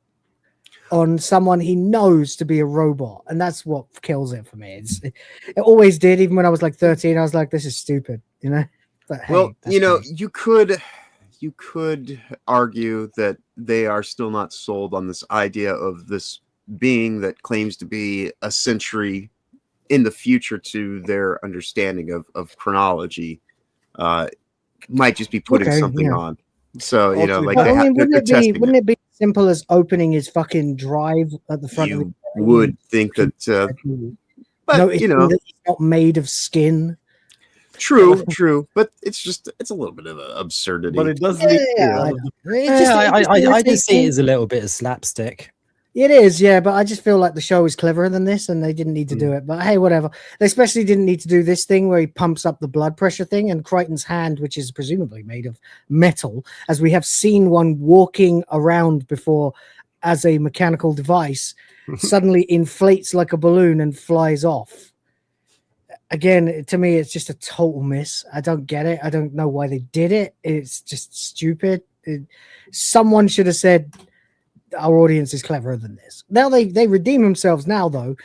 S14: on someone he knows to be a robot, and that's what kills it for me. It always did, even when I was like 13. I was like, this is stupid, you know. But hey,
S15: well, you know, you could argue that they are still not sold on this idea of this being that claims to be a century in the future to their understanding of chronology. Might just be putting something on. So, you know, like
S14: wouldn't it be simple as opening his fucking drive at the front of
S15: You
S14: the
S15: would think that, but
S14: noticing
S15: you know,
S14: that he's not made of skin.
S15: true, but it's a little bit of an absurdity.
S16: But it does
S14: Yeah,
S16: lead
S14: I
S16: to
S14: know. It's just-
S17: I just see it as a little bit of slapstick.
S14: It is, yeah, but I just feel like the show is cleverer than this, and they didn't need to do it. But hey, whatever. They especially didn't need to do this thing where he pumps up the blood pressure thing, and Crichton's hand, which is presumably made of metal, as we have seen one walking around before as a mechanical device, suddenly inflates like a balloon and flies off. Again, to me, it's just a total miss. I don't get it. I don't know why they did it. It's just stupid. Someone should have said, our audience is cleverer than this. Now they redeem themselves now, though,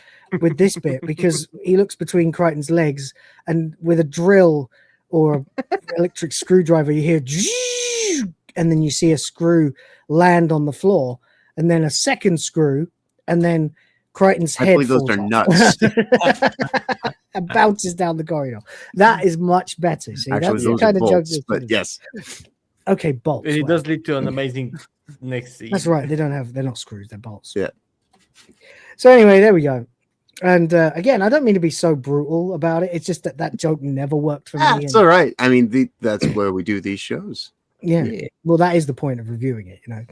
S14: with this bit, because he looks between Crichton's legs, and with a drill or electric screwdriver, you hear, and then you see a screw land on the floor, and then a second screw, and then Crichton's head.
S15: I believe those are nuts.
S14: And bounces down the corridor. That is much better. See,
S15: Actually,
S14: that's
S15: those
S14: the kind
S15: are
S14: of
S15: bolts,
S14: joke.
S15: but yes.
S14: Okay, bolts.
S16: It
S14: well.
S16: does lead to an amazing next scene.
S14: That's right. They're not screws. They're bolts.
S15: Yeah.
S14: So anyway, there we go. And again, I don't mean to be so brutal about it. It's just that joke never worked for me.
S15: It's all right. I mean, that's where we do these shows.
S14: Yeah. Well, that is the point of reviewing it, you know.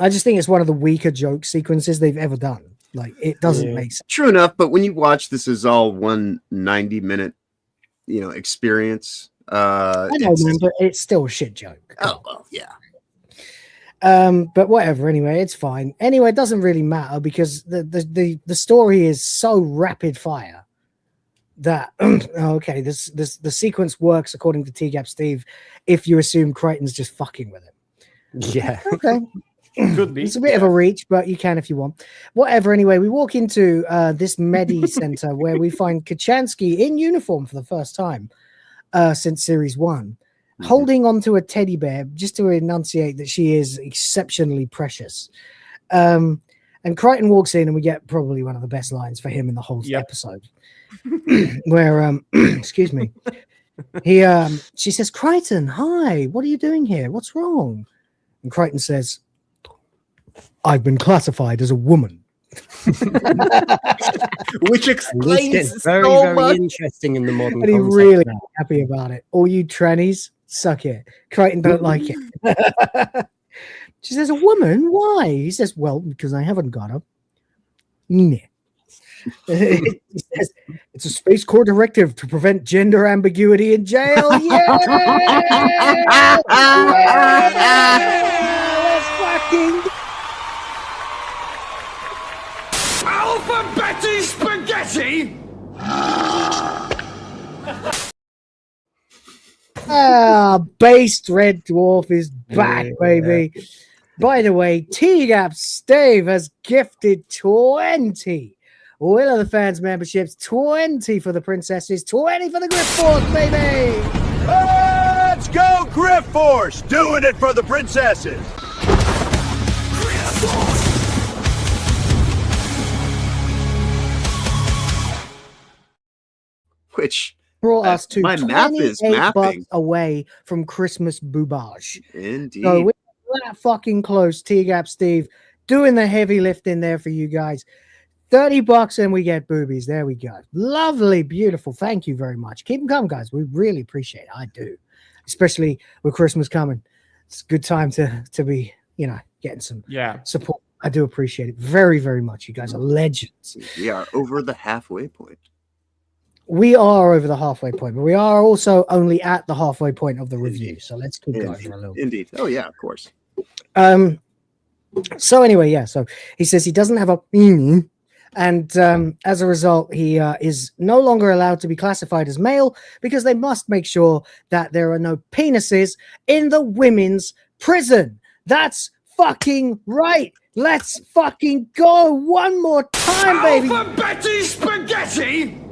S14: I just think it's one of the weaker joke sequences they've ever done. Like, it doesn't make sense.
S15: True enough, but when you watch this is all one 90-minute, experience.
S14: I know, man, but it's still a shit joke.
S15: Oh well, yeah.
S14: But whatever. Anyway, it's fine. Anyway, it doesn't really matter because the story is so rapid fire that okay, the sequence works according to T-Gap Steve if you assume Crichton's just fucking with him.
S17: Yeah.
S14: Okay.
S16: Could be.
S14: It's a bit of a reach, but you can if you want. Whatever. Anyway, we walk into this Medi Center where we find Kachansky in uniform for the first time since series 1, holding onto a teddy bear just to enunciate that she is exceptionally precious. And Crichton walks in, and we get probably one of the best lines for him in the whole episode, where excuse me, she says, "Crichton, hi, what are you doing here? What's wrong?" And Crichton says, "I've been classified as a woman."
S16: Which explains
S17: It's very,
S16: so
S17: very
S16: much.
S17: interesting in the modern
S14: And he
S17: context
S14: really
S17: now.
S14: happy about it. All you trannies, suck it. Crichton don't like it. She says, "A woman? Why?" He says, "Well, because I haven't got a." He says, "It's a Space Corps directive to prevent gender ambiguity in jail." Yeah! Let's fucking
S3: Alpha Betty Spaghetti!
S14: based Red Dwarf is back, baby. By the way, T-Gap Stave has gifted 20 Will of the Fans memberships, 20 for the princesses, 20 for the Grift Force, baby.
S9: Let's go, Grift Force! Doing it for the princesses!
S15: Which
S14: brought us to
S15: my math is
S14: $28
S15: mapping.
S14: away from Christmas boobage.
S15: Indeed.
S14: So we're that fucking close. T-Gap Steve doing the heavy lifting there for you guys. $30 and we get boobies. There we go. Lovely, beautiful. Thank you very much. Keep them coming, guys. We really appreciate it. I do, especially with Christmas coming. It's a good time to be, getting some support. I do appreciate it very, very much. You guys are legends.
S15: We are over the halfway point.
S14: We are over the halfway point, but we are also only at the halfway point of the review. So let's keep going for a little bit.
S15: Indeed. Oh yeah, of course.
S14: So anyway, so he says he doesn't have a meaning, and as a result, he is no longer allowed to be classified as male because they must make sure that there are no penises in the women's prison. That's fucking right. Let's fucking go one more time, baby.
S3: Alpha Betty Spaghetti!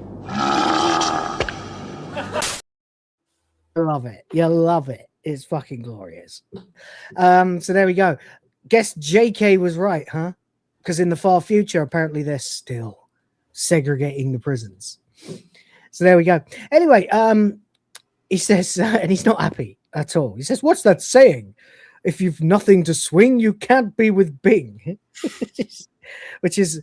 S14: Love it. You love it. It's fucking glorious. So there we go. Guess JK was right, huh? Because in the far future, apparently they're still segregating the prisons. So there we go. Anyway, he says, and he's not happy at all. He says, "What's that saying? if you've nothing to swing, you can't be with Bing, which is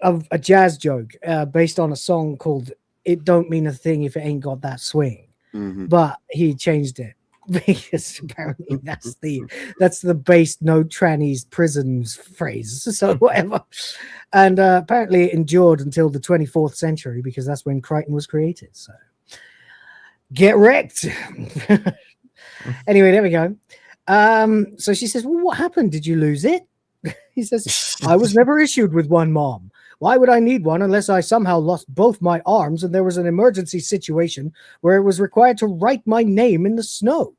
S14: a jazz joke based on a song called "It Don't Mean a Thing If It Ain't Got That Swing," but he changed it because apparently that's the based no trannies prisons phrase. So whatever, and apparently it endured until the 24th century because that's when Crichton was created. So get wrecked. Anyway, there we go. So she says, well, what happened? Did you lose it? He says, I was never issued with one, Mom. Why would I need one unless I somehow lost both my arms and there was an emergency situation where it was required to write my name in the snow?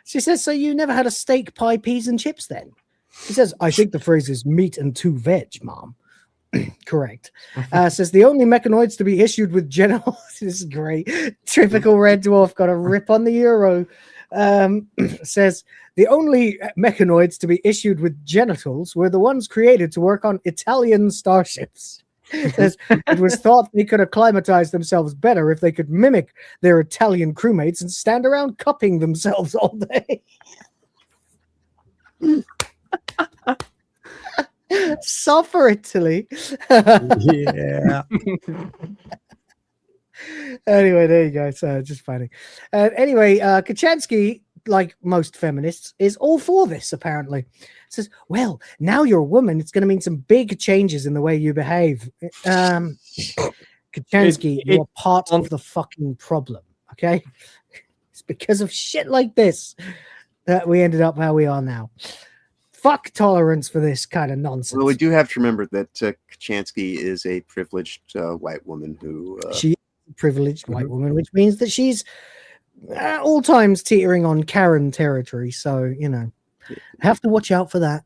S14: She says, so you never had a steak, pie, peas, and chips then? He says, I think the phrase is meat and 2 veg, Mom. Correct. Says the only mechanoids to be issued with genital. This is great. Typical Red Dwarf, got a rip on the euro. Says the only mechanoids to be issued with genitals were the ones created to work on Italian starships. Says it was thought they could acclimatize themselves better if they could mimic their Italian crewmates and stand around cupping themselves all day. Suffer, Italy.
S16: Yeah.
S14: Anyway, there you go. So just funny. Anyway, Kachansky, like most feminists, is all for this, apparently. Says, well, now you're a woman, it's going to mean some big changes in the way you behave. Kachansky, you're part of the fucking problem, okay? It's because of shit like this that we ended up how we are now. Fuck tolerance for this kind of nonsense.
S15: Well, we do have to remember that Kachansky is a privileged white woman who...
S14: She's a privileged white woman, which means that she's at all times teetering on Karen territory. So, you know, have to watch out for that.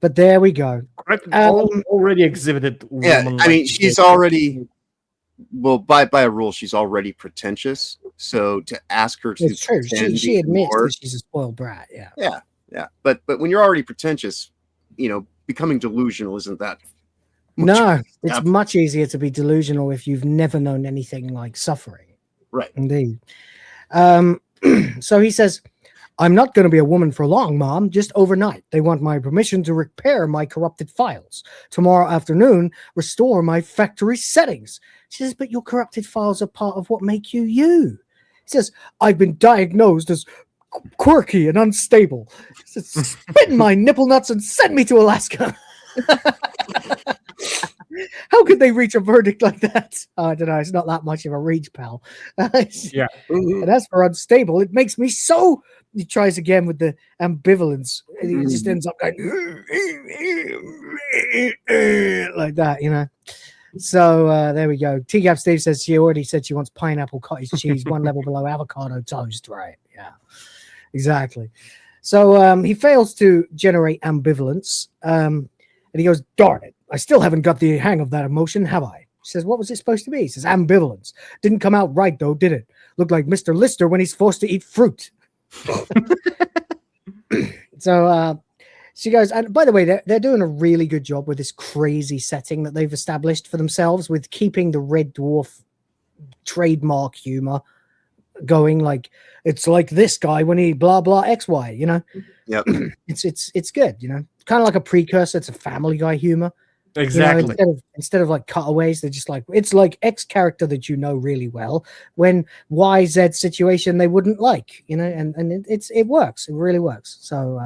S14: But there we go.
S16: Already exhibited.
S15: Yeah, I mean, she's already... Well, by a rule, she's already pretentious. So to ask her to...
S14: It's true. She admits that she's a spoiled brat. Yeah.
S15: Yeah. Yeah, but when you're already pretentious, you know, becoming delusional isn't that much.
S14: It's much easier to be delusional if you've never known anything like suffering.
S15: Right.
S14: Indeed. So he says, I'm not going to be a woman for long, Mom, just overnight. They want my permission to repair my corrupted files. Tomorrow afternoon, restore my factory settings. She says, but your corrupted files are part of what make you you. He says, I've been diagnosed as quirky and unstable. Spit in my nipple nuts and send me to Alaska. How could they reach a verdict like that? I don't know. It's not that much of a reach, pal.
S16: Yeah.
S14: And as for unstable, it makes me so. He tries again with the ambivalence. He just ends up going like that, you know. So there we go. T-Gap Steve says she already said she wants pineapple cottage cheese, one level below avocado toast. Right. Yeah. Exactly. So he fails to generate ambivalence. And he goes, darn it. I still haven't got the hang of that emotion, have I? She says, what was it supposed to be? He says, ambivalence. Didn't come out right, though, did it? Looked like Mr. Lister when he's forced to eat fruit. So she goes, and by the way, they're doing a really good job with this crazy setting that they've established for themselves with keeping the Red Dwarf trademark humor going. Like, it's like this guy when he blah blah XY, you know.
S15: Yep.
S14: It's good, you know. Kind of like a precursor to Family Guy humor.
S16: Exactly.
S14: You know, instead of like cutaways, they're just like, it's like X character that you know really well when YZ situation they wouldn't like, you know, and it works. It really works. So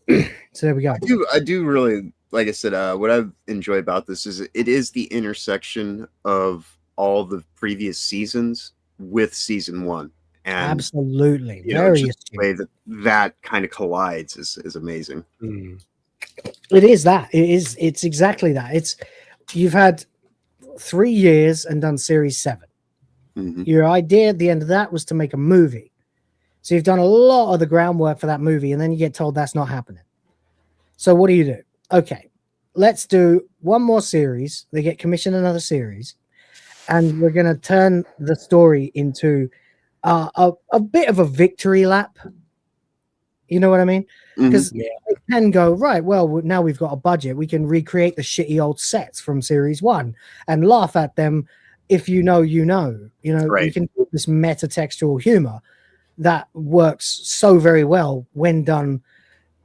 S14: so there we go.
S15: I do really, like I said, what I enjoy about this is it is the intersection of all the previous seasons with season 1. And
S14: absolutely,
S15: you know, just the way that kind of collides is amazing.
S14: It is that. It's exactly that. It's you've had 3 years and done series 7. Your idea at the end of that was to make a movie. So you've done a lot of the groundwork for that movie, and then you get told that's not happening. So what do? Okay, let's do one more series. They get commissioned another series, and we're going to turn the story into a bit of a victory lap. You know what I mean? Because they can go, right, well, now we've got a budget. We can recreate the shitty old sets from series 1 and laugh at them if you know, you know. You know, we
S15: Right.
S14: can do this meta-textual humor that works so very well when done,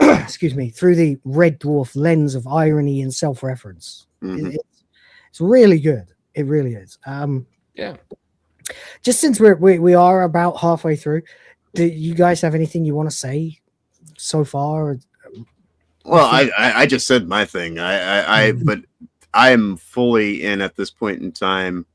S14: excuse me, through the Red Dwarf lens of irony and self-reference. It's really good. It really is.
S18: Yeah.
S14: Just since we are about halfway through, do you guys have anything you want to say so far?
S15: Well, I just said my thing. But I am fully in at this point in time.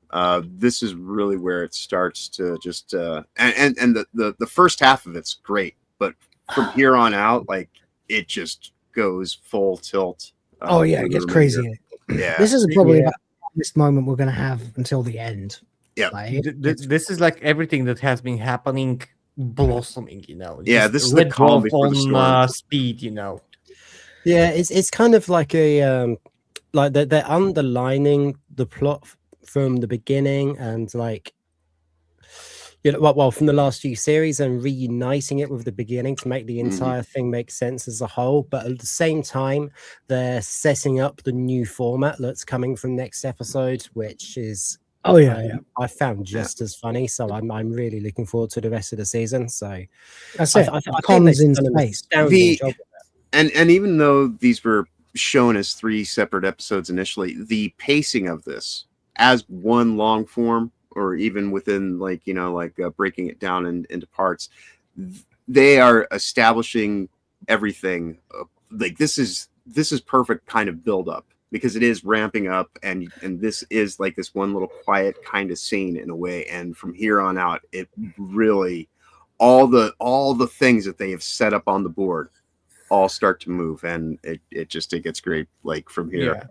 S15: This is really where it starts to just and the first half of it's great, but from here on out, like it just goes full tilt.
S14: Oh yeah, it gets crazy.
S15: Yeah,
S14: this is probably about this moment we're gonna have until the end.
S15: Yeah,
S14: like,
S16: this is like everything that has been happening, blossoming. You know.
S15: Yeah,
S16: Just
S15: this is the
S16: Red
S15: calm
S16: Dwarf
S15: before the storm.
S16: on speed. You know.
S17: Yeah, it's kind of like a like they're underlining the plot from the beginning, and like, you know, well from the last few series, and reuniting it with the beginning to make the entire thing make sense as a whole. But at the same time, they're setting up the new format that's coming from next episode, which is I found just as funny. So I'm really looking forward to the rest of the season. So
S14: that's it.
S17: I think
S14: Comms
S17: they've
S14: in
S17: done an
S14: space.
S17: astounding job.
S15: And even though these were shown as 3 separate episodes initially, the pacing of this as one long form, or even within like, you know, like breaking it down into parts, they are establishing everything. Like this is perfect kind of build up, because it is ramping up, and this is like this one little quiet kind of scene in a way, and from here on out, it really all the things that they have set up on the board all start to move, and it gets great. Like from here,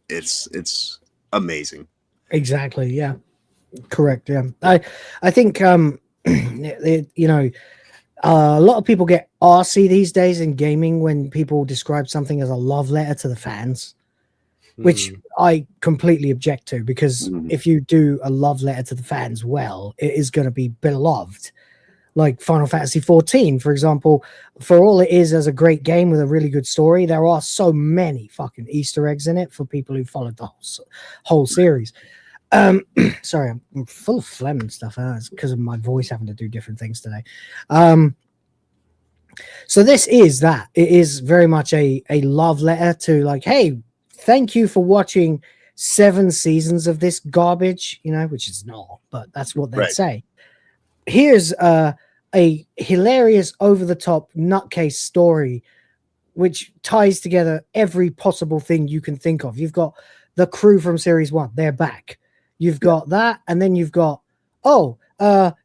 S15: it's amazing.
S14: Exactly. Yeah. Correct. Yeah. I think you know, a lot of people get arsy these days in gaming when people describe something as a love letter to the fans, which I completely object to, because if you do a love letter to the fans, well, it is going to be beloved. Like Final Fantasy 14, for example, for all it is as a great game with a really good story, there are so many fucking Easter eggs in it for people who followed the whole series. Sorry, I'm full of phlegm and stuff. It's because of my voice having to do different things today. So this is that. It is very much a love letter to, like, hey, thank you for watching 7 seasons of this garbage, you know, which is not, but that's what they'd say. Here's a hilarious, over-the-top nutcase story which ties together every possible thing you can think of. You've got the crew from series 1, they're back. You've got that, and then you've got, how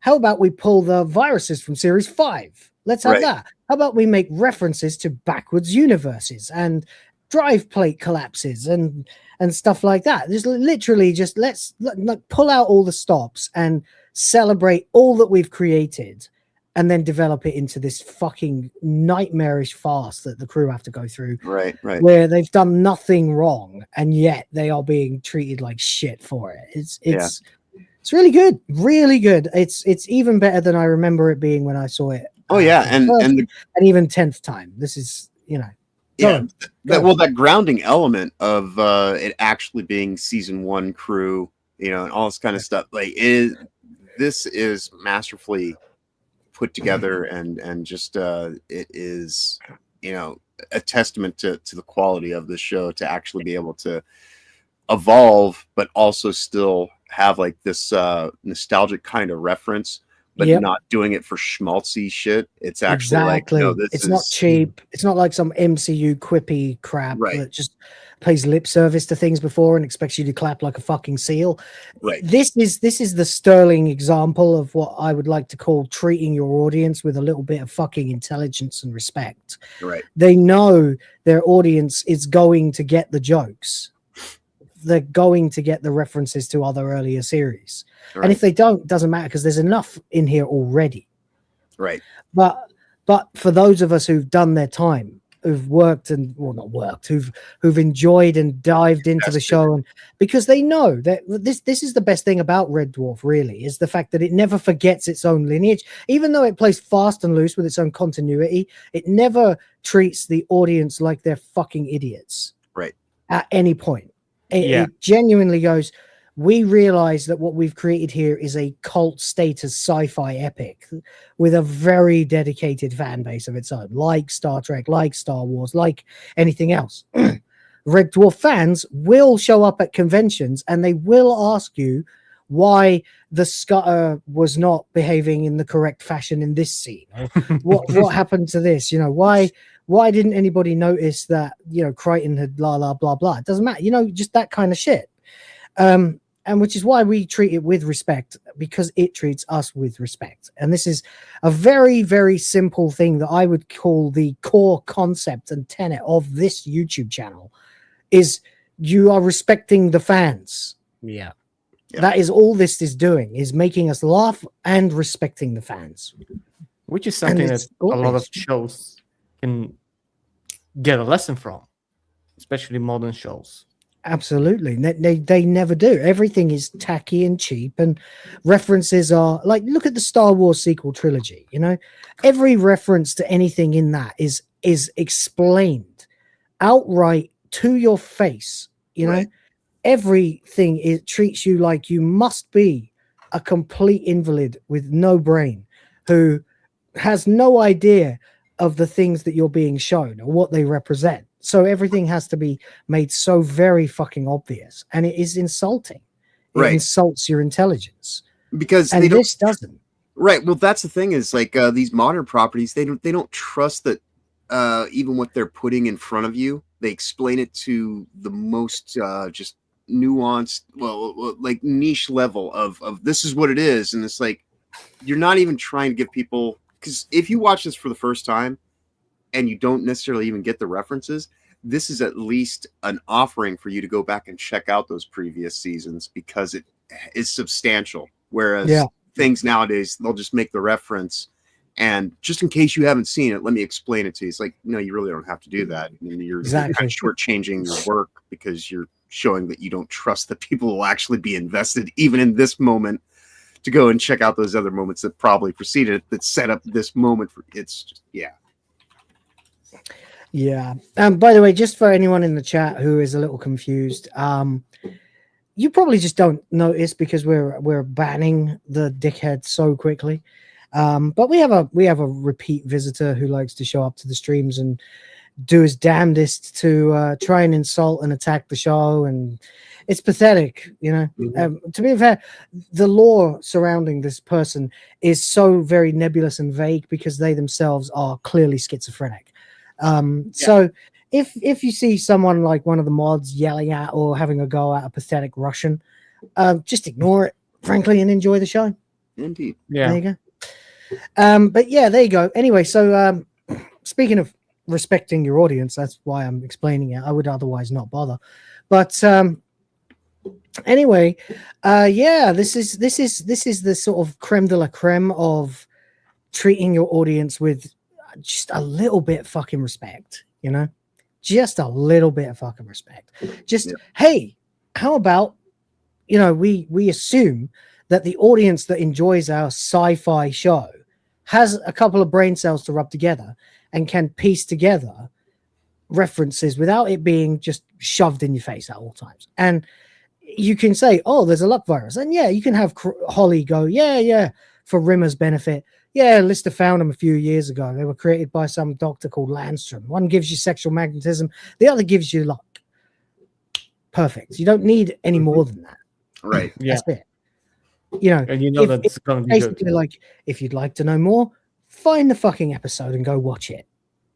S14: about we pull the viruses from series 5? Let's have that. How about we make references to backwards universes and drive plate collapses and stuff like that. There's literally just let's pull out all the stops and celebrate all that we've created, and then develop it into this fucking nightmarish farce that the crew have to go through.
S15: Right.
S14: Where they've done nothing wrong, and yet they are being treated like shit for it. It's really good. Really good. It's even better than I remember it being when I saw it. And even 10th time. This is, you know.
S15: That grounding element of it actually being season 1 crew, you know, and all this kind of stuff, like this is masterfully put together, and just it is, you know, a testament to the quality of the show to actually be able to evolve, but also still have like this nostalgic kind of reference, but not doing it for schmaltzy shit. It's actually like, no,
S14: it's not cheap. It's not like some MCU quippy crap that just pays lip service to things before and expects you to clap like a fucking seal. This is the sterling example of what I would like to call treating your audience with a little bit of fucking intelligence and respect. They know their audience is going to get the jokes. They're going to get the references to other earlier series. And if they don't, it doesn't matter, because there's enough in here already. But for those of us who've done their time, who've worked and, well, not worked, who've enjoyed and dived into the show, and because they know that this is the best thing about Red Dwarf, really, is the fact that it never forgets its own lineage. Even though it plays fast and loose with its own continuity, it never treats the audience like they're fucking idiots at any point. It genuinely goes, we realize that what we've created here is a cult status sci-fi epic with a very dedicated fan base of its own, like Star Trek, like Star Wars, like anything else. Red Dwarf fans will show up at conventions and they will ask you why the Scutter was not behaving in the correct fashion in this scene. Or what happened to this? You know, why didn't anybody notice that, you know, Crichton had blah, blah, blah, blah. It doesn't matter, you know, just that kind of shit. And which is why we treat it with respect, because it treats us with respect. And this is a very, very simple thing that I would call the core concept and tenet of this YouTube channel is you are respecting the fans.
S17: Yeah.
S14: That is all this is doing, is making us laugh and respecting the fans.
S16: Which is something that a lot of shows can get a lesson from, especially modern shows.
S14: Absolutely. They never do. Everything is tacky and cheap, and references are like, look at the Star Wars sequel trilogy, you know, every reference to anything in that is explained outright to your face, you know. Everything it treats you like you must be a complete invalid with no brain who has no idea of the things that you're being shown or what they represent. So everything has to be made so very fucking obvious, and it is insulting. It insults your intelligence
S15: because
S14: this doesn't.
S15: Right. Well, that's the thing is like these modern properties, they don't trust that even what they're putting in front of you, they explain it to the most just nuanced, well, like niche level of this is what it is, and it's like you're not even trying to give people, because if you watch this for the first time and you don't necessarily even get the references, this is at least an offering for you to go back and check out those previous seasons because it is substantial. Whereas things nowadays, they'll just make the reference, and just in case you haven't seen it, let me explain it to you. It's like, no, you really don't have to do that. I mean, you're kind of shortchanging your work because you're showing that you don't trust that people will actually be invested, even in this moment, to go and check out those other moments that probably preceded it that set up this moment for it's just
S14: Yeah. By the way, just for anyone in the chat who is a little confused, you probably just don't notice because we're banning the dickhead so quickly. But we have a repeat visitor who likes to show up to the streams and do his damnedest to try and insult and attack the show, and it's pathetic, you know. To be fair, the lore surrounding this person is so very nebulous and vague because they themselves are clearly schizophrenic. So if you see someone like one of the mods yelling at or having a go at a pathetic Russian, just ignore it, frankly, and enjoy the show.
S15: Indeed.
S14: Yeah. There you go. But yeah, there you go. Anyway, so speaking of respecting your audience, that's why I'm explaining it. I would otherwise not bother. But anyway, this is the sort of creme de la creme of treating your audience with just a little bit fucking respect, you know, just a little bit of fucking respect. Just hey, how about, you know, we assume that the audience that enjoys our sci-fi show has a couple of brain cells to rub together and can piece together references without it being just shoved in your face at all times. And you can say, oh, there's a luck virus, and you can have Holly go, for Rimmer's benefit. Yeah, Lister found them a few years ago. They were created by some doctor called Landstrom. One gives you sexual magnetism, the other gives you luck. Perfect. You don't need any more than that.
S15: Right.
S14: That's it. You know,
S16: and you know that's going to be
S14: basically good. Like, if you'd like to know more, find the fucking episode and go watch it.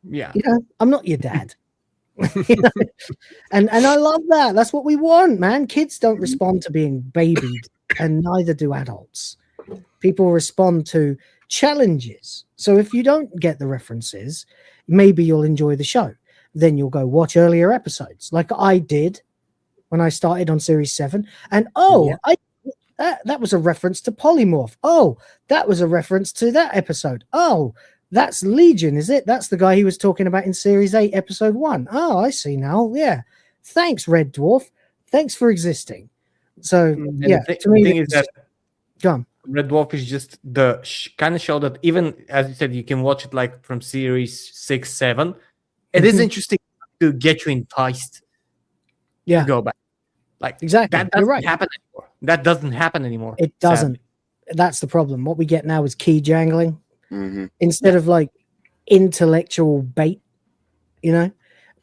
S16: Yeah.
S14: You know, I'm not your dad. You know? And I love that. That's what we want, man. Kids don't respond to being babied, and neither do adults. People respond to challenges. So if you don't get the references, maybe you'll enjoy the show. Then you'll go watch earlier episodes, like I did when I started on Series 7. And that was a reference to Polymorph. Oh, that was a reference to that episode. Oh, that's Legion, is it? That's the guy he was talking about in Series 8, Episode 1. Oh, I see now. Yeah. Thanks, Red Dwarf. Thanks for existing. So, to me,
S16: the thing is that
S14: go on.
S16: Red Dwarf is just the kind of show that, even as you said, you can watch it like from Series 6, 7. It is interesting to get you enticed to go back. Like
S14: exactly,
S16: that
S14: you're
S16: doesn't
S14: right.
S16: happen anymore. That doesn't happen anymore.
S14: It doesn't. That's the problem. What we get now is key jangling instead
S15: Yeah.
S14: of like intellectual bait. You know,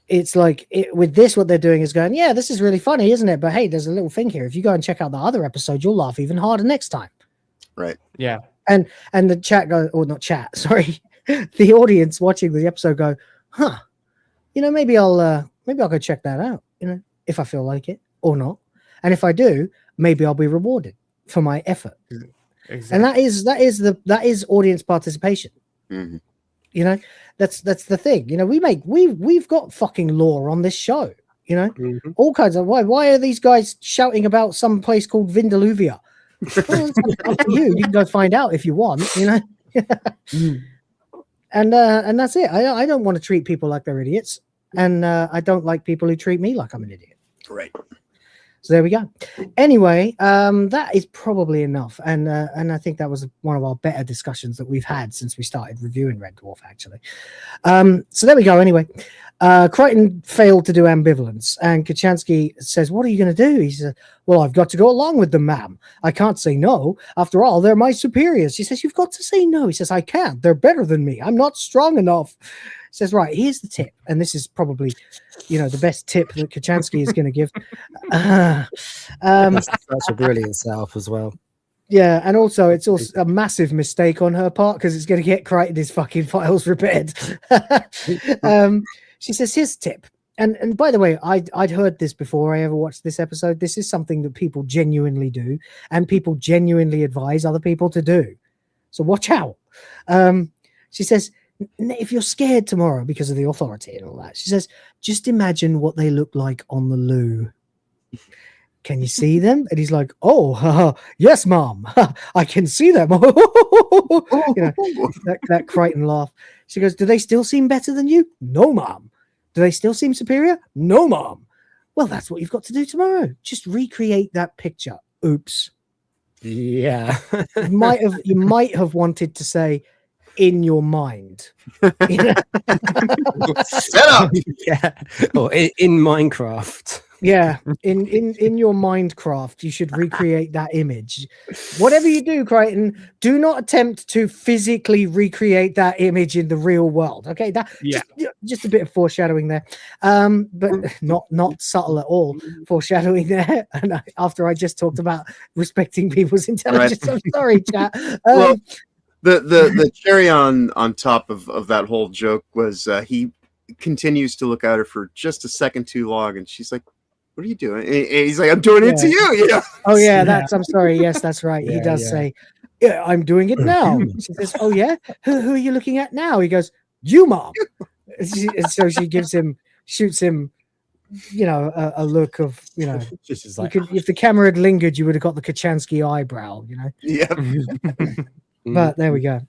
S14: it's like with this, what they're doing is going, yeah, this is really funny, isn't it? But hey, there's a little thing here. If you go and check out the other episode, you'll laugh even harder next time.
S15: Right.
S16: Yeah.
S14: And the chat go, or not chat, sorry, the audience watching the episode go, huh? You know, maybe I'll go check that out. You know, if I feel like it or not, and if I do, maybe I'll be rewarded for my effort.
S16: Exactly.
S14: And that is audience participation.
S15: Mm-hmm.
S14: You know, that's the thing. You know, we've got fucking lore on this show. You know, all kinds of why are these guys shouting about some place called Vindaluvia? Well, it's up to you. You can go find out if you want. You know, and that's it. I don't want to treat people like they're idiots, and I don't like people who treat me like I'm an idiot.
S15: Right.
S14: So there we go. Anyway, that is probably enough, and I think that was one of our better discussions that we've had since we started reviewing Red Dwarf, actually. So there we go. Anyway, Crichton failed to do ambivalence, and Kachansky says, "What are you going to do?" He says, "Well, I've got to go along with them, ma'am. I can't say no. After all, they're my superiors." She says, "You've got to say no." He says, "I can't. They're better than me. I'm not strong enough." Says, right, here's the tip, and this is probably, you know, the best tip that Kachansky is going to give.
S17: That's a brilliant setup as well.
S14: Yeah, and also it's also a massive mistake on her part because it's going to get Crichton his fucking files repaired. She says, "Here's a tip." And by the way, I'd heard this before I ever watched this episode. This is something that people genuinely do, and people genuinely advise other people to do. So watch out. She says, if you're scared tomorrow because of the authority and all that, she says, just imagine what they look like on the loo. Can you see them? And he's like, "Oh, yes, mom, I can see them." You know, that Crichton laugh. She goes, "Do they still seem better than you?" "No, mom." "Do they still seem superior?" "No, mom." "Well, that's what you've got to do tomorrow. Just recreate that picture." Oops.
S17: Yeah.
S14: You might have wanted to say, "in your mind."
S15: Set up.
S17: Yeah. Or in Minecraft.
S14: Yeah, in your Minecraft, you should recreate that image. Whatever you do, Crichton, do not attempt to physically recreate that image in the real world. Okay, just a bit of foreshadowing there, but not subtle at all. Foreshadowing there, and after I just talked about respecting people's intelligence, right. I'm sorry, chat.
S15: Well, the cherry on top of that whole joke was he continues to look at her for just a second too long, and she's like, "What are you doing?" And he's like, "I'm doing it to you." You know?
S14: Oh yeah, I'm sorry. Yes, that's right. He does say, "Yeah, I'm doing it now." She says, "Oh yeah, who are you looking at now?" He goes, "You, mom." And so she shoots him, you know, a look of, you know, like, if the camera had lingered, you would have got the Kachansky eyebrow, you know.
S15: Yeah.
S14: But there we go.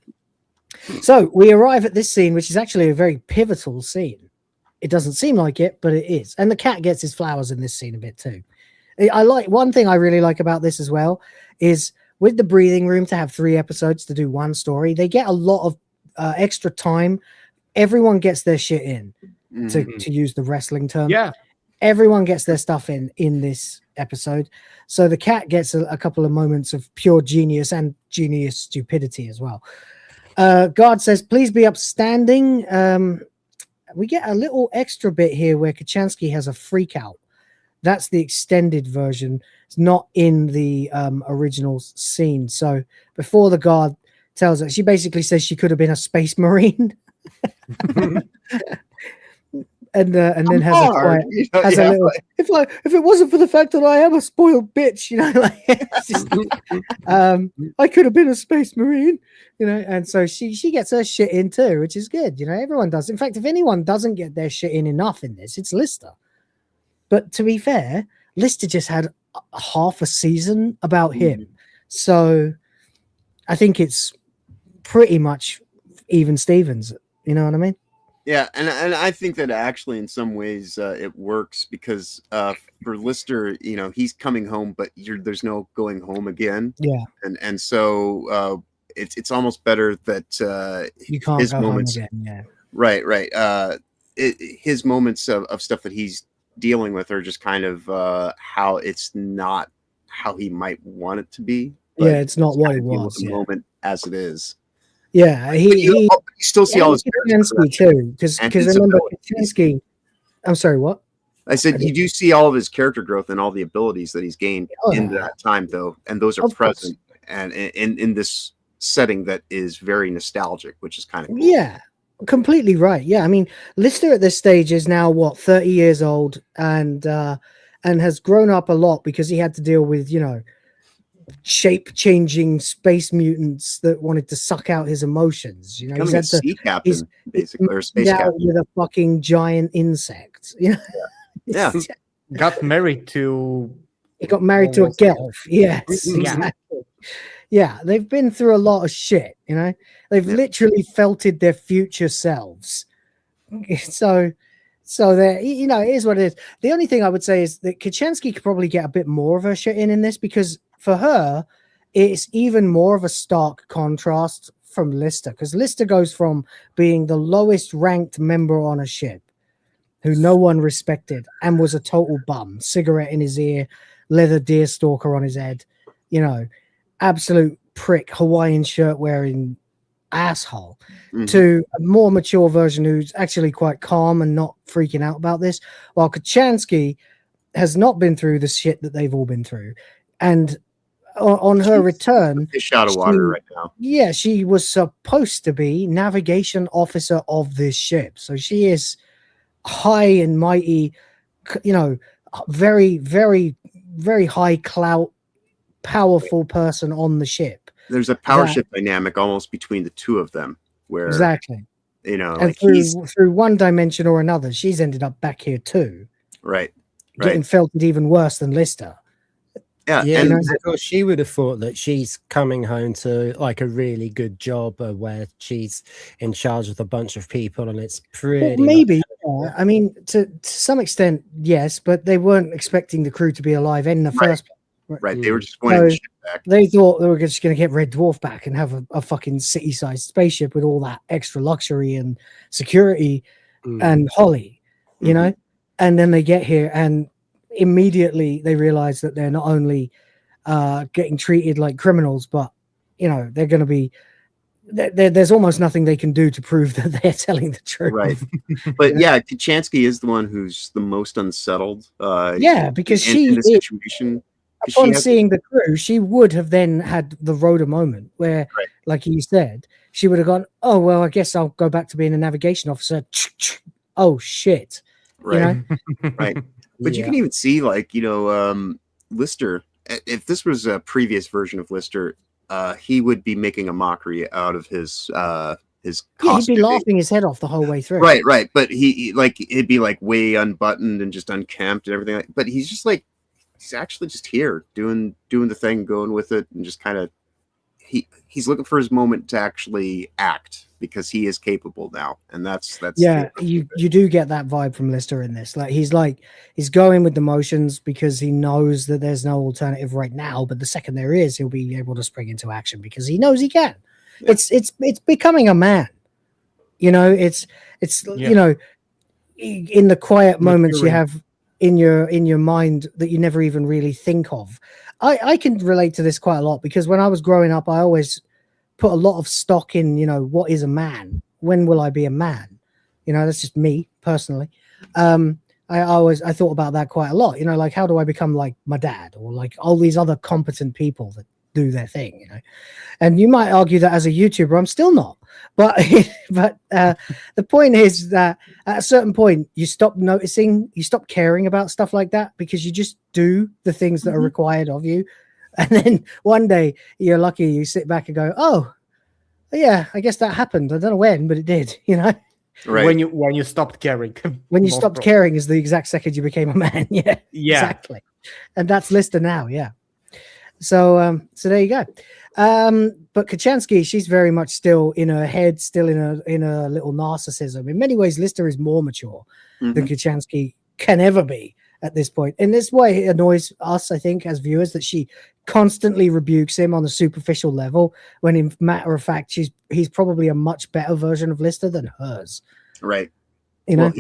S14: So we arrive at this scene, which is actually a very pivotal scene. It doesn't seem like it, but it is. And the cat gets his flowers in this scene a bit too. One thing I really like about this as well is with the breathing room to have 3 episodes to do one story, they get a lot of extra time. Everyone gets their shit in, to use the wrestling term.
S16: Yeah.
S14: Everyone gets their stuff in this episode. So the cat gets a couple of moments of pure genius and genius stupidity as well. Guard says, "Please be upstanding." We get a little extra bit here where Kachansky has a freak out. That's the extended version. It's not in the original scene. So before the guard tells her, she basically says she could have been a space marine. and then has a quiet, has a little, if it wasn't for the fact that I am a spoiled bitch, you know, like it's just, I could have been a space marine, you know. And so she gets her shit in too, which is good, you know. Everyone does. In fact, if anyone doesn't get their shit in enough in this, it's Lister. But to be fair, Lister just had half a season about him, so I think it's pretty much even Stevens. You know what I mean?
S15: Yeah, and I think that actually in some ways it works because for Lister, you know, he's coming home, but there's no going home again.
S14: Yeah,
S15: and so it's almost better that
S14: you can't go home again. Yeah,
S15: right. His moments of stuff that he's dealing with are just kind of how it's not how he might want it to be.
S14: Yeah, it's not what it
S15: deal with
S14: was.
S15: the
S14: Yeah.
S15: moment as it is.
S14: Yeah, he
S15: you still see all his
S14: Kaczynski too, because remember Kaczynski. I'm sorry, what?
S15: I said you do see all of his character growth and all the abilities that he's gained in that time, though, and those are present and in this setting that is very nostalgic, which is kind of cool.
S14: Yeah, completely right. Yeah, I mean, Lister at this stage is now what 30 years old and has grown up a lot because he had to deal with shape-changing space mutants that wanted to suck out his emotions. You know,
S15: he's had a sea captain, basically, or space captain
S14: with a fucking giant insect. You know,
S15: yeah.
S16: Got married to.
S14: He got married to a gelf. Yes, exactly. Yeah, they've been through a lot of shit. You know, they've literally felted their future selves. So there, it is what it is. The only thing I would say is that Kaczynski could probably get a bit more of her shit in this because for her, it's even more of a stark contrast from Lister because Lister goes from being the lowest ranked member on a ship who no one respected and was a total bum, cigarette in his ear, leather deerstalker on his head, absolute prick, Hawaiian shirt wearing asshole, to a more mature version who's actually quite calm and not freaking out about this, while Kaczynski has not been through the shit that they've all been through. And on her return,
S15: fish out of water right now.
S14: Yeah, she was supposed to be navigation officer of this ship. So she is high and mighty, very, very, very high clout, powerful person on the ship.
S15: There's a power ship dynamic almost between the two of them where
S14: exactly,
S15: and
S14: like through one dimension or another, she's ended up back here too.
S15: Right.
S14: Getting felt even worse than Lister.
S15: Yeah,
S17: and of course she would have thought that she's coming home to like a really good job where she's in charge of a bunch of people, and it's pretty.
S14: Well, maybe, I mean, to some extent, yes, but they weren't expecting the crew to be alive in the first place.
S15: Right, they were just wanting the ship back.
S14: They thought they were just going to get Red Dwarf back and have a fucking city-sized spaceship with all that extra luxury and security and Holly, and then they get here and immediately they realize that they're not only getting treated like criminals, but they're going to be there's almost nothing they can do to prove that they're telling the truth.
S15: Right. But yeah, Kaczynski is the one who's the most unsettled.
S14: Because
S15: in the situation.
S14: Upon seeing the crew, she would have then had the Rhoda moment where, like you said, she would have gone, "Oh well, I guess I'll go back to being a navigation officer." Oh shit!
S15: Right, right. But you can even see, like Lister. If this was a previous version of Lister, he would be making a mockery out of his
S14: he'd be laughing his head off the whole way through.
S15: Right. But he'd be like way unbuttoned and just unkempt and everything. But he's just like. He's actually just here doing the thing, going with it, and just kind of he's looking for his moment to actually act because he is capable now, and that's
S14: you do get that vibe from Lister in this. He's going with the motions because he knows that there's no alternative right now, but the second there is, he'll be able to spring into action because he knows he can. Yeah. It's becoming a man, it's in the quiet moments you have in your mind that you never even really think of. I can relate to this quite a lot because when I was growing up, I always put a lot of stock in, what is a man? When will I be a man? That's just me personally. I thought about that quite a lot, like how do I become like my dad or like all these other competent people that do their thing, and you might argue that as a YouTuber, I'm still not, but the point is that at a certain point you stop noticing, you stop caring about stuff like that because you just do the things that are required of you, and then one day you're lucky, you sit back and go, oh yeah, I guess that happened. I don't know when, but it did,
S15: Right.
S16: When you stopped caring.
S14: When you stopped caring is the exact second you became a man. Yeah. Exactly. And that's Lister now. Yeah. So there you go. But Kaczynski, she's very much still in her head, still in a little narcissism. In many ways, Lister is more mature than Kaczynski can ever be at this point. In this way, it annoys us, I think, as viewers, that she constantly rebukes him on a superficial level, when in matter of fact, he's probably a much better version of Lister than hers.
S15: Right.
S14: Well,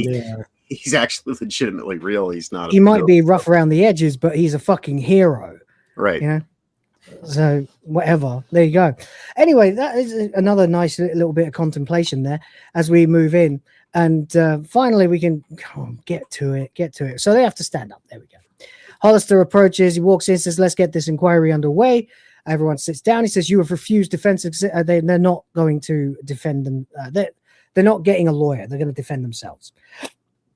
S15: he's actually legitimately real. He's not.
S14: He might be rough around the edges, but he's a fucking hero.
S15: Right.
S14: You know. So whatever. There you go. Anyway, that is another nice little bit of contemplation there as we move in, and finally we can get to it. Get to it. So they have to stand up. There we go. Hollister approaches. He walks in, says, "Let's get this inquiry underway." Everyone sits down. He says, "You have refused defense. They're not going to defend them. They're not getting a lawyer. They're going to defend themselves."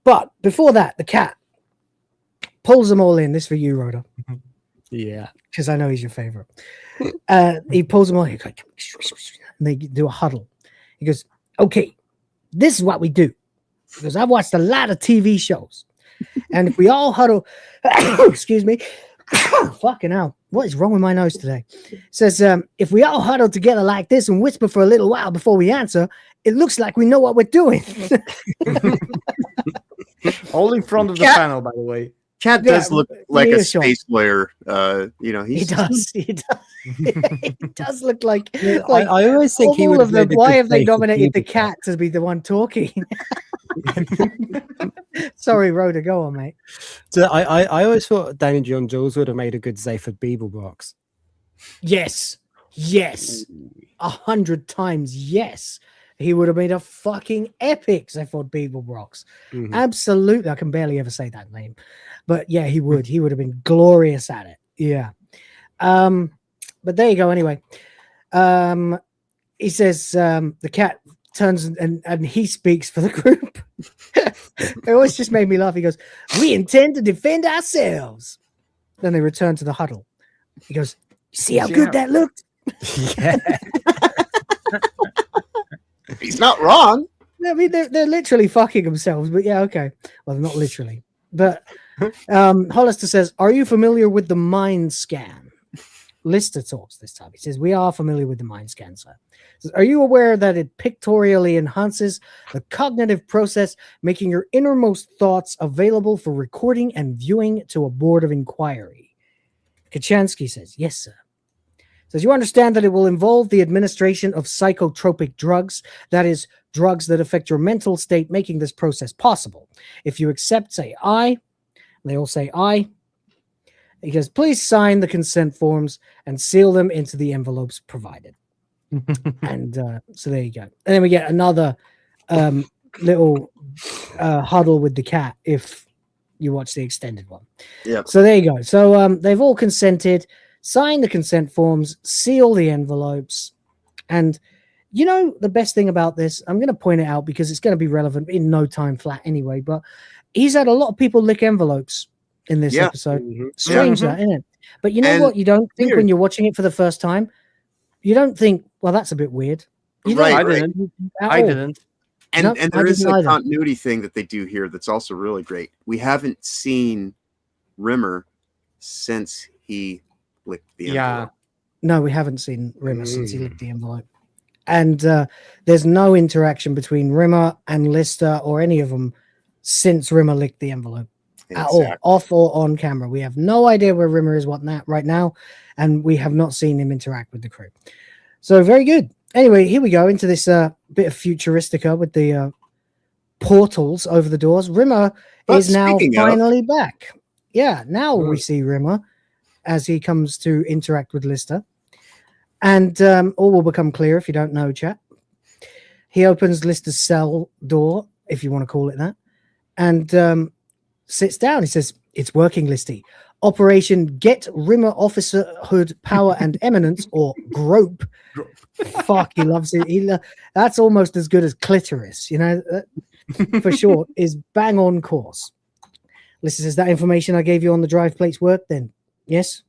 S14: But before that, the cat pulls them all in. This for you, Rhoda.
S16: Yeah,
S14: because I know he's your favorite. He pulls them all in, and they do a huddle. He goes, "Okay, this is what we do." Because I've watched a lot of TV shows, and if we all huddle, excuse me, fucking hell, what is wrong with my nose today? Says, if we all huddle together like this and whisper for a little while before we answer, it looks like we know what we're doing.
S16: All in front of the panel, by the way.
S15: Cat does look like a space lawyer. You know, he does.
S14: He does look like.
S17: Yeah, I always think he would.
S14: Why have they nominated the cat to be the one talking? Sorry, Rhoda, go on, mate.
S17: So I always thought Danny John Jules would have made a good Zaphod Beeblebrox.
S14: Yes, 100 times yes. He would have made a fucking epic Zaphod Beeblebrox. Absolutely, I can barely ever say that name, but yeah, he would. He would have been glorious at it. Yeah. But there you go. Anyway, he says the cat turns and he speaks for the group. It always just made me laugh. He goes, "We intend to defend ourselves." Then they return to the huddle. He goes, "See how good that looked?"
S17: Yeah.
S15: He's not wrong.
S14: I mean, they're literally fucking themselves, but yeah, okay. Well, not literally. But Hollister says, "Are you familiar with the mind scan?" Lister talks this time. He says, "We are familiar with the mind scan, sir." He says, "Are you aware that it pictorially enhances the cognitive process, making your innermost thoughts available for recording and viewing to a board of inquiry?" Kachansky says, "Yes, sir." Says, "You understand that it will involve the administration of psychotropic drugs, that is, drugs that affect your mental state, making this process possible. If you accept, say aye." They all say aye. He goes, "Please sign the consent forms and seal them into the envelopes provided." And so there you go. And then we get another little huddle with the cat if you watch the extended one.
S15: Yeah.
S14: So there you go. So they've all consented. Sign the consent forms, seal the envelopes, and you know the best thing about this, I'm going to point it out because it's going to be relevant in no time flat anyway, but he's had a lot of people lick envelopes in this episode. Strange that, isn't it? But you know what you don't think when you're watching it for the first time? You don't think, well, that's a bit weird. You don't.
S16: I didn't.
S15: And there is a continuity thing that they do here that's also really great. We haven't seen Rimmer since he licked the envelope.
S14: No, we haven't seen Rimmer since he licked the envelope. And there's no interaction between Rimmer and Lister or any of them since Rimmer licked the envelope at all, off or on camera. We have no idea where Rimmer is right now, and we have not seen him interact with the crew. So very good. Anyway, here we go into this bit of futuristica with the portals over the doors. Rimmer is now finally back. Yeah, now we see Rimmer as he comes to interact with Lister. And all will become clear if you don't know, chat. He opens Lister's cell door, if you want to call it that, and sits down. He says, "It's working, Listy. Operation Get Rimmer Officerhood Power and Eminence, or GROPE." Fuck, he loves it. That's almost as good as clitoris, you know, for short, is bang on course. Lister says, "That information I gave you on the drive plates work then?" "Yes."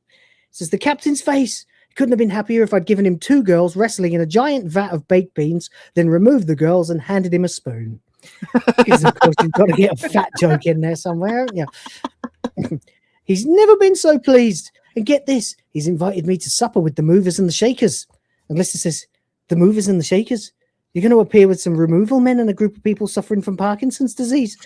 S14: Says, "The captain's face. Couldn't have been happier if I'd given him 2 girls wrestling in a giant vat of baked beans, then removed the girls and handed him a spoon." Because, of course, you've got to get a fat joke in there somewhere, haven't you? "He's never been so pleased. And get this, he's invited me to supper with the movers and the shakers." And Lister says, "The movers and the shakers? You're going to appear with some removal men and a group of people suffering from Parkinson's disease?"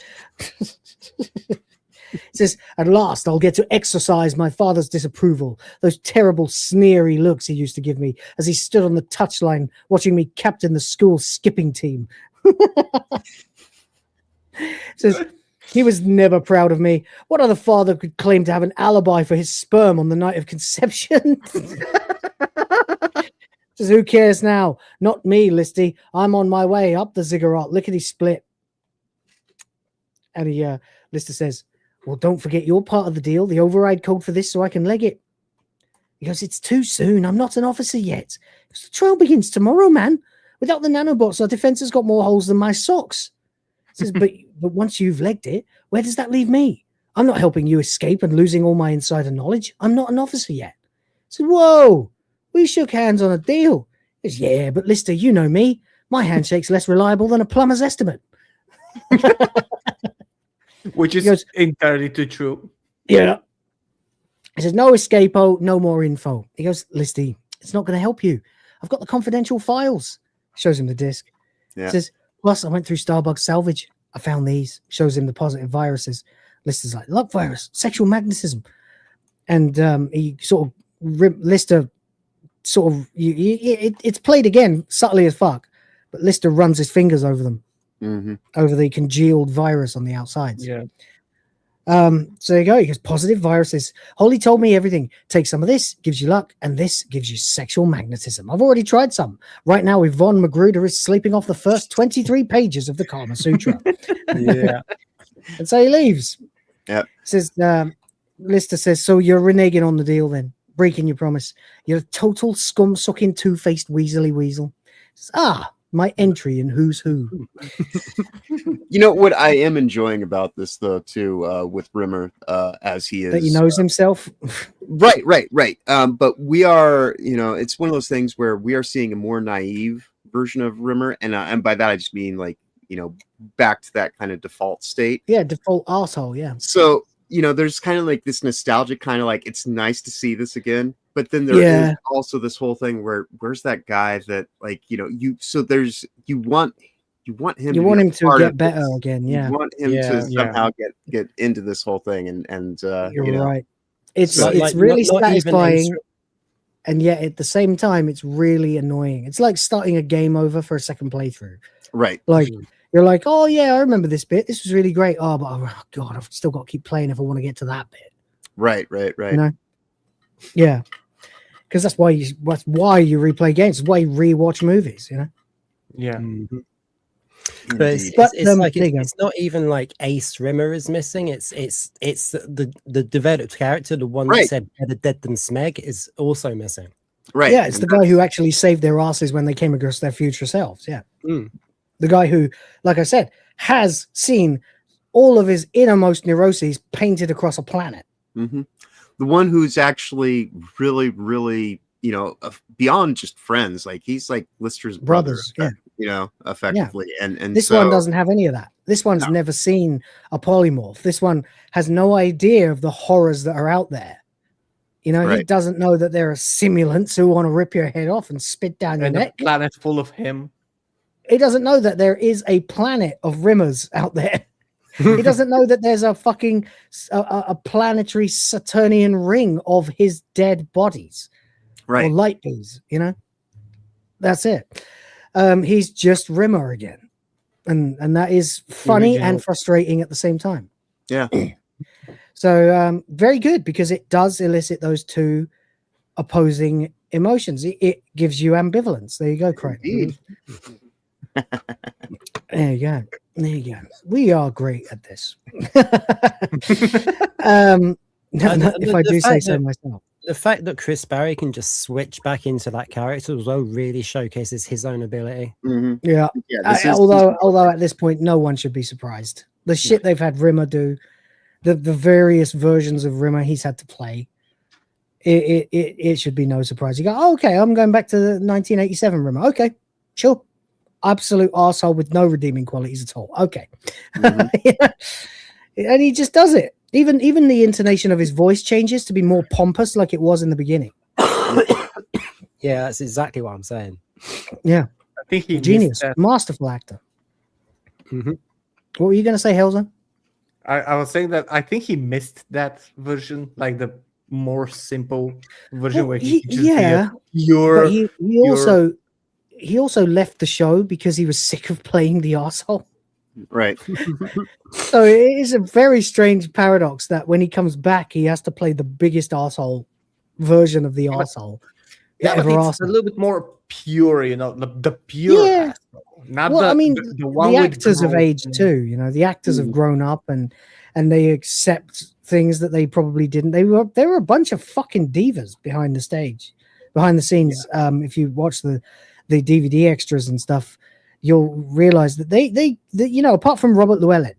S14: He says, "At last, I'll get to exercise my father's disapproval. Those terrible, sneery looks he used to give me as he stood on the touchline watching me captain the school skipping team." Says, He was never proud of me. What other father could claim to have an alibi for his sperm on the night of conception? Says, who cares now? Not me, Listy. I'm on my way up the ziggurat, lickety split. And Lister says, well, don't forget your part of the deal, the override code for this, so I can leg it. He goes, it's too soon. I'm not an officer yet. The trial begins tomorrow, man. Without the nanobots, our defense has got more holes than my socks. He says, but once you've legged it, where does that leave me? I'm not helping you escape and losing all my insider knowledge. I'm not an officer yet. I said, whoa, we shook hands on a deal. He goes, yeah, but Lister, you know me. My handshake's less reliable than a plumber's estimate.
S16: Which is entirely too true.
S14: Yeah. He says, no escapo, no more info. He goes, Listy, it's not going to help you. I've got the confidential files. Shows him the disc.
S15: Yeah.
S14: He says, plus I went through Starbug salvage. I found these. Shows him the positive viruses. Lister's like, luck virus, sexual magnetism. And he sort of, Lister sort of, it's played again, subtly as fuck. But Lister runs his fingers over them. Over the congealed virus on the outsides.
S16: Yeah.
S14: So there you go. He goes, positive viruses. Holly told me everything. Take some of this, gives you luck, and this gives you sexual magnetism. I've already tried some. Right now, Yvonne Magruder is sleeping off the first 23 pages of the Kama Sutra.
S16: Yeah.
S14: And so he leaves.
S15: Yeah.
S14: Says, Lister says, so you're reneging on the deal then, breaking your promise. You're a total scum-sucking, two-faced weaselly weasel. Says, my entry in Who's Who.
S15: You know what I am enjoying about this, though, too, with Rimmer, as he is.
S14: That he knows himself.
S15: Right. But we are, it's one of those things where we are seeing a more naive version of Rimmer. And by that, I just mean like, back to that kind of default state.
S14: Yeah, default arsehole, yeah.
S15: So, there's kind of like this nostalgic kind of like, it's nice to see this again. But then there is also this whole thing where where's that guy that like, you want him to
S14: get better again. Yeah.
S15: You want him to somehow get into this whole thing and
S14: you're right. It's really satisfying. And yet at the same time, it's really annoying. It's like starting a game over for a second playthrough.
S15: Right.
S14: Like you're like, oh yeah, I remember this bit. This was really great. Oh, but God, I've still got to keep playing if I want to get to that bit.
S15: Right.
S14: Yeah. Because that's why you replay games. That's why you rewatch movies,
S16: Yeah.
S17: But it's not even like Ace Rimmer is missing. It's the developed character, the one that said better dead than Smeg, is also missing.
S15: Right.
S14: Yeah, it's the guy who actually saved their asses when they came across their future selves. Yeah. The guy who, like I said, has seen all of his innermost neuroses painted across a planet.
S15: The one who's actually really, really, beyond just friends. Like he's like Lister's
S14: brothers,
S15: effectively. Yeah. And
S14: this one doesn't have any of that. This one's never seen a polymorph. This one has no idea of the horrors that are out there. He doesn't know that there are simulants who want to rip your head off and spit down your neck.
S16: A planet full of him.
S14: He doesn't know that there is a planet of Rimmers out there. He doesn't know that there's a fucking a planetary Saturnian ring of his dead bodies,
S15: right?
S14: Or light beams, That's it. He's just Rimmer again, and that is funny and frustrating at the same time.
S15: Yeah.
S14: So very good, because it does elicit those two opposing emotions. It gives you ambivalence. There you go, Craig. There you go. We are great at this. If I do say so myself.
S17: The fact that Chris Barry can just switch back into that character as well really showcases his own ability.
S14: Yeah. Although at this point, no one should be surprised. The shit they've had Rimmer do, the various versions of Rimmer he's had to play, it should be no surprise. You go, oh, okay, I'm going back to the 1987 Rimmer. Okay, sure. Absolute arsehole with no redeeming qualities at all. Okay. And he just does it. Even the intonation of his voice changes to be more pompous like it was in the beginning.
S17: Yeah, that's exactly what I'm saying.
S14: Yeah.
S16: I think he
S14: genius. Masterful actor. What were you going to say, Helza?
S16: I was saying that I think he missed that version, like the more simple version where he just
S14: he also left the show because he was sick of playing the arsehole.
S15: Right.
S14: So it is a very strange paradox that when he comes back, he has to play the biggest arsehole version of the arsehole.
S16: Yeah, but it's a little bit more pure, the pure asshole. Not the one
S14: the
S16: with
S14: actors have
S16: growth.
S14: aged too. The actors have grown up and they accept things that they probably didn't. They were a bunch of fucking divas behind the scenes. If you watch the DVD extras and stuff, you'll realize that they apart from Robert Llewellyn,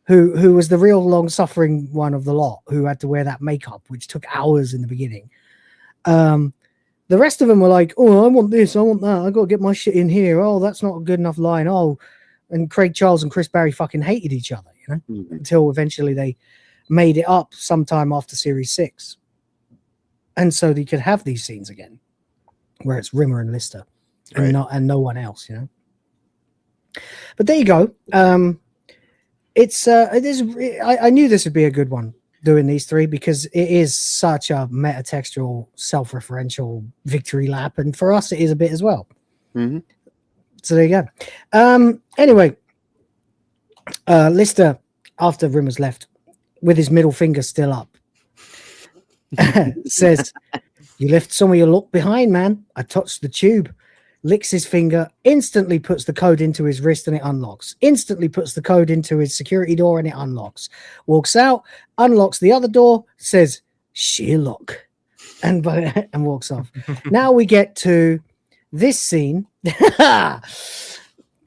S14: who was the real long-suffering one of the lot, who had to wear that makeup, which took hours in the beginning. The rest of them were like, oh, I want this, I want that, I got to get my shit in here. Oh, that's not a good enough line. Oh, and Craig Charles and Chris Barry fucking hated each other, until eventually they made it up sometime after Series 6. And so they could have these scenes again, where it's Rimmer and Lister, and no one else, But there you go. I knew this would be a good one, doing these three, because it is such a metatextual, self-referential victory lap, and for us it is a bit as well. So there you go. Anyway, Lister, after Rimmer's left, with his middle finger still up, says, you left some of your luck behind, man. I touched the tube. Licks his finger, instantly puts the code into his wrist and it unlocks. Instantly puts the code into his security door and it unlocks. Walks out, unlocks the other door, says, sheer luck, and walks off. Now we get to this scene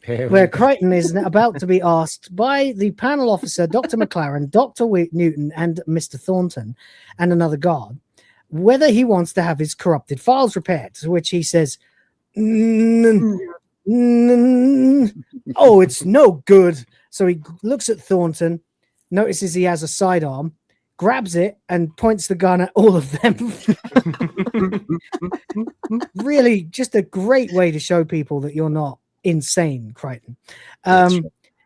S14: where Crichton is about to be asked by the panel officer, Dr. McLaren, Dr. Newton, and Mr. Thornton, and another guard, whether he wants to have his corrupted files repaired, to which he says, oh, it's no good. So he looks at Thornton, notices he has a sidearm, grabs it and points the gun at all of them. Really, just a great way to show people that you're not insane, Crichton.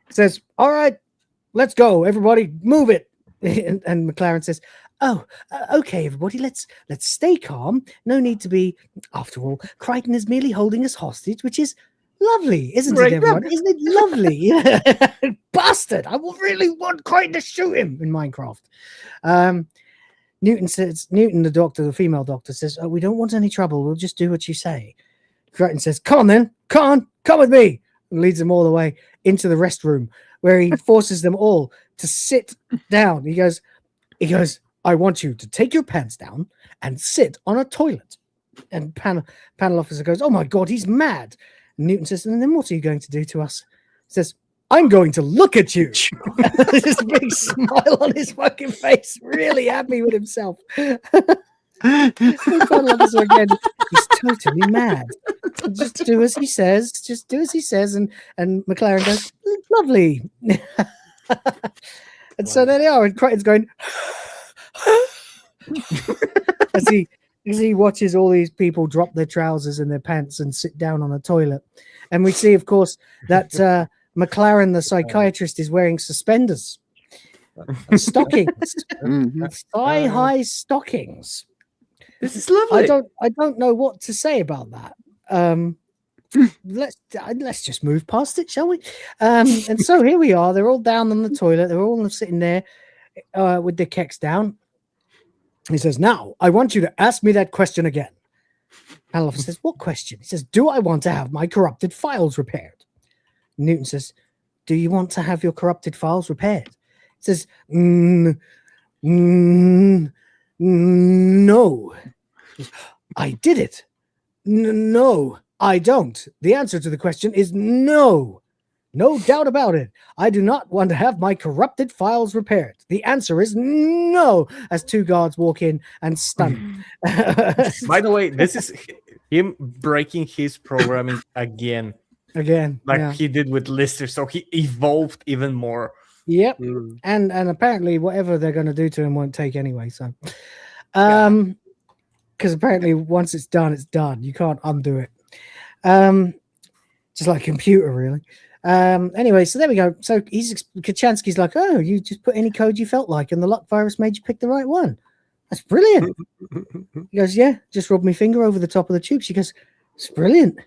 S14: Says, all right, let's go, everybody, move it. And McLaren says, oh, okay, everybody, let's stay calm. No need to be. After all, Crichton is merely holding us hostage, which is lovely, isn't it, everyone? Isn't it lovely? Bastard! I will really want Crichton to shoot him in Minecraft. Newton says, the doctor, the female doctor, says, oh, we don't want any trouble. We'll just do what you say. Crichton says, come on then, come with me, and leads them all the way into the restroom, where he forces them all to sit down. He goes, I want you to take your pants down and sit on a toilet. And panel officer goes, oh my God, he's mad. And Newton says, and then what are you going to do to us? He says, I'm going to look at you. This big smile on his fucking face, really happy with himself. Panel officer again, he's totally mad. Just do as he says. Just do as he says. And McLaren goes, lovely. And so there they are. And Crichton's going, as he watches all these people drop their trousers and their pants and sit down on a toilet. And we see, of course, that McLaren, the psychiatrist, is wearing suspenders, stockings, thigh-high stockings.
S16: This is lovely.
S14: I don't know what to say about that. Let's just move past it, shall we? And so here we are. They're all down on the toilet. They're all sitting there with their kecks down. He says, now, I want you to ask me that question again. Panel officer says, what question? He says, do I want to have my corrupted files repaired? Newton says, do you want to have your corrupted files repaired? He says, no. I did it. No, I don't. The answer to the question is no. No doubt about it. I do not want to have my corrupted files repaired. The answer is no, as two guards walk in and stun him.
S16: By the way, this is him breaking his programming again. Like he did with Lister, so he evolved even more.
S14: Yep. And apparently whatever they're going to do to him won't take anyway. So, because apparently once it's done, it's done. You can't undo it. Just like a computer, really. Anyway, so there we go. So Kachansky's like, oh, you just put any code you felt like, and the luck virus made you pick the right one. That's brilliant. He goes, yeah, just rubbed my finger over the top of the tube. She goes, it's brilliant.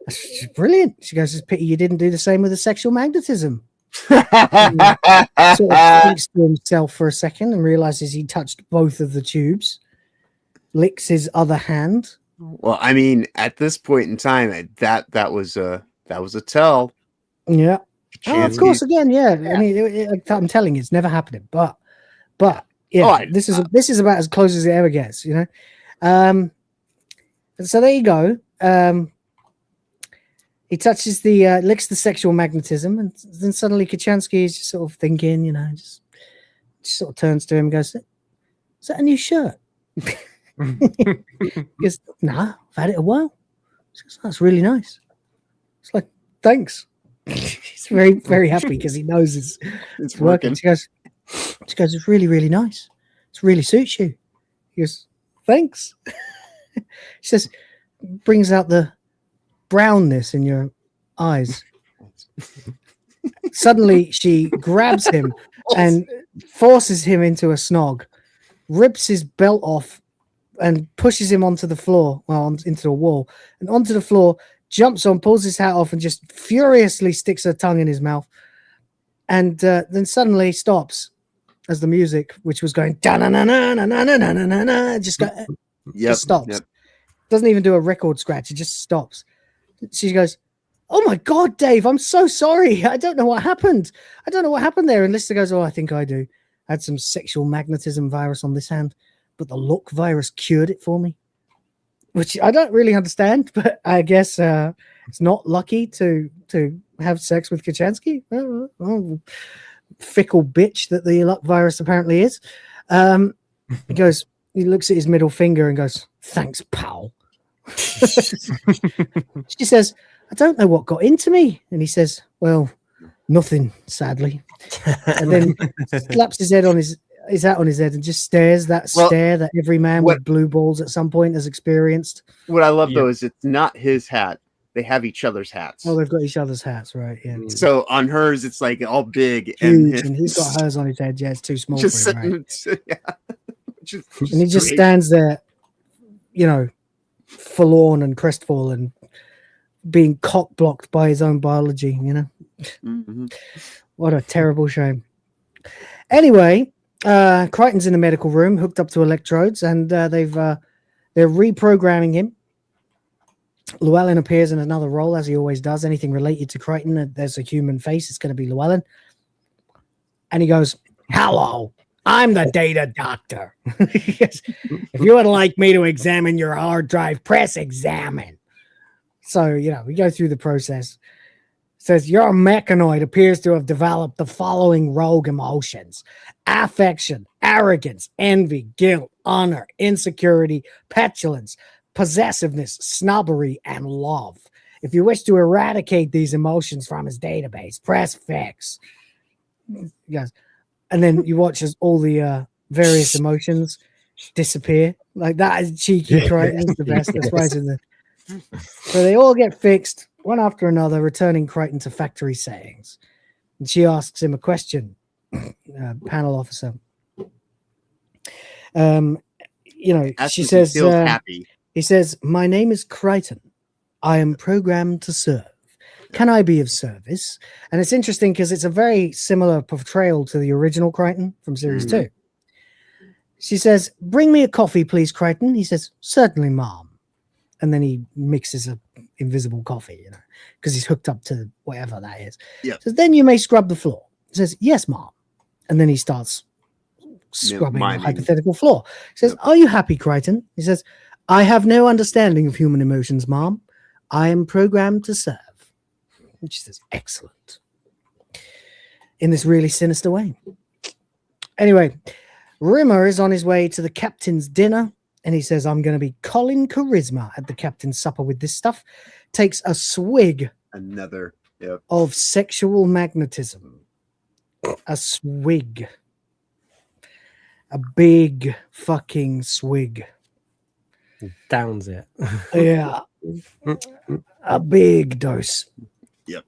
S14: That's brilliant. She goes, it's a pity you didn't do the same with the sexual magnetism. Sort of thinks to himself for a second and realizes he touched both of the tubes. Licks his other hand.
S15: Well, I mean, at this point in time, that was a tell.
S14: Yeah. Oh, of
S15: Chansky-
S14: course. Again, yeah. I mean, I'm telling you, it's never happening. But yeah, this is about as close as it ever gets. You know. So there you go. He touches licks the sexual magnetism, and then suddenly Kachansky is just sort of thinking, you know, just sort of turns to him and goes, "Is that a new shirt?" He goes, "Nah, I've had it a while." He goes, "That's really nice." It's like, "Thanks." He's very, very happy because he knows it's working. She goes, "It's really, really nice. It really suits you." He goes, "Thanks." She says, brings out the brownness in your eyes. Suddenly, she grabs him and forces him into a snog, rips his belt off, and pushes him onto the floor, into the wall, and onto the floor, jumps on, pulls his hat off, and just furiously sticks her tongue in his mouth. And then suddenly stops as the music, which was going just stops.
S15: Yep.
S14: Doesn't even do a record scratch. It just stops. She goes, "Oh my God, Dave, I'm so sorry. I don't know what happened. I don't know what happened there." And Lister goes, "Oh, I think I do. I had some sexual magnetism virus on this hand, but the look virus cured it for me." Which I don't really understand, but I guess it's not lucky to have sex with Kachansky. Oh, fickle bitch that the luck virus apparently is. He looks at his middle finger and goes, "Thanks, pal." She says, "I don't know what got into me." And he says, "Well, nothing, sadly." And then slaps his hat on his head and just stares that stare that every man with blue balls at some point has experienced.
S15: What I love though is it's not his hat. They have each other's hats.
S14: Oh, they've got each other's hats, right? Yeah.
S15: So on hers, it's like all big
S14: huge, and he's got hers on his head. Yeah, it's too small
S15: just
S14: for him, right?
S15: And
S14: he just stands there, you know, forlorn and crestfallen, being cock blocked by his own biology. You know, What a terrible shame. Anyway, Crichton's in the medical room, hooked up to electrodes, and they're reprogramming him. Llewellyn appears in another role, as he always does. Anything related to Crichton, there's a human face, it's going to be Llewellyn. And he goes, "Hello, I'm the data doctor. If you would like me to examine your hard drive, press examine." So, you know, we go through the process. It says, "Your mechanoid appears to have developed the following rogue emotions: affection, arrogance, envy, guilt, honor, insecurity, petulance, possessiveness, snobbery, and love. If you wish to eradicate these emotions from his database, press fix." Yes. And then you watch as all the various emotions disappear. Like, that is cheeky. Crichton's the best. That's why it's in the... So they all get fixed, one after another, returning Crichton to factory settings. And she asks him a question, panel officer. She says,
S15: happy.
S14: He says, "My name is Crichton. I am programmed to serve. Can I be of service?" And it's interesting because it's a very similar portrayal to the original Crichton from Series 2. She says, "Bring me a coffee, please, Crichton." He says, "Certainly, ma'am." And then he mixes a invisible coffee, you know, because he's hooked up to whatever that is.
S15: Yeah.
S14: Says, "Then you may scrub the floor." He says, "Yes, ma'am." And then he starts scrubbing the hypothetical floor. He says, "Are you happy, Crichton?" He says, "I have no understanding of human emotions, ma'am. I am programmed to serve." And she says, "Excellent." In this really sinister way. Anyway, Rimmer is on his way to the captain's dinner, and he says, "I'm going to be Colin Charisma at the captain's supper with this stuff." Takes a swig of sexual magnetism. A swig. A big fucking swig.
S17: Downs it.
S14: Yeah. A big dose.
S15: Yep.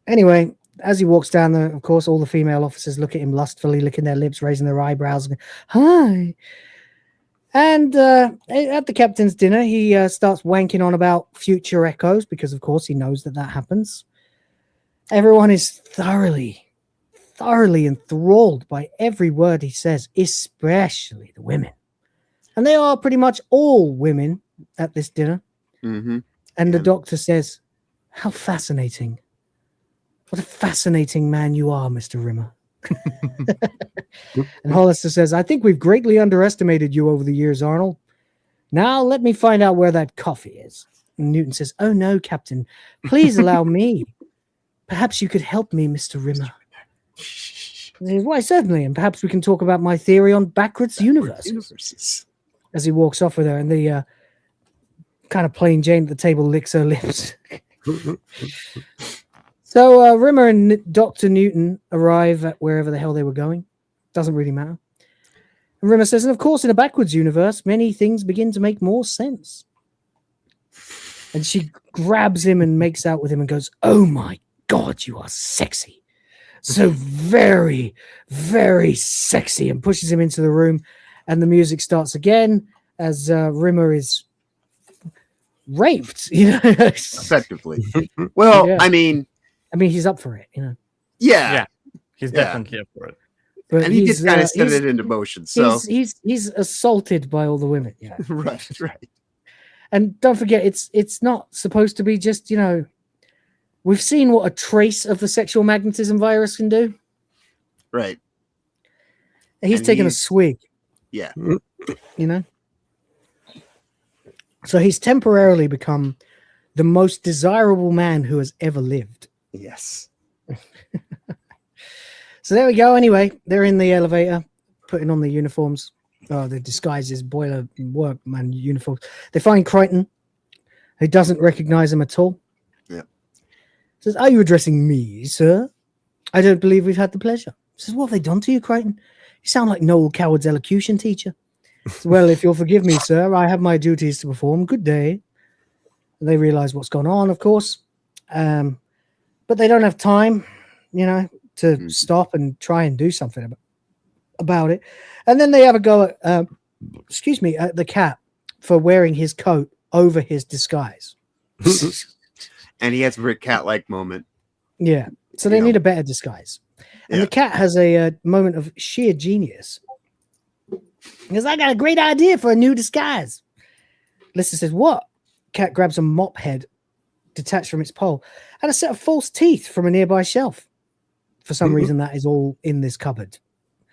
S14: Anyway, as he walks down there, of course, all the female officers look at him lustfully, licking their lips, raising their eyebrows, and "Hi." And at the captain's dinner, he starts wanking on about future echoes because, of course, he knows that happens. Everyone is thoroughly thoroughly enthralled by every word he says, especially the women. And they are pretty much all women at this dinner.
S15: Mm-hmm.
S14: And the doctor says, how fascinating. What a fascinating man you are, Mr. Rimmer. And Hollister says, I think we've greatly underestimated you over the years, Arnold. Now let me find out where that coffee is. And Newton says, oh no, Captain, please allow me. Perhaps you could help me, Mr. Rimmer. He says, why, certainly, and perhaps we can talk about my theory on backwards universes. As he walks off with her, and the kind of plain Jane at the table licks her lips. So Rimmer and Dr. Newton arrive at wherever the hell they were going. Doesn't really matter. And Rimmer says, and of course, in a backwards universe, many things begin to make more sense. And she grabs him and makes out with him and goes, oh my God, you are sexy. So very, very sexy, and pushes him into the room. And the music starts again as Rimmer is raped,
S15: effectively. Well, yeah. I mean,
S14: he's up for it,
S15: Yeah,
S16: he's definitely up for it.
S14: But
S15: and he just kind of set it into motion. So
S14: he's assaulted by all the women. Yeah,
S15: right.
S14: And don't forget, it's not supposed to be just we've seen what a trace of the sexual magnetism virus can do.
S15: Right.
S14: He's taking a swig.
S15: Yeah.
S14: So he's temporarily become the most desirable man who has ever lived.
S15: Yes.
S14: So there we go. Anyway, they're in the elevator, putting on the uniforms. Oh, the disguises, boiler workman uniforms. They find Crichton, who doesn't recognize him at all.
S15: Yeah. Says,
S14: are you addressing me, sir? I don't believe we've had the pleasure. Says, what have they done to you, Crichton? You sound like Noel Coward's elocution teacher. Says, well, if you'll forgive me, sir, I have my duties to perform. Good day. And they realize what's gone on, of course. But they don't have time, to stop and try and do something about it. And then they have a go at, at the cat for wearing his coat over his disguise.
S15: And he has a very cat-like moment.
S14: Yeah. So they need a better disguise. And the cat has a moment of sheer genius. Because I got a great idea for a new disguise. Lister says, what? Cat grabs a mop head detached from its pole and a set of false teeth from a nearby shelf. For some reason, that is all in this cupboard.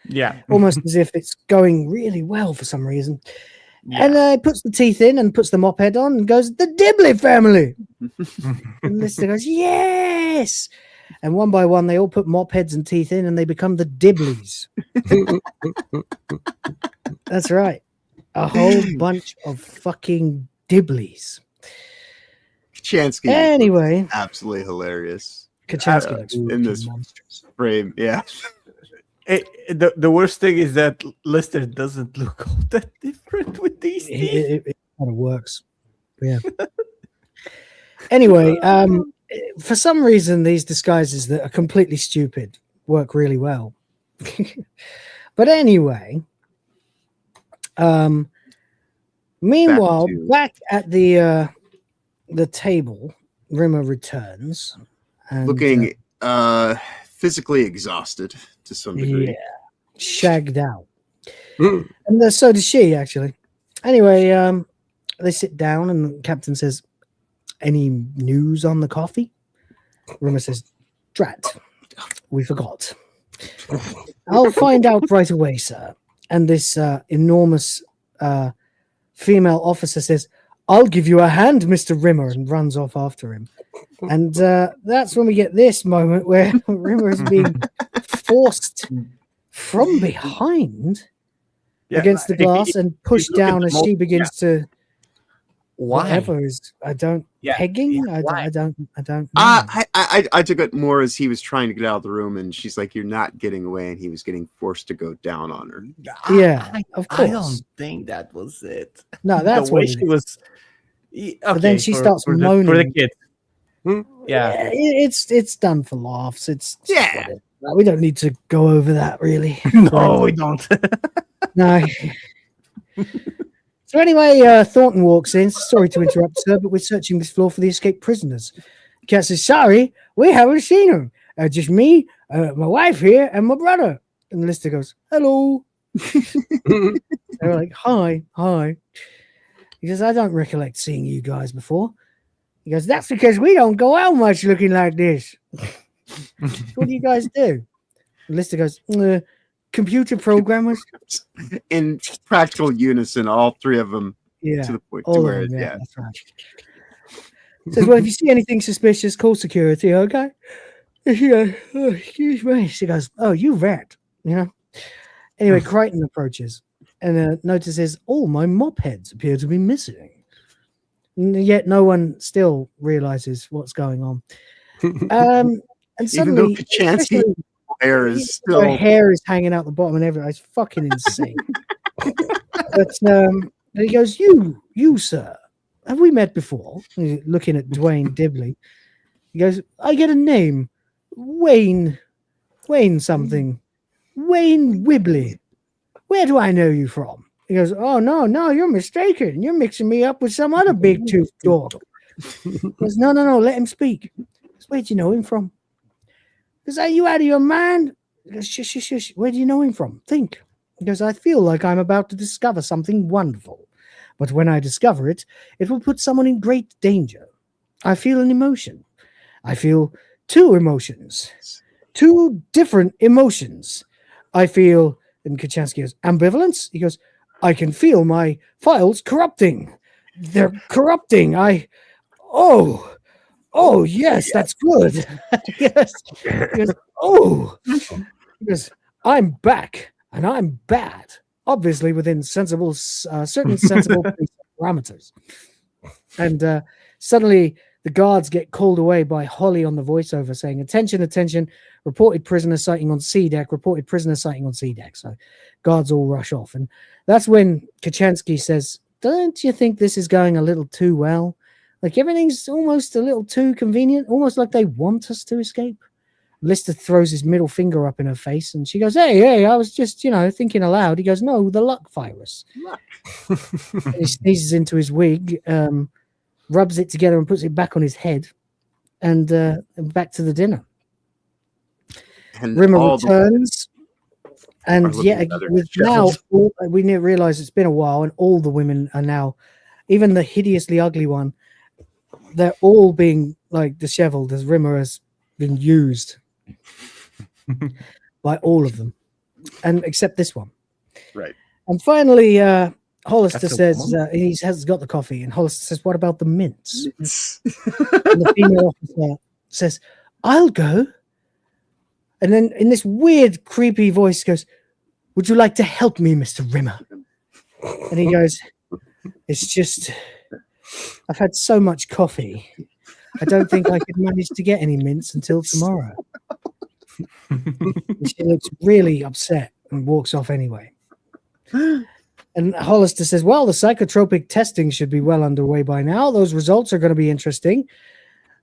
S16: Yeah.
S14: Almost as if it's going really well for some reason. Yeah. And puts the teeth in and puts the mop head on and goes, the Dibley family. And Lister goes, yes. And one by one, they all put mop heads and teeth in and they become the Dibleys. That's right. A whole bunch of fucking Dibleys.
S15: Kachansky.
S14: Anyway.
S15: Absolutely hilarious.
S14: Kachansky looks
S15: in this monstrous frame. Yeah.
S16: The worst thing is that Lister doesn't look all that different with these teeth.
S14: It kind of works. Yeah. Anyway, for some reason, these disguises that are completely stupid work really well. But anyway, meanwhile, back at the table, Rimmer returns. And,
S15: looking physically exhausted to some degree.
S14: Yeah, shagged out. And so does she, actually. Anyway, they sit down and the captain says, any news on the coffee? Rimmer says, drat, we forgot. I'll find out right away, sir. And this enormous female officer says, I'll give you a hand, Mr. Rimmer, and runs off after him. And that's when we get this moment where Rimmer is being forced from behind against the glass and pushed down as she begins to whatever is pegging. I don't know.
S15: I took it more as he was trying to get out of the room and she's like, you're not getting away, and he was getting forced to go down on her.
S14: Of course.
S16: I don't think that was it.
S14: No, that's
S16: the way
S14: what
S16: she was.
S14: Okay, but then she starts moaning
S16: for the kid.
S14: Yeah, it's done for laughs. It's we don't need to go over that really.
S16: No, we don't.
S14: No. So anyway, Thornton walks in. Sorry to interrupt, sir, but we're searching this floor for the escaped prisoners. Cat says, sorry, we haven't seen them. Just me, my wife here, and my brother. And Lister goes, hello. They're like, hi. He says, I don't recollect seeing you guys before. He goes, that's because we don't go out much looking like this. What do you guys do? And Lister goes, computer programmers.
S15: In practical unison, all three of them.
S14: Yeah.
S15: To the point
S14: all
S15: to
S14: of
S15: where,
S14: them,
S15: yeah.
S14: That's right. Says, well, if you see anything suspicious, call security, okay? She goes, oh, excuse me. She goes, oh, you vet. You know? Anyway, Crichton approaches and notices all my mop heads appear to be missing. And yet no one still realizes what's going on. And suddenly,
S15: even though Kachansky's hair is still...
S14: Her hair is hanging out the bottom and everything. It's fucking insane. But and he goes, you, sir, have we met before? He's looking at Dwayne Dibley. He goes, I get a name. Wayne something. Wayne Wibley. Where do I know you from? He goes, oh, no, you're mistaken. You're mixing me up with some other big tooth dog. He goes, no, let him speak. Goes, where do you know him from? He goes, are you out of your mind? He goes, shush. Where do you know him from? Think. He goes, I feel like I'm about to discover something wonderful. But when I discover it, it will put someone in great danger. I feel an emotion. I feel two emotions. Two different emotions. I feel, and Kachansky goes, ambivalence? He goes, I can feel my files corrupting. They're corrupting. Oh, yes, that's good. Yes. He goes, he goes, I'm back, and I'm bad. Obviously within certain sensible parameters. And suddenly the guards get called away by Holly on the voiceover saying, attention, reported prisoner sighting on C deck, So guards all rush off. And that's when Kachansky says, don't you think this is going a little too well? Like everything's almost a little too convenient, almost like they want us to escape. Lister throws his middle finger up in her face and she goes, hey, I was just, thinking aloud. He goes, no, the luck virus. He sneezes into his wig, rubs it together and puts it back on his head and back to the dinner.
S15: And
S14: Rimmer returns and now we realize it's been a while and all the women are now, even the hideously ugly one, they're all being like disheveled as Rimmer has been used by all of them, and except this one.
S15: Right.
S14: And finally, Hollister says he has got the coffee, and Hollister says, "What about the mints?" And the female officer says, "I'll go." And then in this weird, creepy voice goes, "Would you like to help me, Mr. Rimmer?" And he goes, "It's just, I've had so much coffee. I don't think I could manage to get any mints until tomorrow." And she looks really upset and walks off anyway. And Hollister says, well, the psychotropic testing should be well underway by now. Those results are going to be interesting.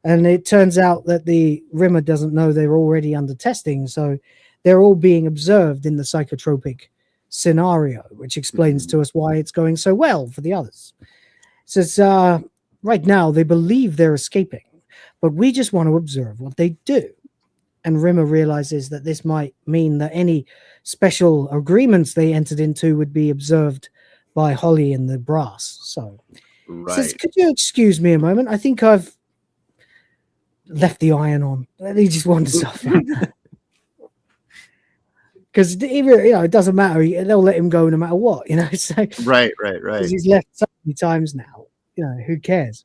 S14: And it turns out that the Rimmer doesn't know they're already under testing. So they're all being observed in the psychotropic scenario, which explains to us why it's going so well for the others. It says, right now they believe they're escaping, but we just want to observe what they do. And Rimmer realizes that this might mean that any special agreements they entered into would be observed by Holly and the brass. So he says, could you excuse me a moment? I think I've left the iron on. He just wanders off. Because it doesn't matter. They'll let him go no matter what. So
S15: right.
S14: Because he's left so many times now. Who cares?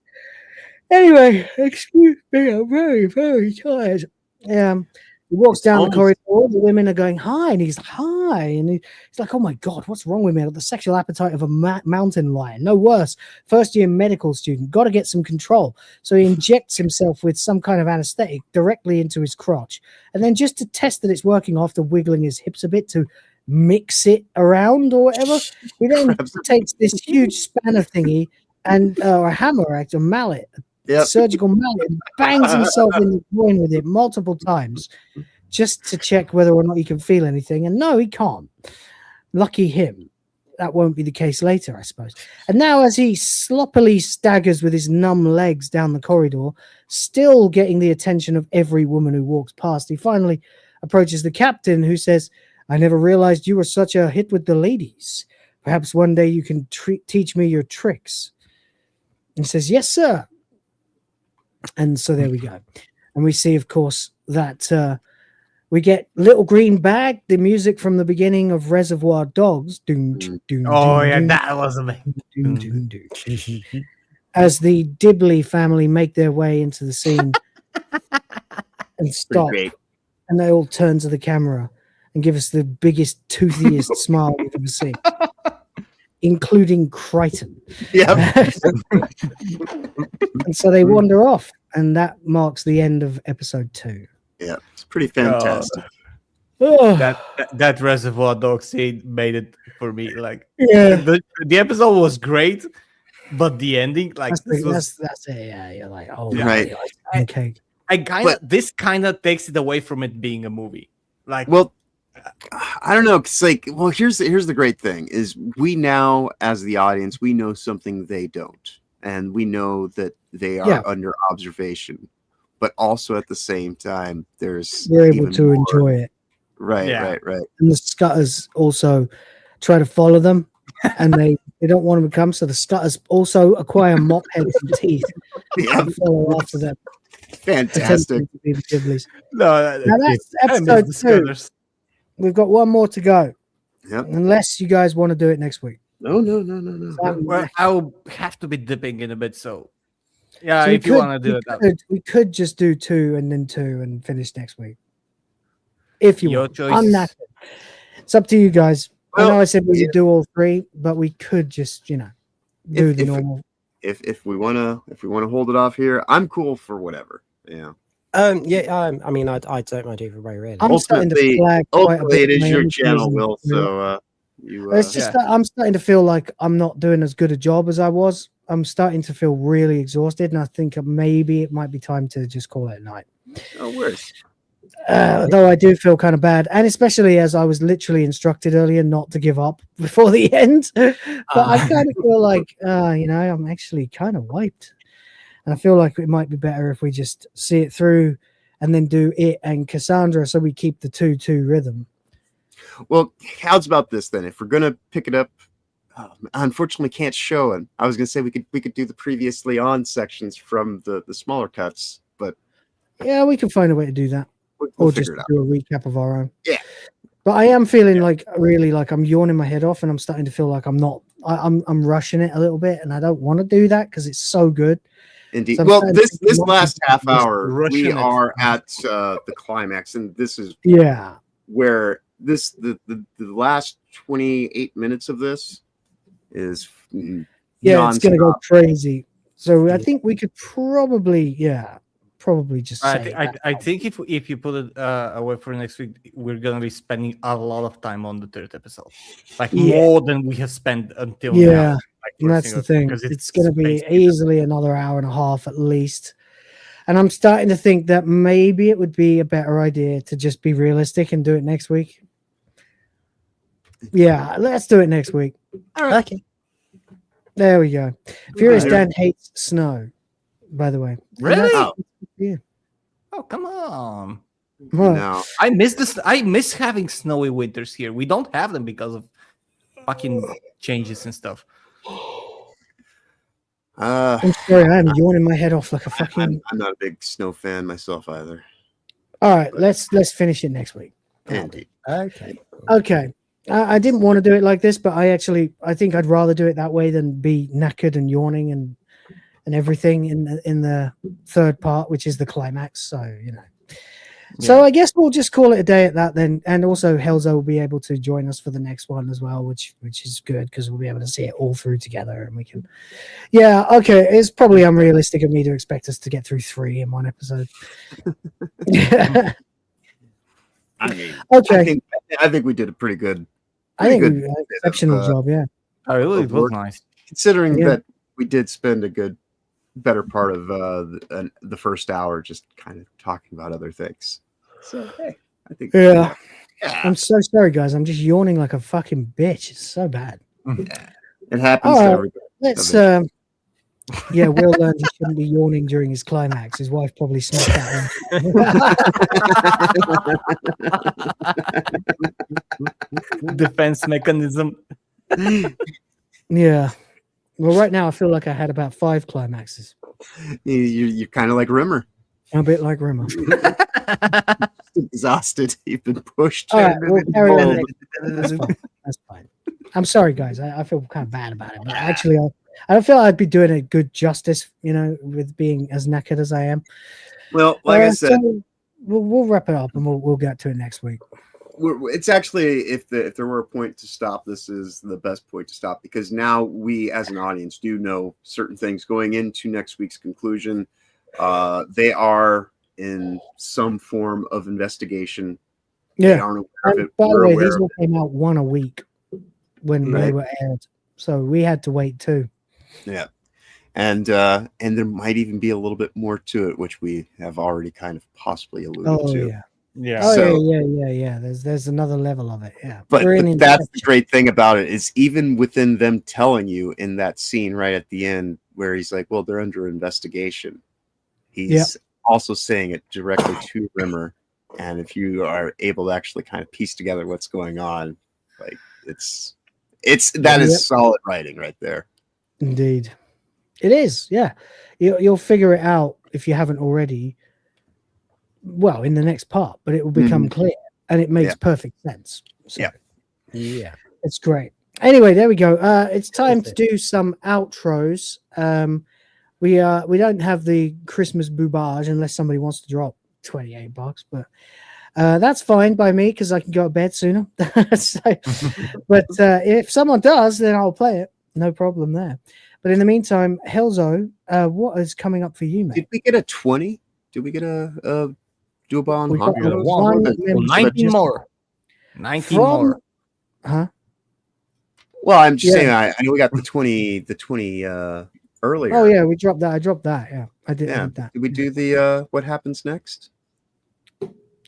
S14: Anyway, excuse me. I'm very, very tired. He walks down the corridor. All the women are going hi, and he's like, hi, and he's like, oh my god, what's wrong with me? The sexual appetite of a mountain lion, no worse. First year medical student, got to get some control. So he injects himself with some kind of anesthetic directly into his crotch, and then just to test that it's working, after wiggling his hips a bit to mix it around or whatever, he then takes this huge spanner thingy and a hammer, a mallet. Surgical mallet, bangs himself in the groin with it multiple times just to check whether or not he can feel anything. And no, he can't. Lucky him. that won't be the case later, I suppose. And now, as he sloppily staggers with his numb legs down the corridor, still getting the attention of every woman who walks past, he finally approaches the captain, who says, "I never realized you were such a hit with the ladies. Perhaps one day you can teach me your tricks." And he says, "Yes, sir." And so there we go. And we see, of course, that we get Little Green Bag, the music from the beginning of Reservoir Dogs. Doom, doom, doom, doom,
S16: that was amazing.
S14: doom, doom, doom. As the Dibley family make their way into the scene and stop. And they all turn to the camera and give us the biggest, toothiest smile we've ever seen. Including Crichton.
S15: Yeah.
S14: And so they wander off, and that marks the end of episode 2.
S15: Yeah, it's pretty fantastic.
S16: That Reservoir Dogs scene made it for me. Like,
S14: yeah,
S16: the episode was great, but the ending, like,
S14: that's it. Yeah, you're like, oh,
S15: yeah. Right.
S14: Okay.
S16: This kind of takes it away from it being a movie. Like,
S15: well, I don't know, because like, well, here's the great thing is we now, as the audience, we know something they don't, and we know that they are under observation, but also at the same time, we're
S14: able to enjoy it.
S15: Right.
S14: And the Scutters also try to follow them, and they don't want them to come, so the Scutters also acquire mop heads and teeth and follow after them.
S15: Fantastic.
S14: Now that's episode 2. We've got one more to go.
S15: Yep.
S14: Unless you guys want to do it next week.
S15: No.
S16: Well, I'll have to be dipping in a bit, so yeah, so if you want to do it,
S14: we could just do 2 and then 2 and finish next week. If you want.
S16: Choice.
S14: I'm not. It's up to you guys. Well, I know I said we would do all 3, but we could just, do the normal.
S15: If we wanna hold it off here, I'm cool for whatever. Yeah.
S17: I mean, I don't mind either way, really.
S14: I'm starting to flag quite a bit.
S15: It is your channel, Will. So
S14: it's just that I'm starting to feel like I'm not doing as good a job as I was. I'm starting to feel really exhausted, and I think maybe it might be time to just call it a night.
S15: No worries.
S14: Though I do feel kind of bad, and especially as I was literally instructed earlier not to give up before the end. But I kind of feel like, I'm actually kind of wiped. And I feel like it might be better if we just see it through and then do it and Cassandra, so we keep the 2-2 rhythm.
S15: Well, how's about this then? If we're gonna pick it up, unfortunately can't show it. I was gonna say we could do the previously on sections from the smaller cuts, but
S14: yeah, we can find a way to do that,
S15: we'll
S14: just do a recap of our own.
S15: Yeah.
S14: But I am feeling like really like I'm yawning my head off, and I'm starting to feel like I'm rushing it a little bit, and I don't want to do that because it's so good.
S15: Indeed.
S14: So
S15: well, this last half hour, we are at the climax, and this is where the last 28 minutes of this is
S14: it's gonna go crazy. So I think we could probably just say
S16: I think if you put it away for next week, we're gonna be spending a lot of time on the 3rd episode, like more than we have spent until now.
S14: And that's the thing. It's going to be easily another hour and a half at least. And I'm starting to think that maybe it would be a better idea to just be realistic and do it next week. Yeah, let's do it next week.
S17: All right. Okay.
S14: There we go. Furious Dan hates snow, by the way.
S16: Really?
S14: Yeah.
S16: Oh, come on.
S14: What?
S15: No.
S16: I miss having snowy winters here. We don't have them because of fucking changes and stuff.
S14: I'm sorry, I'm yawning my head off like a fucking.
S15: I'm not a big snow fan myself either.
S14: All right, let's finish it next week.
S15: Indeed.
S14: Okay. I didn't want to do it like this, but I think I'd rather do it that way than be knackered and yawning and everything in the 3rd part, which is the climax. So So I guess we'll just call it a day at that then. And also Helzo will be able to join us for the next one as well, which is good because we'll be able to see it all through together, and we can. Yeah, okay. It's probably unrealistic of me to expect us to get through 3 in one episode.
S15: I mean,
S14: okay.
S15: I think we did a pretty good.
S14: I think we did an exceptional job. Yeah.
S16: Oh, it really was nice.
S15: Considering that we did spend a better part of the first hour just kind of talking about other things. So hey, I think
S14: I'm so sorry, guys. I'm just yawning like a fucking bitch. It's so bad.
S15: It happens
S14: All
S15: to
S14: right,
S15: everybody.
S14: let's. Yeah, Will learned he shouldn't be yawning during his climax. His wife probably smacked that
S16: one. Defense mechanism.
S14: Yeah. Well, right now I feel like I had about 5 climaxes.
S15: You're kind of like Rimmer.
S14: I'm a bit like Rimmer.
S15: Exhausted. You've been pushed.
S14: All right, we'll carry on next. That's fine. That's fine. I'm sorry, guys. I feel kind of bad about it, but actually, I don't feel I'd be doing it good justice, with being as knackered as I am.
S15: Well, like I said,
S14: so we'll wrap it up and we'll get to it next week.
S15: It's actually, if there were a point to stop, this is the best point to stop, because now we as an audience do know certain things going into next week's conclusion. They are in some form of investigation.
S14: Yeah.
S15: They aren't aware of it.
S14: By the
S15: We're
S14: way,
S15: aware
S14: these
S15: of
S14: all came out one a week when they were aired, so we had to wait too.
S15: Yeah. And there might even be a little bit more to it, which we have already kind of possibly alluded to.
S14: Yeah.
S16: Yeah.
S14: Oh,
S15: so,
S14: yeah. There's another level of it. Yeah.
S15: But that's the great thing about it, is even within them telling you in that scene right at the end where he's like, well, they're under investigation. He's also saying it directly to Rimmer. And if you are able to actually kind of piece together what's going on, like that is solid writing right there.
S14: Indeed. It is. Yeah. You'll figure it out if you haven't already. Well, in the next part, but it will become clear, and it makes perfect sense. So,
S17: yeah,
S14: it's great. Anyway, there we go. It's time to do some outros. We don't have the Christmas boobage unless somebody wants to drop $28, but that's fine by me because I can go to bed sooner. But if someone does, then I'll play it. No problem there. But in the meantime, Helzo, what is coming up for you, mate?
S15: Did we get a 20? Did we get a Duobon?
S16: 19 more. 19 more.
S14: Huh?
S15: Well, I'm just saying, I know we got the 20 earlier.
S14: Oh yeah, we dropped that. I dropped that. Yeah, I did that.
S15: Did we do the what happens next?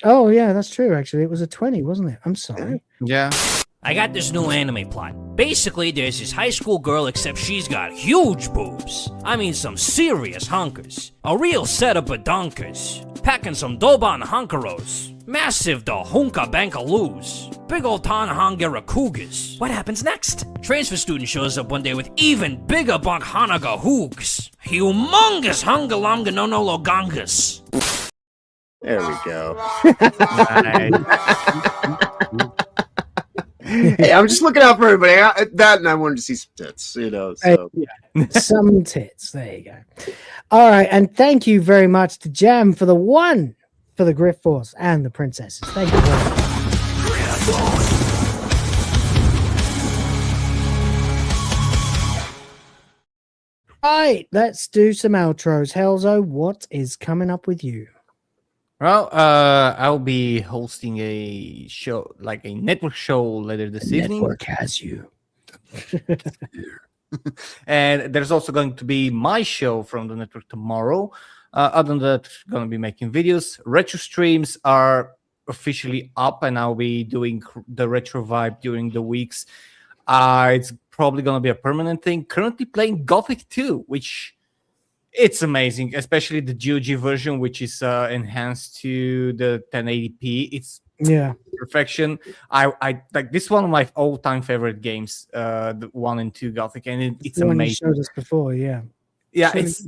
S14: Oh yeah, that's true. Actually, it was a 20, wasn't it? I'm sorry.
S16: Yeah.
S8: I got this new anime plot. Basically, there's this high school girl, except she's got huge boobs. I mean, some serious hunkers. A real set of badonkers. Packing some Doban hunkeros. Massive da hunka bankaloos. Big ol' Tanhangera cougars. What happens next? Transfer student shows up one day with even bigger Bankhanaga hooks. Humongous hungalamga no logangas.
S15: There we go. Hey, I'm just looking out for everybody. That and I wanted to see some tits, So.
S14: Some tits. There you go. All right, and thank you very much to Jam for the one for the Griff Force and the princesses. Thank you very much. Right, let's do some outros. Helzo, what is coming up with you?
S16: Well, I'll be hosting a show, like a network show later this evening.
S14: Network has you.
S16: And there's also going to be my show from the network tomorrow. Other than that, going to be making videos. Retro streams are officially up, and I'll be doing the retro vibe during the weeks. It's probably going to be a permanent thing. Currently playing Gothic 2, which it's amazing, especially the GOG version, which is enhanced to the 1080p. It's perfection. I like this, one of my all-time favorite games, the 1 and 2 Gothic, and it's
S14: the one
S16: amazing.
S14: you showed us before, yeah.
S16: It's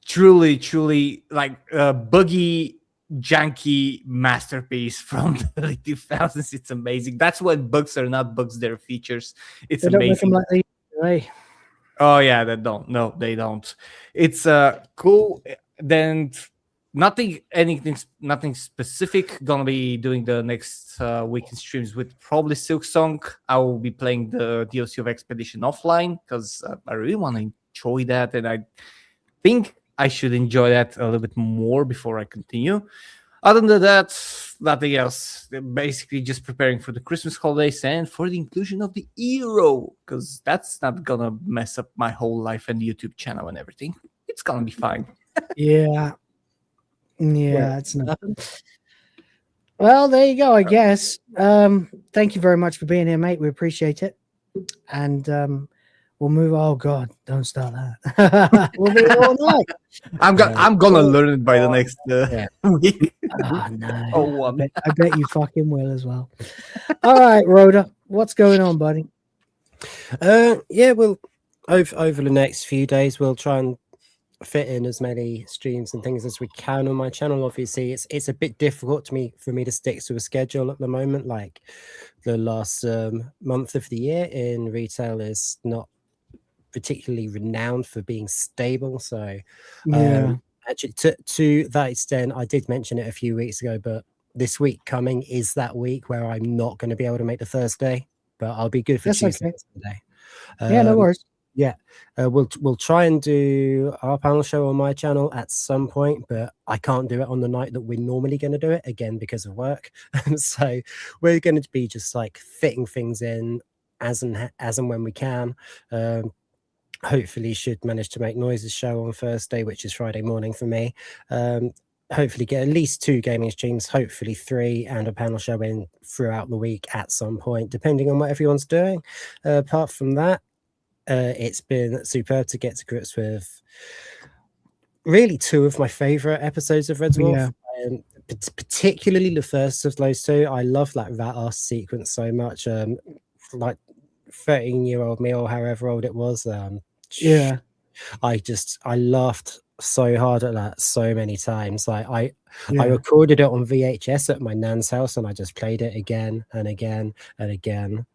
S16: truly like a buggy, janky masterpiece from the early 2000s. It's amazing. That's what bugs are not bugs; they're features. It's
S14: they don't
S16: amazing.
S14: make them like they do,
S16: Oh yeah, they don't. No, they don't. It's cool. Then nothing specific. Gonna be doing the next weekend streams with probably Silksong. I will be playing the DLC of Expedition offline because I really want to enjoy that, and I think I should enjoy that a little bit more before I continue. Other than that, nothing else. Basically, just preparing for the Christmas holidays and for the inclusion of the Euro, because that's not gonna mess up my whole life and YouTube channel and everything. It's gonna be fine.
S14: Yeah, it's not. Well, there you go. I guess. Thank you very much for being here, mate. We appreciate it. and we'll move. Oh God, don't start that. We'll be all night.
S16: I'm gonna learn it by the next week.
S14: Oh no! I bet you fucking will as well. All right, Rhoda, what's going on, buddy?
S17: Yeah, we'll over the next few days we'll try and fit in as many streams and things as we can on my channel. Obviously, it's a bit difficult for me to stick to a schedule at the moment. Like the last month of the year in retail is not particularly renowned for being stable. So actually to that extent, I did mention it a few weeks ago, but this week coming is that week where I'm not going to be able to make the Thursday, but I'll be good for Tuesday today.
S14: Yeah, no worries.
S17: Yeah, we'll try and do our panel show on my channel at some point, but I can't do it on the night that we're normally going to do it, again because of work. So we're going to be just like fitting things in as and when we can. Hopefully should manage to make Noises show on Thursday, which is Friday morning for me. Hopefully get at least 2 gaming streams, hopefully 3, and a panel show in throughout the week at some point, depending on what everyone's doing. Apart from that, it's been superb to get to grips with really 2 of my favorite episodes of Red Dwarf. Particularly the first of those 2. I love that ass sequence so much. Like 13-year-old me, or however old it was. I laughed so hard at that so many times. Like I recorded it on VHS at my nan's house, and I just played it again and again and again.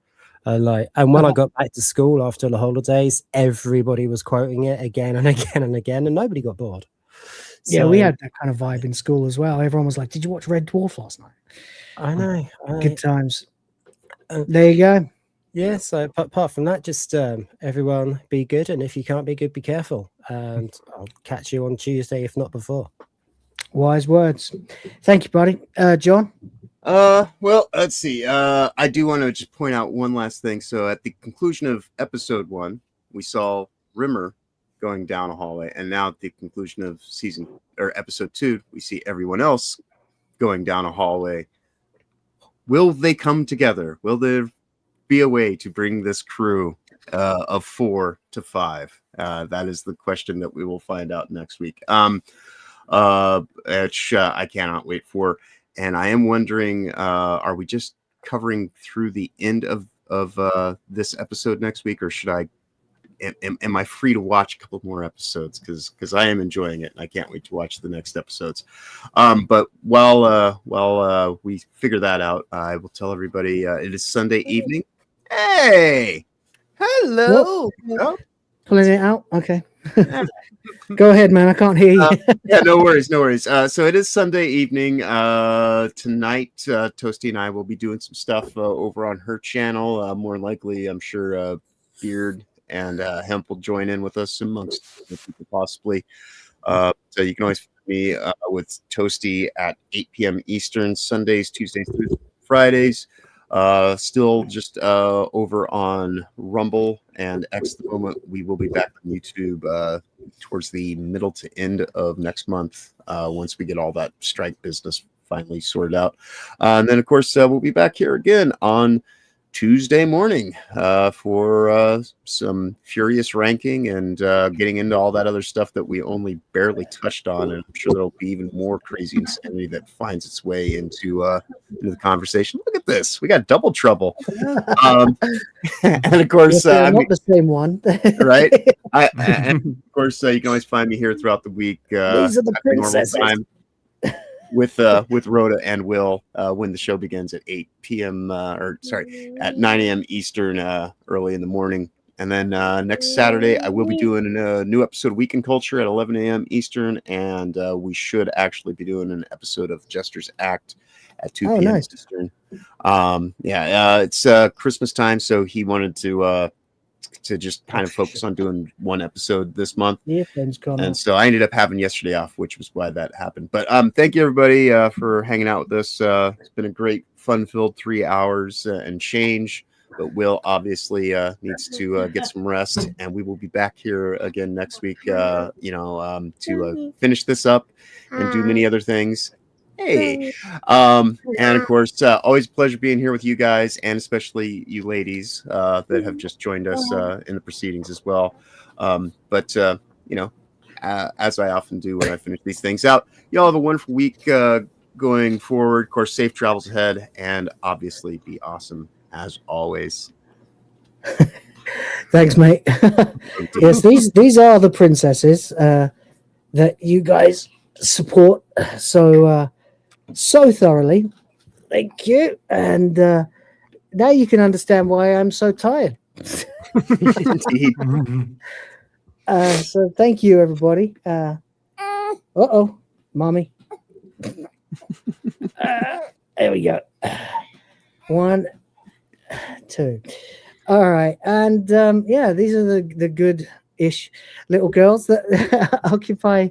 S17: And when I got back to school after the holidays, everybody was quoting it again and again and again, and nobody got bored.
S14: Yeah, we had that kind of vibe in school as well. Everyone was like, "Did you watch Red Dwarf last night?"
S17: I know.
S14: Good times. There you go.
S17: Yeah, so apart from that, just everyone be good, and if you can't be good, be careful. And I'll catch you on Tuesday, if not before.
S14: Wise words. Thank you, buddy. John?
S15: Well, let's see. I do want to just point out one last thing. So at the conclusion of episode 1, we saw Rimmer going down a hallway, and now at the conclusion of episode 2, we see everyone else going down a hallway. Will they come together? Will there be a way to bring this crew of 4 to 5? That is the question that we will find out next week. Which I cannot wait for. And I am wondering, are we just covering through the end of this episode next week, or should am I free to watch a couple more episodes? Because I am enjoying it, and I can't wait to watch the next episodes. But while we figure that out, I will tell everybody it is Sunday evening. Hey, hello.
S14: Oh. Pulling it out. Okay. Go ahead, man. I can't hear you.
S15: Yeah, no worries. So it is Sunday evening. Tonight, Toasty and I will be doing some stuff over on her channel. More likely, I'm sure Beard and Hemp will join in with us amongst the people possibly. So you can always find me with Toasty at 8 p.m. Eastern, Sundays, Tuesdays, Thursdays, Fridays. Still just over on Rumble and X at the moment. We will be back on YouTube towards the middle to end of next month once we get all that strike business finally sorted out. And then, of course, we'll be back here again on Tuesday morning for some furious ranking and getting into all that other stuff that we only barely touched on. And I'm sure there'll be even more crazy insanity that finds its way into the conversation. Look at this. We got double trouble. And of course,
S14: not the same one.
S15: Right? And of course, you can always find me here throughout the week.
S14: These are the princesses.
S15: With Rhoda and Will when the show begins at 8 p.m. At 9 a.m. Eastern early in the morning. And then next Saturday, I will be doing a new episode of Week in Culture at 11 a.m. Eastern. And we should actually be doing an episode of Jester's Act at 2 p.m.
S14: Nice.
S15: Eastern. It's Christmas time, so he wanted to just kind of focus on doing one episode this month. And so I ended up having yesterday off, which was why that happened. But thank you, everybody, for hanging out with us. It's been a great, fun-filled 3 hours and change. But Will obviously needs to get some rest. And we will be back here again next week, to finish this up and do many other things. Hey. And of course, always a pleasure being here with you guys, and especially you ladies that have just joined us in the proceedings as well. But you know, as I often do when I finish these things out, y'all have a wonderful week going forward. Of course, safe travels ahead, and obviously be awesome as always.
S14: Thanks, mate. Yes, these are the princesses that you guys support so thoroughly. Thank you. And now you can understand why I'm so tired.
S15: Indeed.
S14: So thank you, everybody. Uh-oh, mommy. There we go. 1, 2. All right. And yeah, these are the good-ish little girls that occupy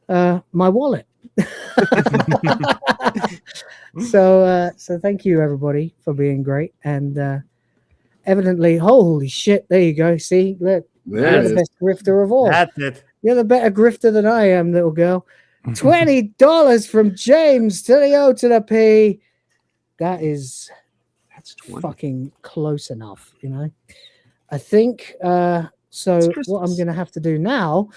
S14: my wallet. So thank you, everybody, for being great. And evidently, holy shit, there you go. See, look, you're the best grifter of all.
S16: That's it.
S14: You're the better grifter than I am, little girl. $20 from James to the O to the P. That's fucking close enough, you know. I think so. What I'm going to have to do now,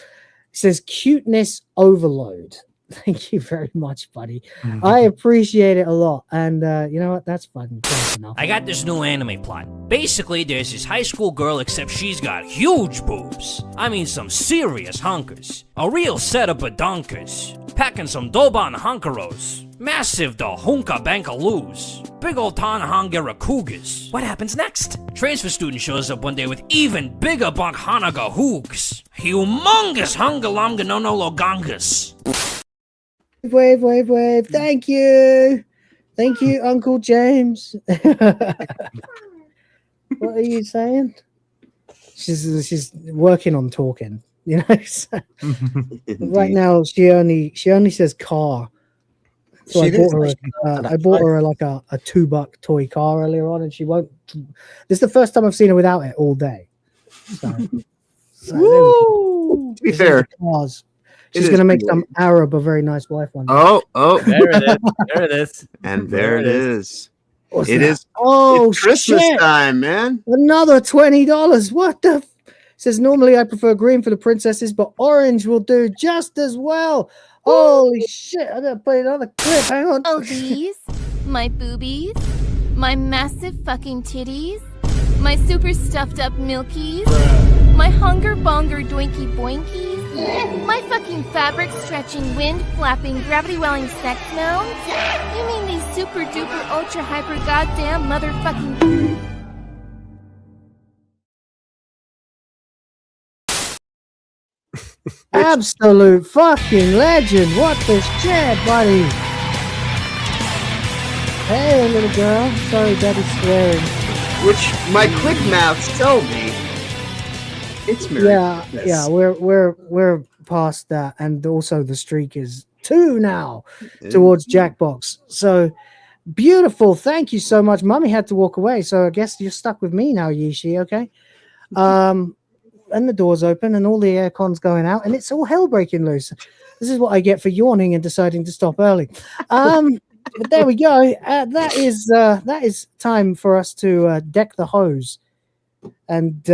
S14: it says cuteness overload. Thank you very much, buddy. I appreciate it a lot. And you know what? That's fucking close enough.
S8: I got this new anime plot. Basically, there's this high school girl, except she's got huge boobs. I mean, some serious hunkers. A real setup of donkers. Packing some Doban hunkeros. Massive da hunka bankaloos. Big ol' Tanhangera cougars. What happens next? Transfer student shows up one day with even bigger bunk hanaga hoogs. Humongous hungalamga no logangas.
S14: Wave. Thank you. Thank you, Uncle James. What are you saying? She's working on talking, you know. So right now she only says car. So I bought her like a $2 toy car earlier on, and she won't. This is the first time I've seen her without it all day. So
S15: Woo! To be fair,
S14: cars. She's going to make some Arab a very nice wife one day.
S15: Oh,
S16: there it is. There it is.
S15: And there it is.
S14: What's
S15: It
S14: that?
S15: is.
S14: Oh,
S15: It's Christmas
S14: shit.
S15: time, man.
S14: Another $20. What the? Says normally I prefer green for the princesses, but orange will do just as well. Holy shit! I gotta play another clip. Hang on.
S18: Oh, these? My boobies? My massive fucking titties? My super stuffed up milkies? My hunger bonger doinky boinkies? My fucking fabric stretching, wind flapping, gravity welling sex mounds? You mean these super duper ultra hyper goddamn motherfucking.
S14: Absolute fucking legend. What the shit, buddy? Hey, little girl. Sorry, Daddy's swearing.
S15: Which my quick maths tell me it's Merry Christmas.
S14: Yeah. We're past that, and also the streak is 2 now towards Jackbox. So beautiful. Thank you so much. Mummy had to walk away, so I guess you're stuck with me now, Yishi. Okay. And the door's open and all the aircon's going out and it's all hell breaking loose. This is what I get for yawning and deciding to stop early. But there we go. That is time for us to deck the hose and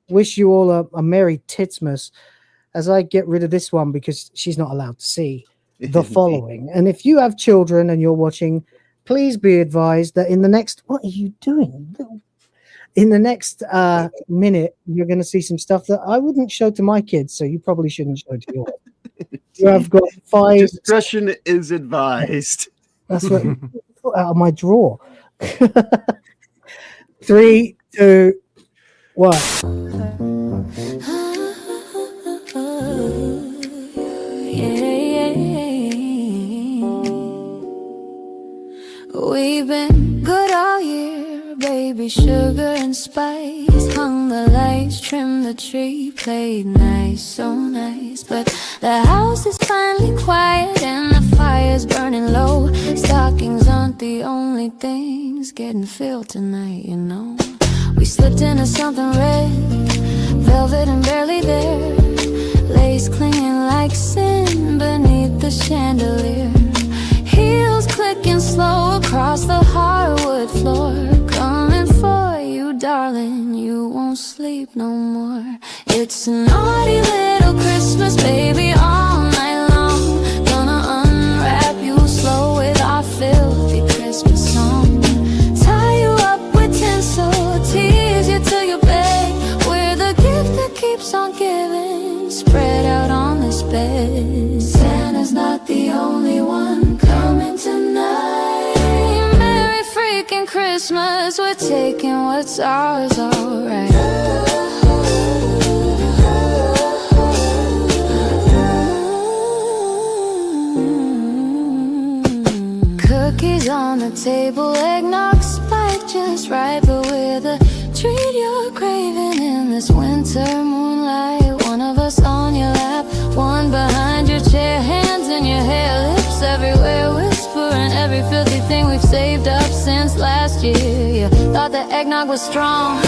S14: wish you all a Merry Titsmas as I get rid of this one because she's not allowed to see the following. And if you have children and you're watching, please be advised that in the next... What are you doing? In the next minute, you're going to see some stuff that I wouldn't show to my kids, so you probably shouldn't show to yours. You have got 5...
S15: Discretion is advised.
S14: That's what out of my drawer. 3, 2,
S18: 1. We've been good all year, baby, sugar and spice. Hung the lights, trimmed the tree, played nice, so nice. But the house is finally quiet and the fire's burning low. Stockings aren't the only things getting filled tonight, you know. We slipped into something red, velvet and barely there. Lace clinging like sin beneath the chandelier. no more. It's a naughty little Christmas, baby, all night long. Gonna unwrap you slow with our filthy Christmas song. Tie you up with tinsel, tease you till you beg. We're the gift that keeps on giving, spread out on this bed. Santa's not the only one coming tonight. Merry freaking Christmas, we're taking what's ours, alright. Cookies on the table, eggnog spiked just right, but we're the treat you're craving in this winter moonlight. One of us on your lap, one behind your chair, hands in your hair, lips everywhere, whispering every filthy thing we've saved up since last year. You thought the eggnog was strong,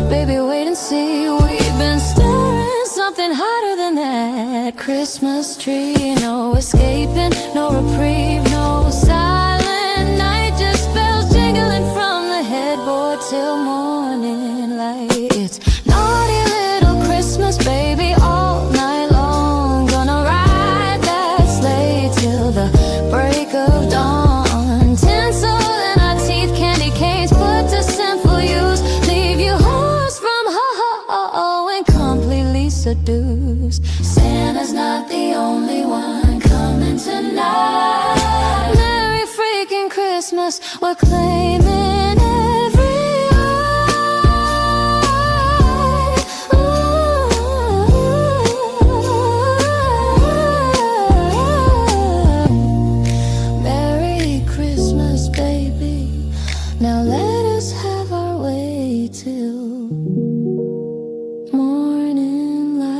S18: baby, wait and see. We've been stirring something hotter than that Christmas tree. No escaping, no reprieve, no silent night, just bells jingling from the headboard till morning light. It's naughty little Christmas, baby, all night long. Gonna ride that sleigh till the break of dawn. Tinsel in our teeth, candy canes put to sinful use. Leave you hoarse from ho-ho and completely seduced. Santa's not the only one coming tonight. Merry freaking Christmas, we're claiming every Merry Christmas, baby. Now let us have our way till morning light.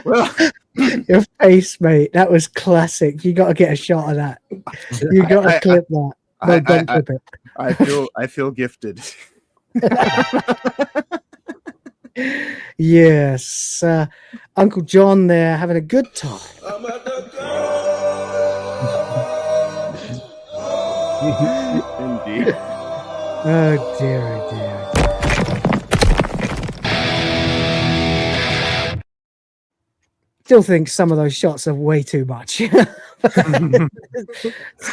S15: Well,
S14: Your face, mate. That was classic. You got to get a shot of that. You got to clip that. No, don't clip it.
S15: I feel gifted.
S14: Yes, Uncle John there having a good time.
S15: Indeed.
S14: Oh dear, oh dear. Still think some of those shots are way too much. So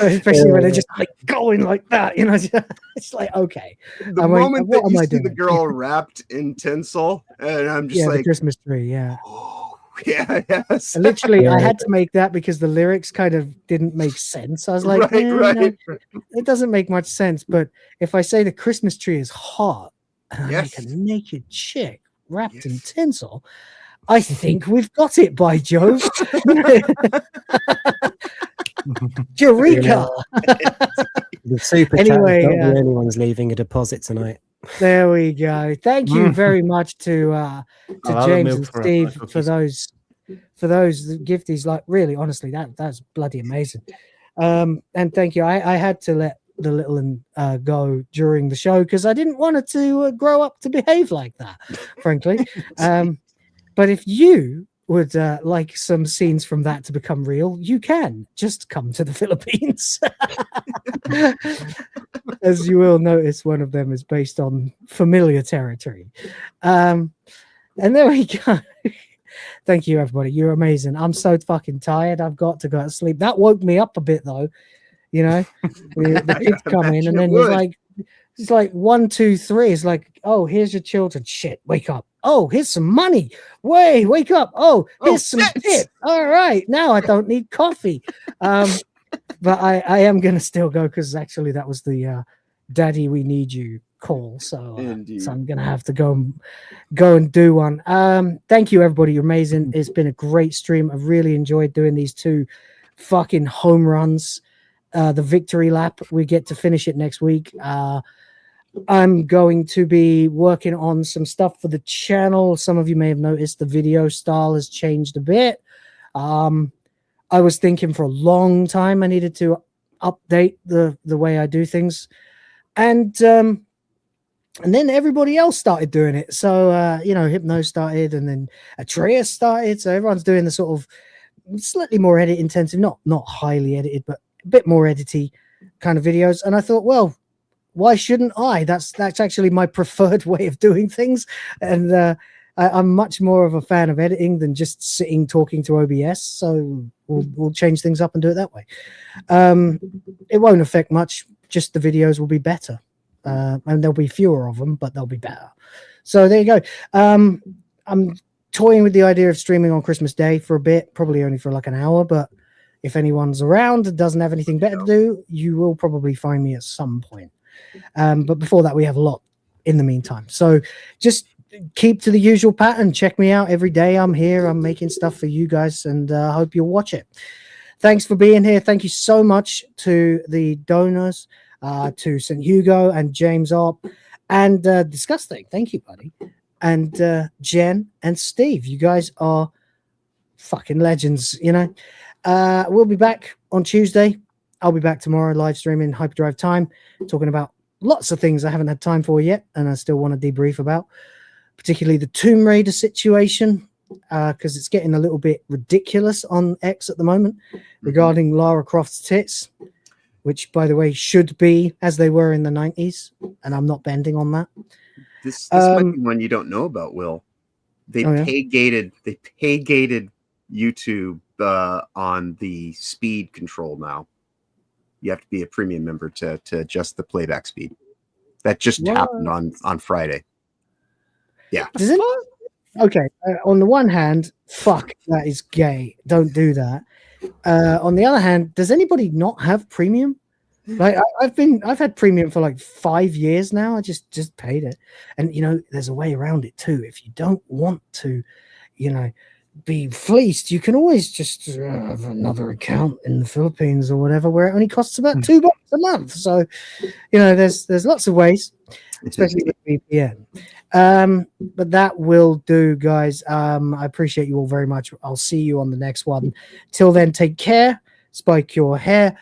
S14: especially when they're just like going like that, you know, it's like, okay.
S15: The moment that you see the girl wrapped in tinsel, and I'm just like,
S14: the Christmas tree, yeah.
S15: Oh, yeah, yes.
S14: Literally, I had to make that because the lyrics kind of didn't make sense. I was like,
S15: right.
S14: It doesn't make much sense. But if I say the Christmas tree is hot, and I make a naked chick wrapped in tinsel, I think we've got it, by Jove. Eureka!
S17: The super
S14: Anyway,
S17: chat is not the only one's leaving a deposit tonight.
S14: There we go. Thank you very much to James and Steve for those gifties. Like, really, honestly, that's bloody amazing. And thank you. I had to let the little one go during the show because I didn't want it to grow up to behave like that, frankly. But if you would like some scenes from that to become real, you can just come to the Philippines. As you will notice, one of them is based on familiar territory. And there we go. Thank you, everybody. You're amazing. I'm so fucking tired. I've got to go to sleep. That woke me up a bit, though. You know, the kids come in, and then it's like 1, 2, 3. It's like, oh, here's your children. Shit, wake up. Oh, here's some money. Wake up. Oh, here's some tip. All right, now I don't need coffee. But I am gonna still go because actually that was the "Daddy, we need you" call. So I'm gonna have to go and do one. Thank you, everybody. You're amazing. It's been a great stream. I've really enjoyed doing these 2 fucking home runs. The victory lap. We get to finish it next week. I'm going to be working on some stuff for the channel. Some of you may have noticed the video style has changed a bit. I was thinking for a long time I needed to update the way I do things. And And then everybody else started doing it. So, you know, Hypno started, and then Atreus started. So everyone's doing the sort of slightly more edit intensive, not highly edited, but a bit more edity kind of videos. And I thought, well, why shouldn't I? That's actually my preferred way of doing things. And I'm much more of a fan of editing than just sitting talking to OBS. So we'll change things up and do it that way. It won't affect much. Just the videos will be better. And there'll be fewer of them, but they'll be better. So there you go. I'm toying with the idea of streaming on Christmas Day for a bit, probably only for like an hour. But if anyone's around and doesn't have anything better to do, you will probably find me at some point. But before that, we have a lot in the meantime. So just keep to the usual pattern. Check me out every day. I'm here. I'm making stuff for you guys, and I hope you'll watch it. Thanks for being here. Thank you so much to the donors. To St. Hugo and James Opp and Disgusting. Thank you, buddy. And Jen and Steve. You guys are fucking legends, you know. We'll be back on Tuesday. I'll be back tomorrow live streaming Hyperdrive Time, talking about lots of things I haven't had time for yet and I still want to debrief about, particularly the Tomb Raider situation, because it's getting a little bit ridiculous on X at the moment regarding Lara Croft's tits, which, by the way, should be as they were in the 90s, and I'm not bending on that.
S15: This might be one you don't know about, Will. They pay-gated YouTube on the speed control now. You have to be a premium member to adjust the playback speed. That just happened on Friday. Yeah.
S14: Does it? Okay. On the one hand, fuck, that is gay. Don't do that. On the other hand, does anybody not have premium? Like I've had premium for like 5 years now. I just paid it, and you know there's a way around it too. If you don't want to, you know, be fleeced, you can always just have another account in the Philippines or whatever, where it only costs about $2 a month. So, you know, there's lots of ways, especially with VPN. But that will do, guys. I appreciate you all very much. I'll see you on the next one. Till then, take care. Spike your hair.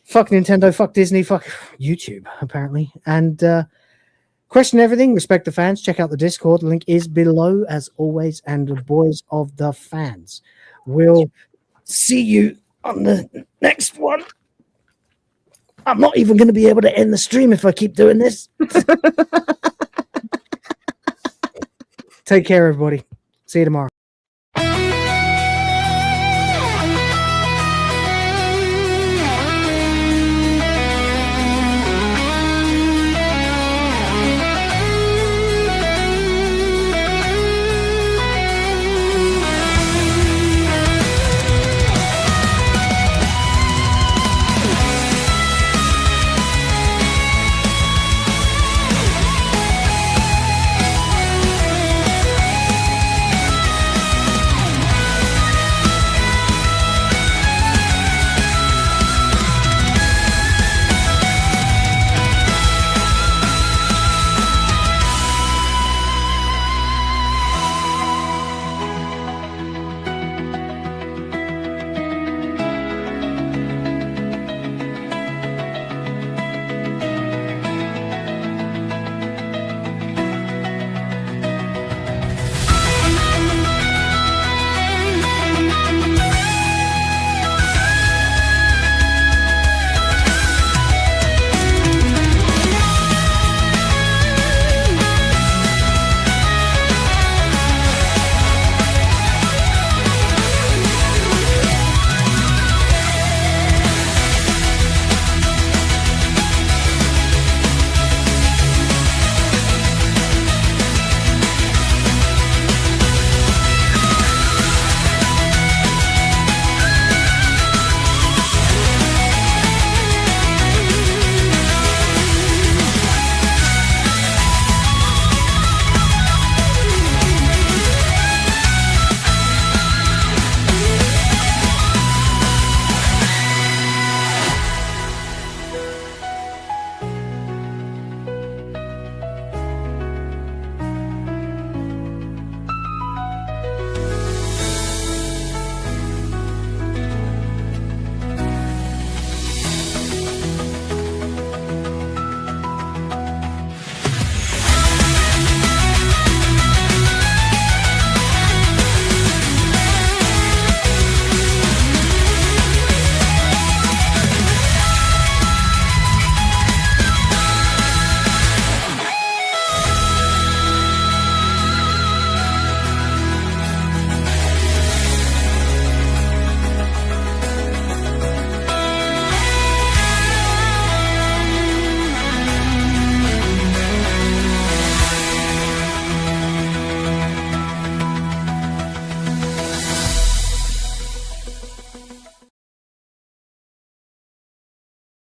S14: Fuck Nintendo, fuck Disney, fuck YouTube, apparently. And question everything, respect the fans, check out the Discord. The link is below, as always. And the boys of the fans, we'll see you on the next one. I'm not even going to be able to end the stream if I keep doing this. Take care, everybody. See you tomorrow.